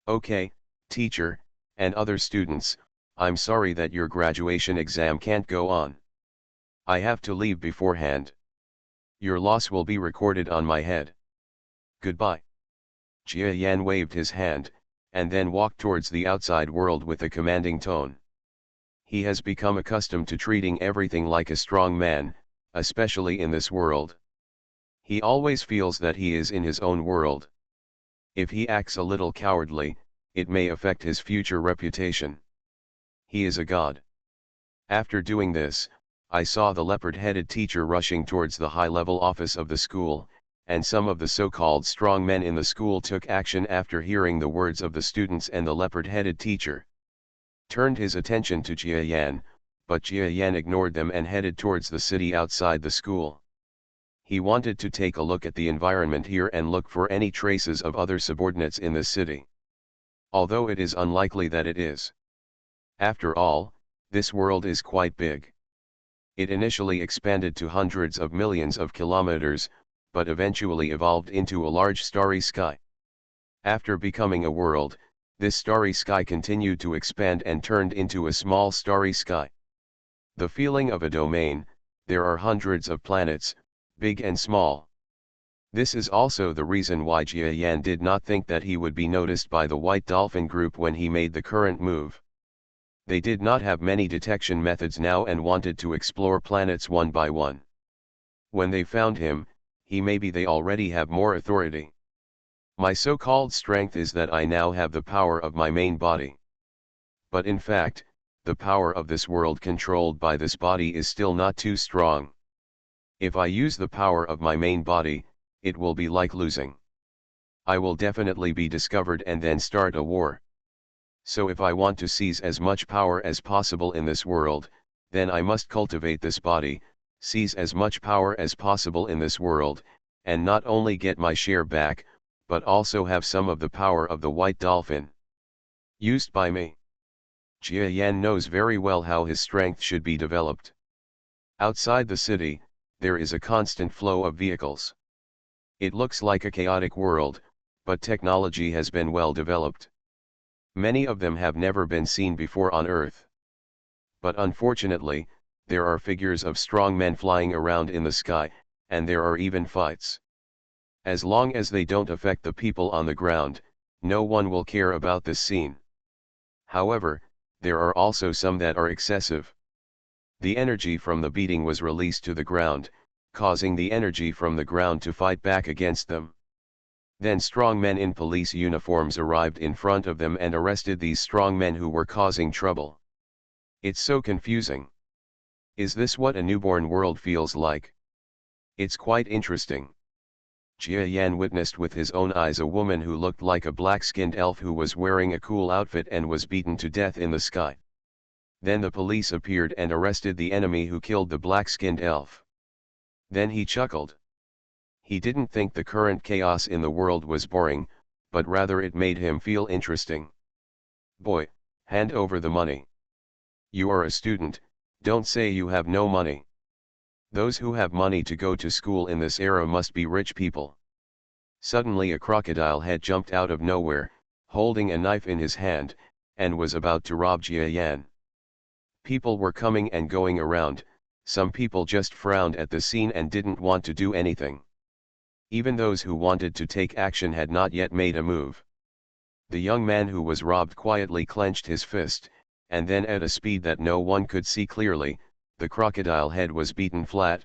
Okay, teacher, and other students, I'm sorry that your graduation exam can't go on. I have to leave beforehand. Your loss will be recorded on my head. Goodbye. Jia Yan waved his hand, and then walked towards the outside world with a commanding tone. He has become accustomed to treating everything like a strong man, especially in this world. He always feels that he is in his own world. If he acts a little cowardly, it may affect his future reputation. He is a god. After doing this, I saw the leopard-headed teacher rushing towards the high-level office of the school, and some of the so-called strong men in the school took action after hearing the words of the students, and the leopard-headed teacher turned his attention to Jia Yan, but Jia Yan ignored them and headed towards the city outside the school. He wanted to take a look at the environment here and look for any traces of other subordinates in the city. Although it is unlikely that it is. After all, this world is quite big. It initially expanded to hundreds of millions of kilometers, but eventually evolved into a large starry sky. After becoming a world, this starry sky continued to expand and turned into a small starry sky. The feeling of a domain, there are hundreds of planets, big and small. This is also the reason why Jia Yan did not think that he would be noticed by the White Dolphin Group when he made the current move. They did not have many detection methods now and wanted to explore planets one by one. When they found him, maybe they already have more authority. My so-called strength is that I now have the power of my main body. But in fact, the power of this world controlled by this body is still not too strong. If I use the power of my main body, it will be like losing. I will definitely be discovered and then start a war. So if I want to seize as much power as possible in this world, then I must cultivate this body, seize as much power as possible in this world, and not only get my share back, but also have some of the power of the White Dolphin used by me. Jia Yan knows very well how his strength should be developed. Outside the city, there is a constant flow of vehicles. It looks like a chaotic world, but technology has been well developed. Many of them have never been seen before on Earth. But unfortunately, there are figures of strong men flying around in the sky, and there are even fights. As long as they don't affect the people on the ground, no one will care about this scene. However, there are also some that are excessive. The energy from the beating was released to the ground, causing the energy from the ground to fight back against them. Then strong men in police uniforms arrived in front of them and arrested these strong men who were causing trouble. It's so confusing. Is this what a newborn world feels like? It's quite interesting. Jia Yan witnessed with his own eyes a woman who looked like a black-skinned elf who was wearing a cool outfit and was beaten to death in the sky. Then the police appeared and arrested the enemy who killed the black-skinned elf. Then he chuckled. He didn't think the current chaos in the world was boring, but rather it made him feel interesting. Boy, hand over the money. You are a student, don't say you have no money. Those who have money to go to school in this era must be rich people. Suddenly a crocodile head jumped out of nowhere, holding a knife in his hand, and was about to rob Jia Yan. People were coming and going around, some people just frowned at the scene and didn't want to do anything. Even those who wanted to take action had not yet made a move. The young man who was robbed quietly clenched his fist, and then at a speed that no one could see clearly, the crocodile head was beaten flat.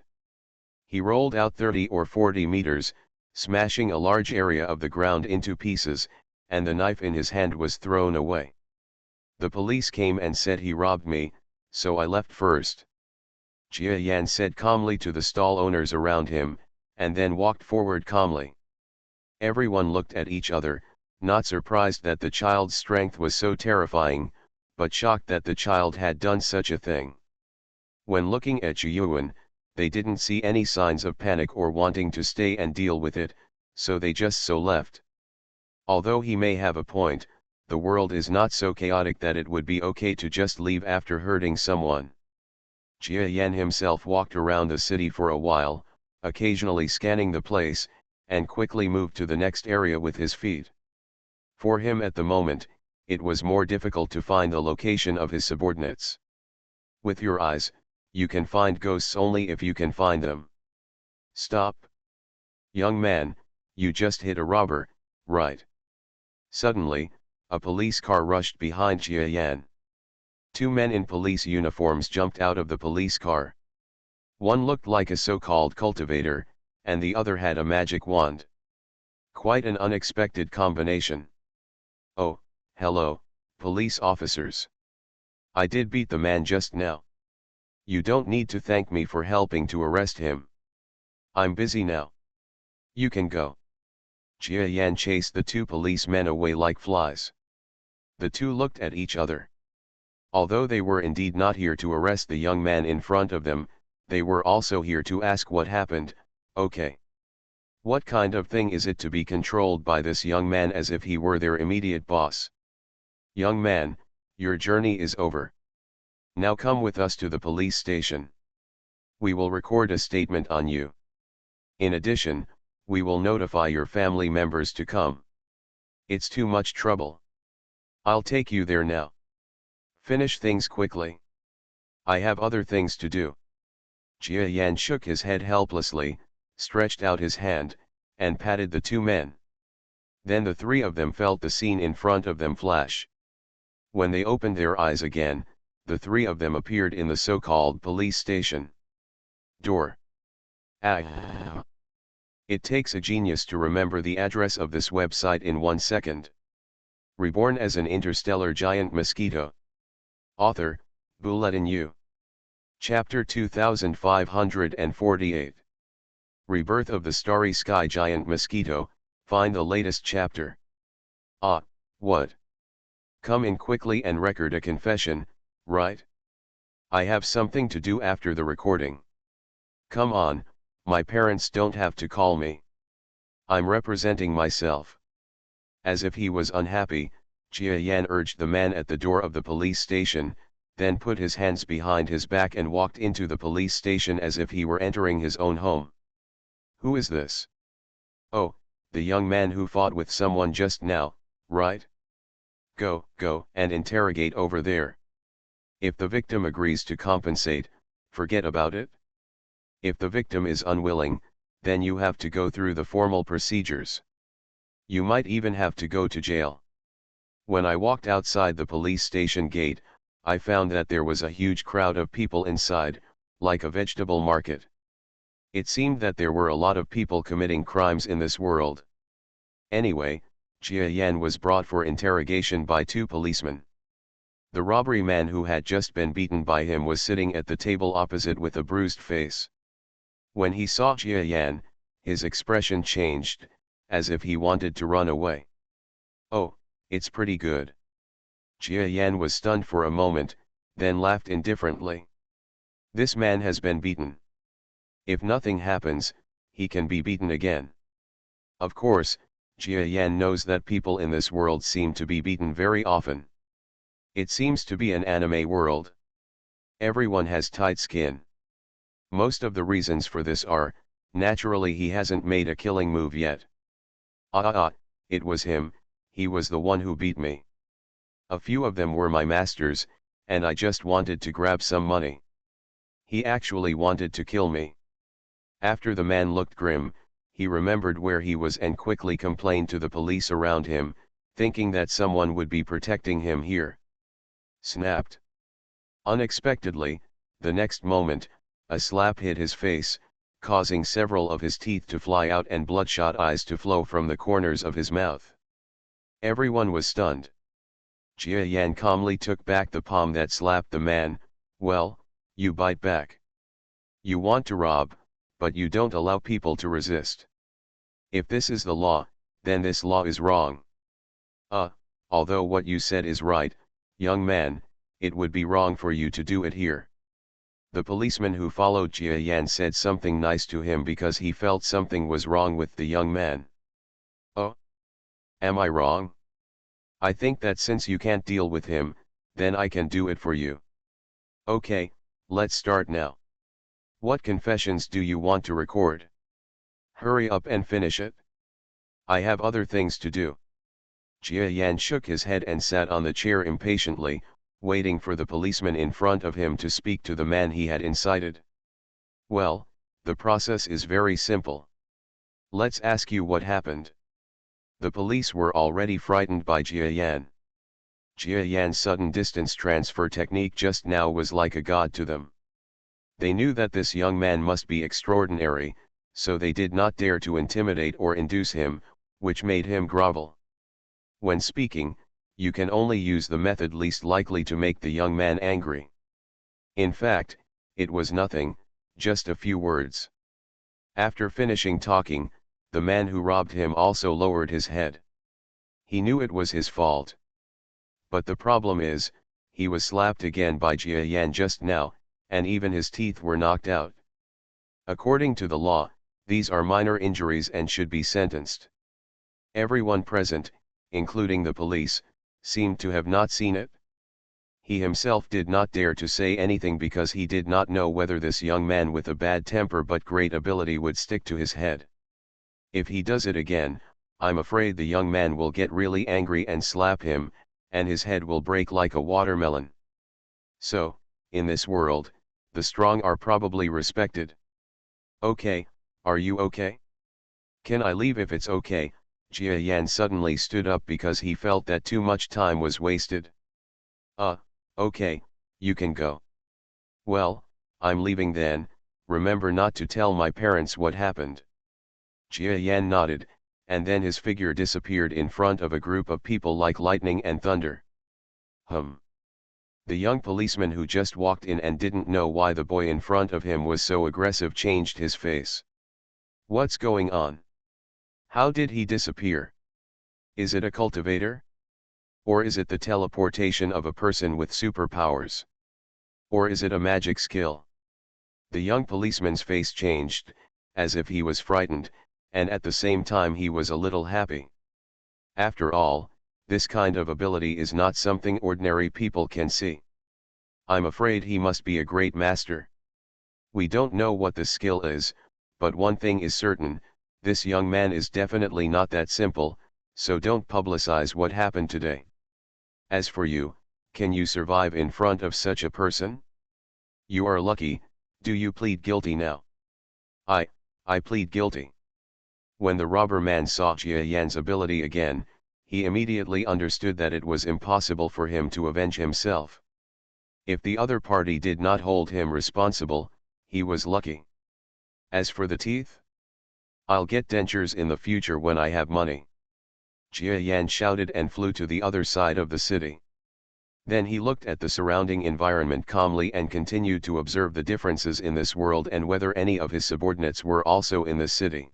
He rolled out 30 or 40 meters, smashing a large area of the ground into pieces, and the knife in his hand was thrown away. The police came and said he robbed me, so I left first. Jia Yan said calmly to the stall owners around him, and then walked forward calmly. Everyone looked at each other, not surprised that the child's strength was so terrifying, but shocked that the child had done such a thing. When looking at Zhiyuan, they didn't see any signs of panic or wanting to stay and deal with it, so they just so left. Although he may have a point, the world is not so chaotic that it would be okay to just leave after hurting someone. Jia Yan himself walked around the city for a while, occasionally scanning the place, and quickly moved to the next area with his feet. For him at the moment, it was more difficult to find the location of his subordinates. With your eyes, you can find ghosts only if you can find them. Stop. Young man, you just hit a robber, right? Suddenly, a police car rushed behind Jia Yan. Two men in police uniforms jumped out of the police car. One looked like a so-called cultivator, and the other had a magic wand. Quite an unexpected combination. Oh, hello, police officers. I did beat the man just now. You don't need to thank me for helping to arrest him. I'm busy now. You can go. Jia Yan chased the two policemen away like flies. The two looked at each other. Although they were indeed not here to arrest the young man in front of them, they were also here to ask what happened. Okay. What kind of thing is it to be controlled by this young man as if he were their immediate boss? Young man, your journey is over. Now come with us to the police station. We will record a statement on you. In addition, we will notify your family members to come. It's too much trouble. I'll take you there now. Finish things quickly. I have other things to do. Jia Yan shook his head helplessly, stretched out his hand, and patted the two men. Then the three of them felt the scene in front of them flash. When they opened their eyes again, the three of them appeared in the so-called police station. Door. Ah. It takes a genius to remember the address of this website in 1 second. Reborn as an interstellar giant mosquito. Author, Bulletin U. Chapter 2548. Rebirth of the Starry Sky Giant Mosquito, find the latest chapter. Ah, what? Come in quickly and record a confession, right? I have something to do after the recording. Come on, my parents don't have to call me. I'm representing myself. As if he was unhappy, Jia Yan urged the man at the door of the police station, then put his hands behind his back and walked into the police station as if he were entering his own home. Who is this? Oh, the young man who fought with someone just now, right? Go, and interrogate over there. If the victim agrees to compensate, forget about it. If the victim is unwilling, then you have to go through the formal procedures. You might even have to go to jail. When I walked outside the police station gate, I found that there was a huge crowd of people inside, like a vegetable market. It seemed that there were a lot of people committing crimes in this world. Anyway, Jia Yan was brought for interrogation by two policemen. The robbery man who had just been beaten by him was sitting at the table opposite with a bruised face. When he saw Jia Yan, his expression changed, as if he wanted to run away. Oh, it's pretty good. Jia Yan was stunned for a moment, then laughed indifferently. This man has been beaten. If nothing happens, he can be beaten again. Of course, Jia Yan knows that people in this world seem to be beaten very often. It seems to be an anime world. Everyone has tight skin. Most of the reasons for this are, naturally he hasn't made a killing move yet. It was him, he was the one who beat me. A few of them were my masters, and I just wanted to grab some money. He actually wanted to kill me. After the man looked grim, he remembered where he was and quickly complained to the police around him, thinking that someone would be protecting him here. Snapped. Unexpectedly, the next moment, a slap hit his face, causing several of his teeth to fly out and bloodshot eyes to flow from the corners of his mouth. Everyone was stunned. Jia Yan calmly took back the palm that slapped the man. Well, you bite back. You want to rob, but you don't allow people to resist. If this is the law, then this law is wrong. Although what you said is right, young man, it would be wrong for you to do it here. The policeman who followed Jia Yan said something nice to him because he felt something was wrong with the young man. Oh? Am I wrong? I think that since you can't deal with him, then I can do it for you. Okay, let's start now. What confessions do you want to record? Hurry up and finish it. I have other things to do. Jia Yan shook his head and sat on the chair impatiently, waiting for the policeman in front of him to speak to the man he had incited. Well, the process is very simple. Let's ask you what happened. The police were already frightened by Jia Yan. Jia Yan's sudden distance transfer technique just now was like a god to them. They knew that this young man must be extraordinary, so they did not dare to intimidate or induce him, which made him grovel. When speaking, you can only use the method least likely to make the young man angry. In fact, it was nothing, just a few words. After finishing talking, the man who robbed him also lowered his head. He knew it was his fault. But the problem is, he was slapped again by Jia Yan just now, and even his teeth were knocked out. According to the law, these are minor injuries and should be sentenced. Everyone present, including the police, seemed to have not seen it. He himself did not dare to say anything because he did not know whether this young man with a bad temper but great ability would stick to his head. If he does it again, I'm afraid the young man will get really angry and slap him, and his head will break like a watermelon. So, in this world, the strong are probably respected. Okay, are you okay? Can I leave if it's okay? Jia Yan suddenly stood up because he felt that too much time was wasted. Okay, you can go. Well, I'm leaving then, remember not to tell my parents what happened. Jia Yan nodded, and then his figure disappeared in front of a group of people like lightning and thunder. The young policeman who just walked in and didn't know why the boy in front of him was so aggressive changed his face. What's going on? How did he disappear? Is it a cultivator? Or is it the teleportation of a person with superpowers? Or is it a magic skill? The young policeman's face changed, as if he was frightened, and at the same time he was a little happy. After all, this kind of ability is not something ordinary people can see. I'm afraid he must be a great master. We don't know what the skill is, but one thing is certain, this young man is definitely not that simple, so don't publicize what happened today. As for you, can you survive in front of such a person? You are lucky. Do you plead guilty now? I plead guilty. When the robber man saw Jia Yan's ability again, he immediately understood that it was impossible for him to avenge himself. If the other party did not hold him responsible, he was lucky. As for the teeth? I'll get dentures in the future when I have money. Jia Yan shouted and flew to the other side of the city. Then he looked at the surrounding environment calmly and continued to observe the differences in this world and whether any of his subordinates were also in the city.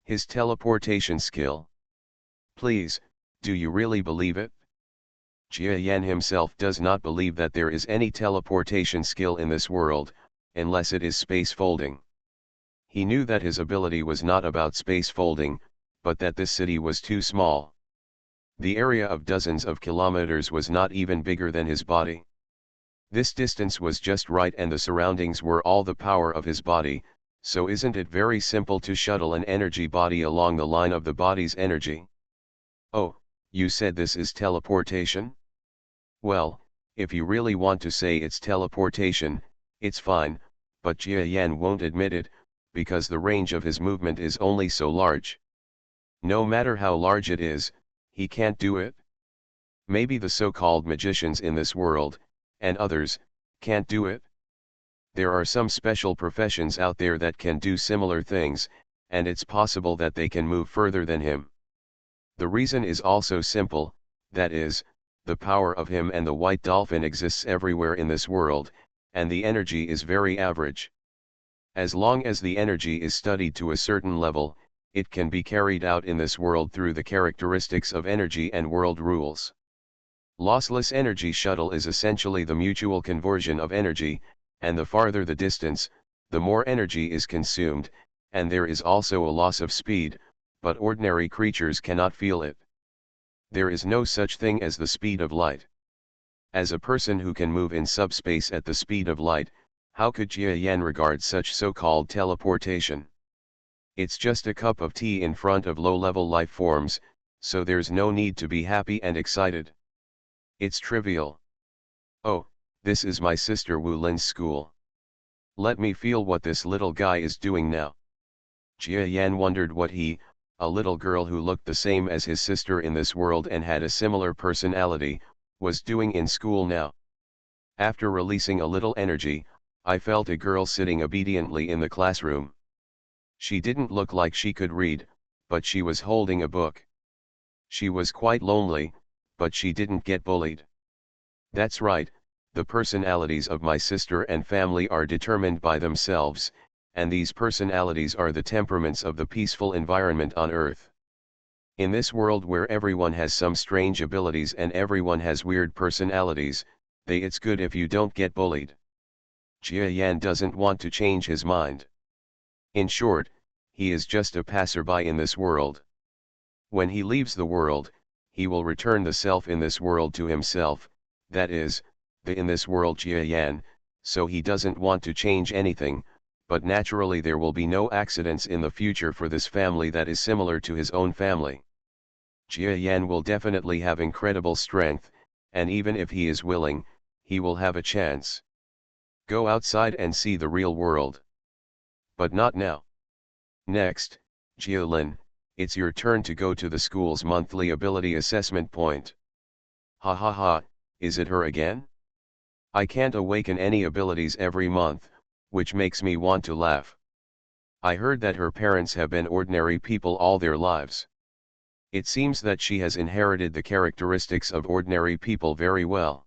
His teleportation skill. Please, do you really believe it? Jia Yan himself does not believe that there is any teleportation skill in this world, unless it is space folding. He knew that his ability was not about space folding, but that this city was too small. The area of dozens of kilometers was not even bigger than his body. This distance was just right and the surroundings were all the power of his body, so isn't it very simple to shuttle an energy body along the line of the body's energy? Oh, you said this is teleportation? Well, if you really want to say it's teleportation, it's fine, but Jia Yan won't admit it, because the range of his movement is only so large. No matter how large it is, he can't do it. Maybe the so-called magicians in this world, and others, can't do it. There are some special professions out there that can do similar things, and it's possible that they can move further than him. The reason is also simple, that is, the power of him and the white dolphin exists everywhere in this world, and the energy is very average. As long as the energy is studied to a certain level, it can be carried out in this world through the characteristics of energy and world rules. Lossless energy shuttle is essentially the mutual conversion of energy, and the farther the distance, the more energy is consumed, and there is also a loss of speed, but ordinary creatures cannot feel it. There is no such thing as the speed of light. As a person who can move in subspace at the speed of light, how could Jia Yan regard such so-called teleportation? It's just a cup of tea in front of low-level life forms, so there's no need to be happy and excited. It's trivial. Oh, this is my sister Wu Lin's school. Let me feel what this little guy is doing now. Jia Yan wondered what he, a little girl who looked the same as his sister in this world and had a similar personality, was doing in school now. After releasing a little energy, I felt a girl sitting obediently in the classroom. She didn't look like she could read, but she was holding a book. She was quite lonely, but she didn't get bullied. That's right, the personalities of my sister and family are determined by themselves, and these personalities are the temperaments of the peaceful environment on Earth. In this world where everyone has some strange abilities and everyone has weird personalities, it's good if you don't get bullied. Jia Yan doesn't want to change his mind. In short, he is just a passerby in this world. When he leaves the world, he will return the self in this world to himself, that is, the in this world Jia Yan, so he doesn't want to change anything, but naturally there will be no accidents in the future for this family that is similar to his own family. Jia Yan will definitely have incredible strength, and even if he is willing, he will have a chance. Go outside and see the real world. But not now. Next, Jia Lin, it's your turn to go to the school's monthly ability assessment point. Ha ha ha, is it her again? I can't awaken any abilities every month, which makes me want to laugh. I heard that her parents have been ordinary people all their lives. It seems that she has inherited the characteristics of ordinary people very well.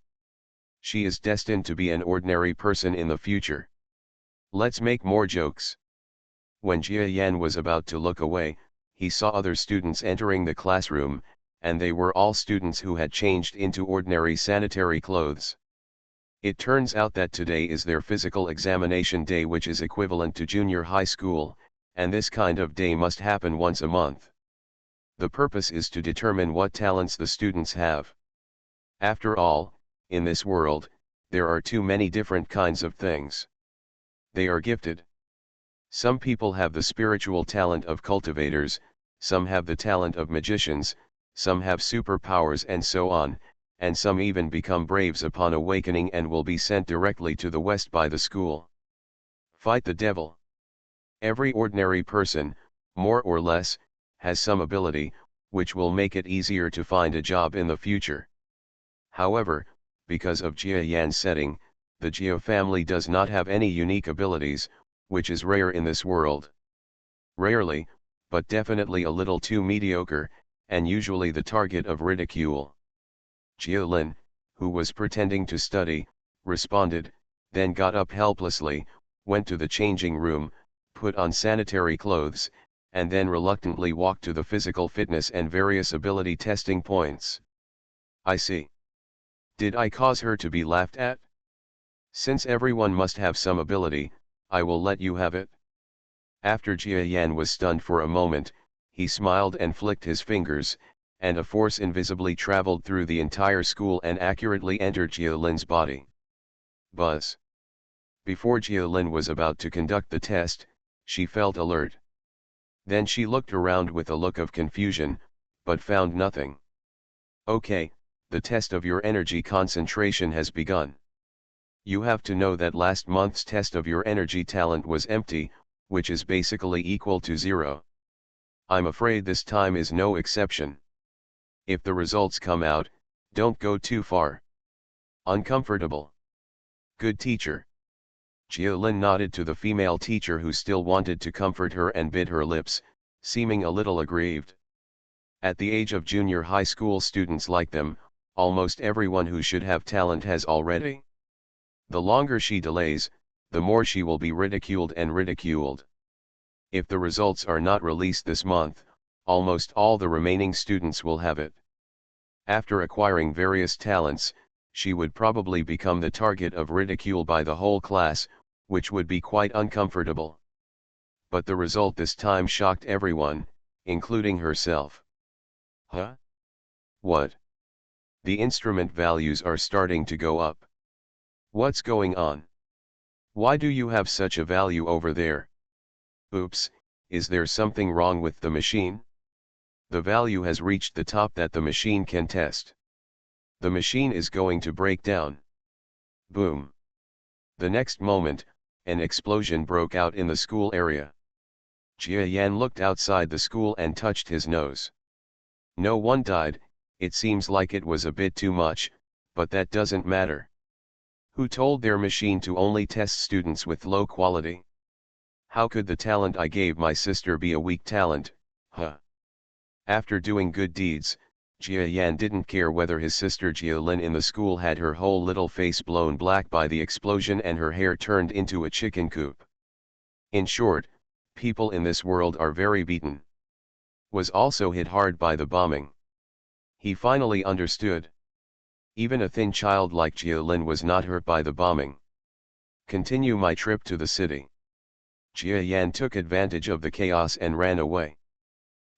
She is destined to be an ordinary person in the future. Let's make more jokes. When Jia Yan was about to look away, he saw other students entering the classroom, and they were all students who had changed into ordinary sanitary clothes. It turns out that today is their physical examination day, which is equivalent to junior high school, and this kind of day must happen once a month. The purpose is to determine what talents the students have. After all, in this world, there are too many different kinds of things. They are gifted. Some people have the spiritual talent of cultivators, some have the talent of magicians, some have superpowers and so on, and some even become braves upon awakening and will be sent directly to the West by the school. Fight the devil. Every ordinary person, more or less, has some ability, which will make it easier to find a job in the future. However, because of Jia Yan's setting, the Jia family does not have any unique abilities, which is rare in this world. Rarely, but definitely a little too mediocre, and usually the target of ridicule. Jia Lin, who was pretending to study, responded, then got up helplessly, went to the changing room, put on sanitary clothes, and then reluctantly walked to the physical fitness and various ability testing points. I see. Did I cause her to be laughed at? Since everyone must have some ability, I will let you have it. After Jia Yan was stunned for a moment, he smiled and flicked his fingers, and a force invisibly traveled through the entire school and accurately entered Jia Lin's body. Buzz. Before Jia Lin was about to conduct the test, she felt alert. Then she looked around with a look of confusion, but found nothing. Okay, the test of your energy concentration has begun. You have to know that last month's test of your energy talent was empty, which is basically equal to 0. I'm afraid this time is no exception. If the results come out, don't go too far. Uncomfortable. Good teacher. Jia Lin nodded to the female teacher who still wanted to comfort her and bit her lips, seeming a little aggrieved. At the age of junior high school students like them, almost everyone who should have talent has already. The longer she delays, the more she will be ridiculed and ridiculed. If the results are not released this month, almost all the remaining students will have it. After acquiring various talents, she would probably become the target of ridicule by the whole class, which would be quite uncomfortable. But the result this time shocked everyone, including herself. Huh? What? The instrument values are starting to go up. What's going on? Why do you have such a value over there? Oops, is there something wrong with the machine? The value has reached the top that the machine can test. The machine is going to break down. Boom. The next moment, an explosion broke out in the school area. Jia Yan looked outside the school and touched his nose. No one died. It seems like it was a bit too much, but that doesn't matter. Who told their machine to only test students with low quality? How could the talent I gave my sister be a weak talent, huh? After doing good deeds, Jia Yan didn't care whether his sister Jia Lin in the school had her whole little face blown black by the explosion and her hair turned into a chicken coop. In short, people in this world are very beaten. Was also hit hard by the bombing. He finally understood. Even a thin child like Jia Lin was not hurt by the bombing. Continue my trip to the city. Jia Yan took advantage of the chaos and ran away.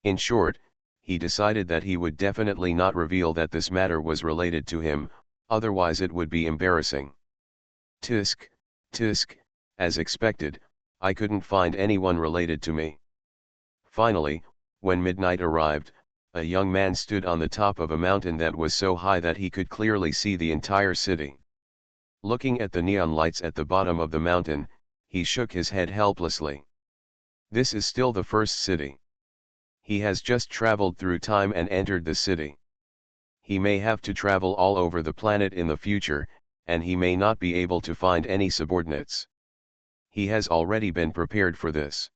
In short, he decided that he would definitely not reveal that this matter was related to him, otherwise it would be embarrassing. Tisk, tisk, as expected, I couldn't find anyone related to me. Finally, when midnight arrived, a young man stood on the top of a mountain that was so high that he could clearly see the entire city. Looking at the neon lights at the bottom of the mountain, he shook his head helplessly. This is still the first city. He has just traveled through time and entered the city. He may have to travel all over the planet in the future, and he may not be able to find any subordinates. He has already been prepared for this.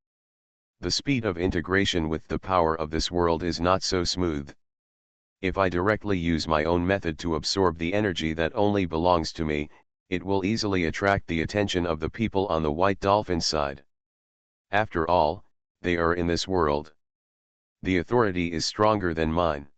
The speed of integration with the power of this world is not so smooth. If I directly use my own method to absorb the energy that only belongs to me, it will easily attract the attention of the people on the white dolphin side. After all, they are in this world. The authority is stronger than mine.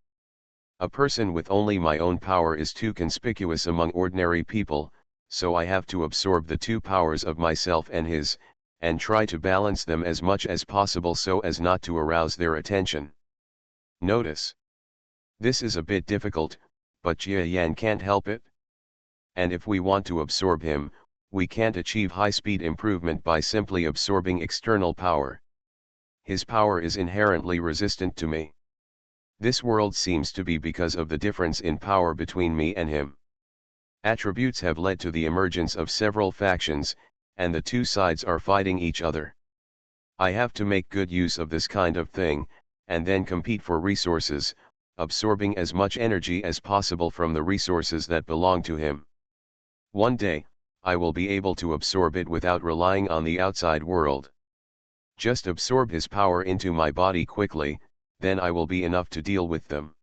A person with only my own power is too conspicuous among ordinary people, so I have to absorb the two powers of myself and his, and try to balance them as much as possible so as not to arouse their attention. Notice. This is a bit difficult, but Jia Yan can't help it. And if we want to absorb him, we can't achieve high-speed improvement by simply absorbing external power. His power is inherently resistant to me. This world seems to be because of the difference in power between me and him. Attributes have led to the emergence of several factions, and the two sides are fighting each other. I have to make good use of this kind of thing, and then compete for resources, absorbing as much energy as possible from the resources that belong to him. One day, I will be able to absorb it without relying on the outside world. Just absorb his power into my body quickly, then I will be enough to deal with them.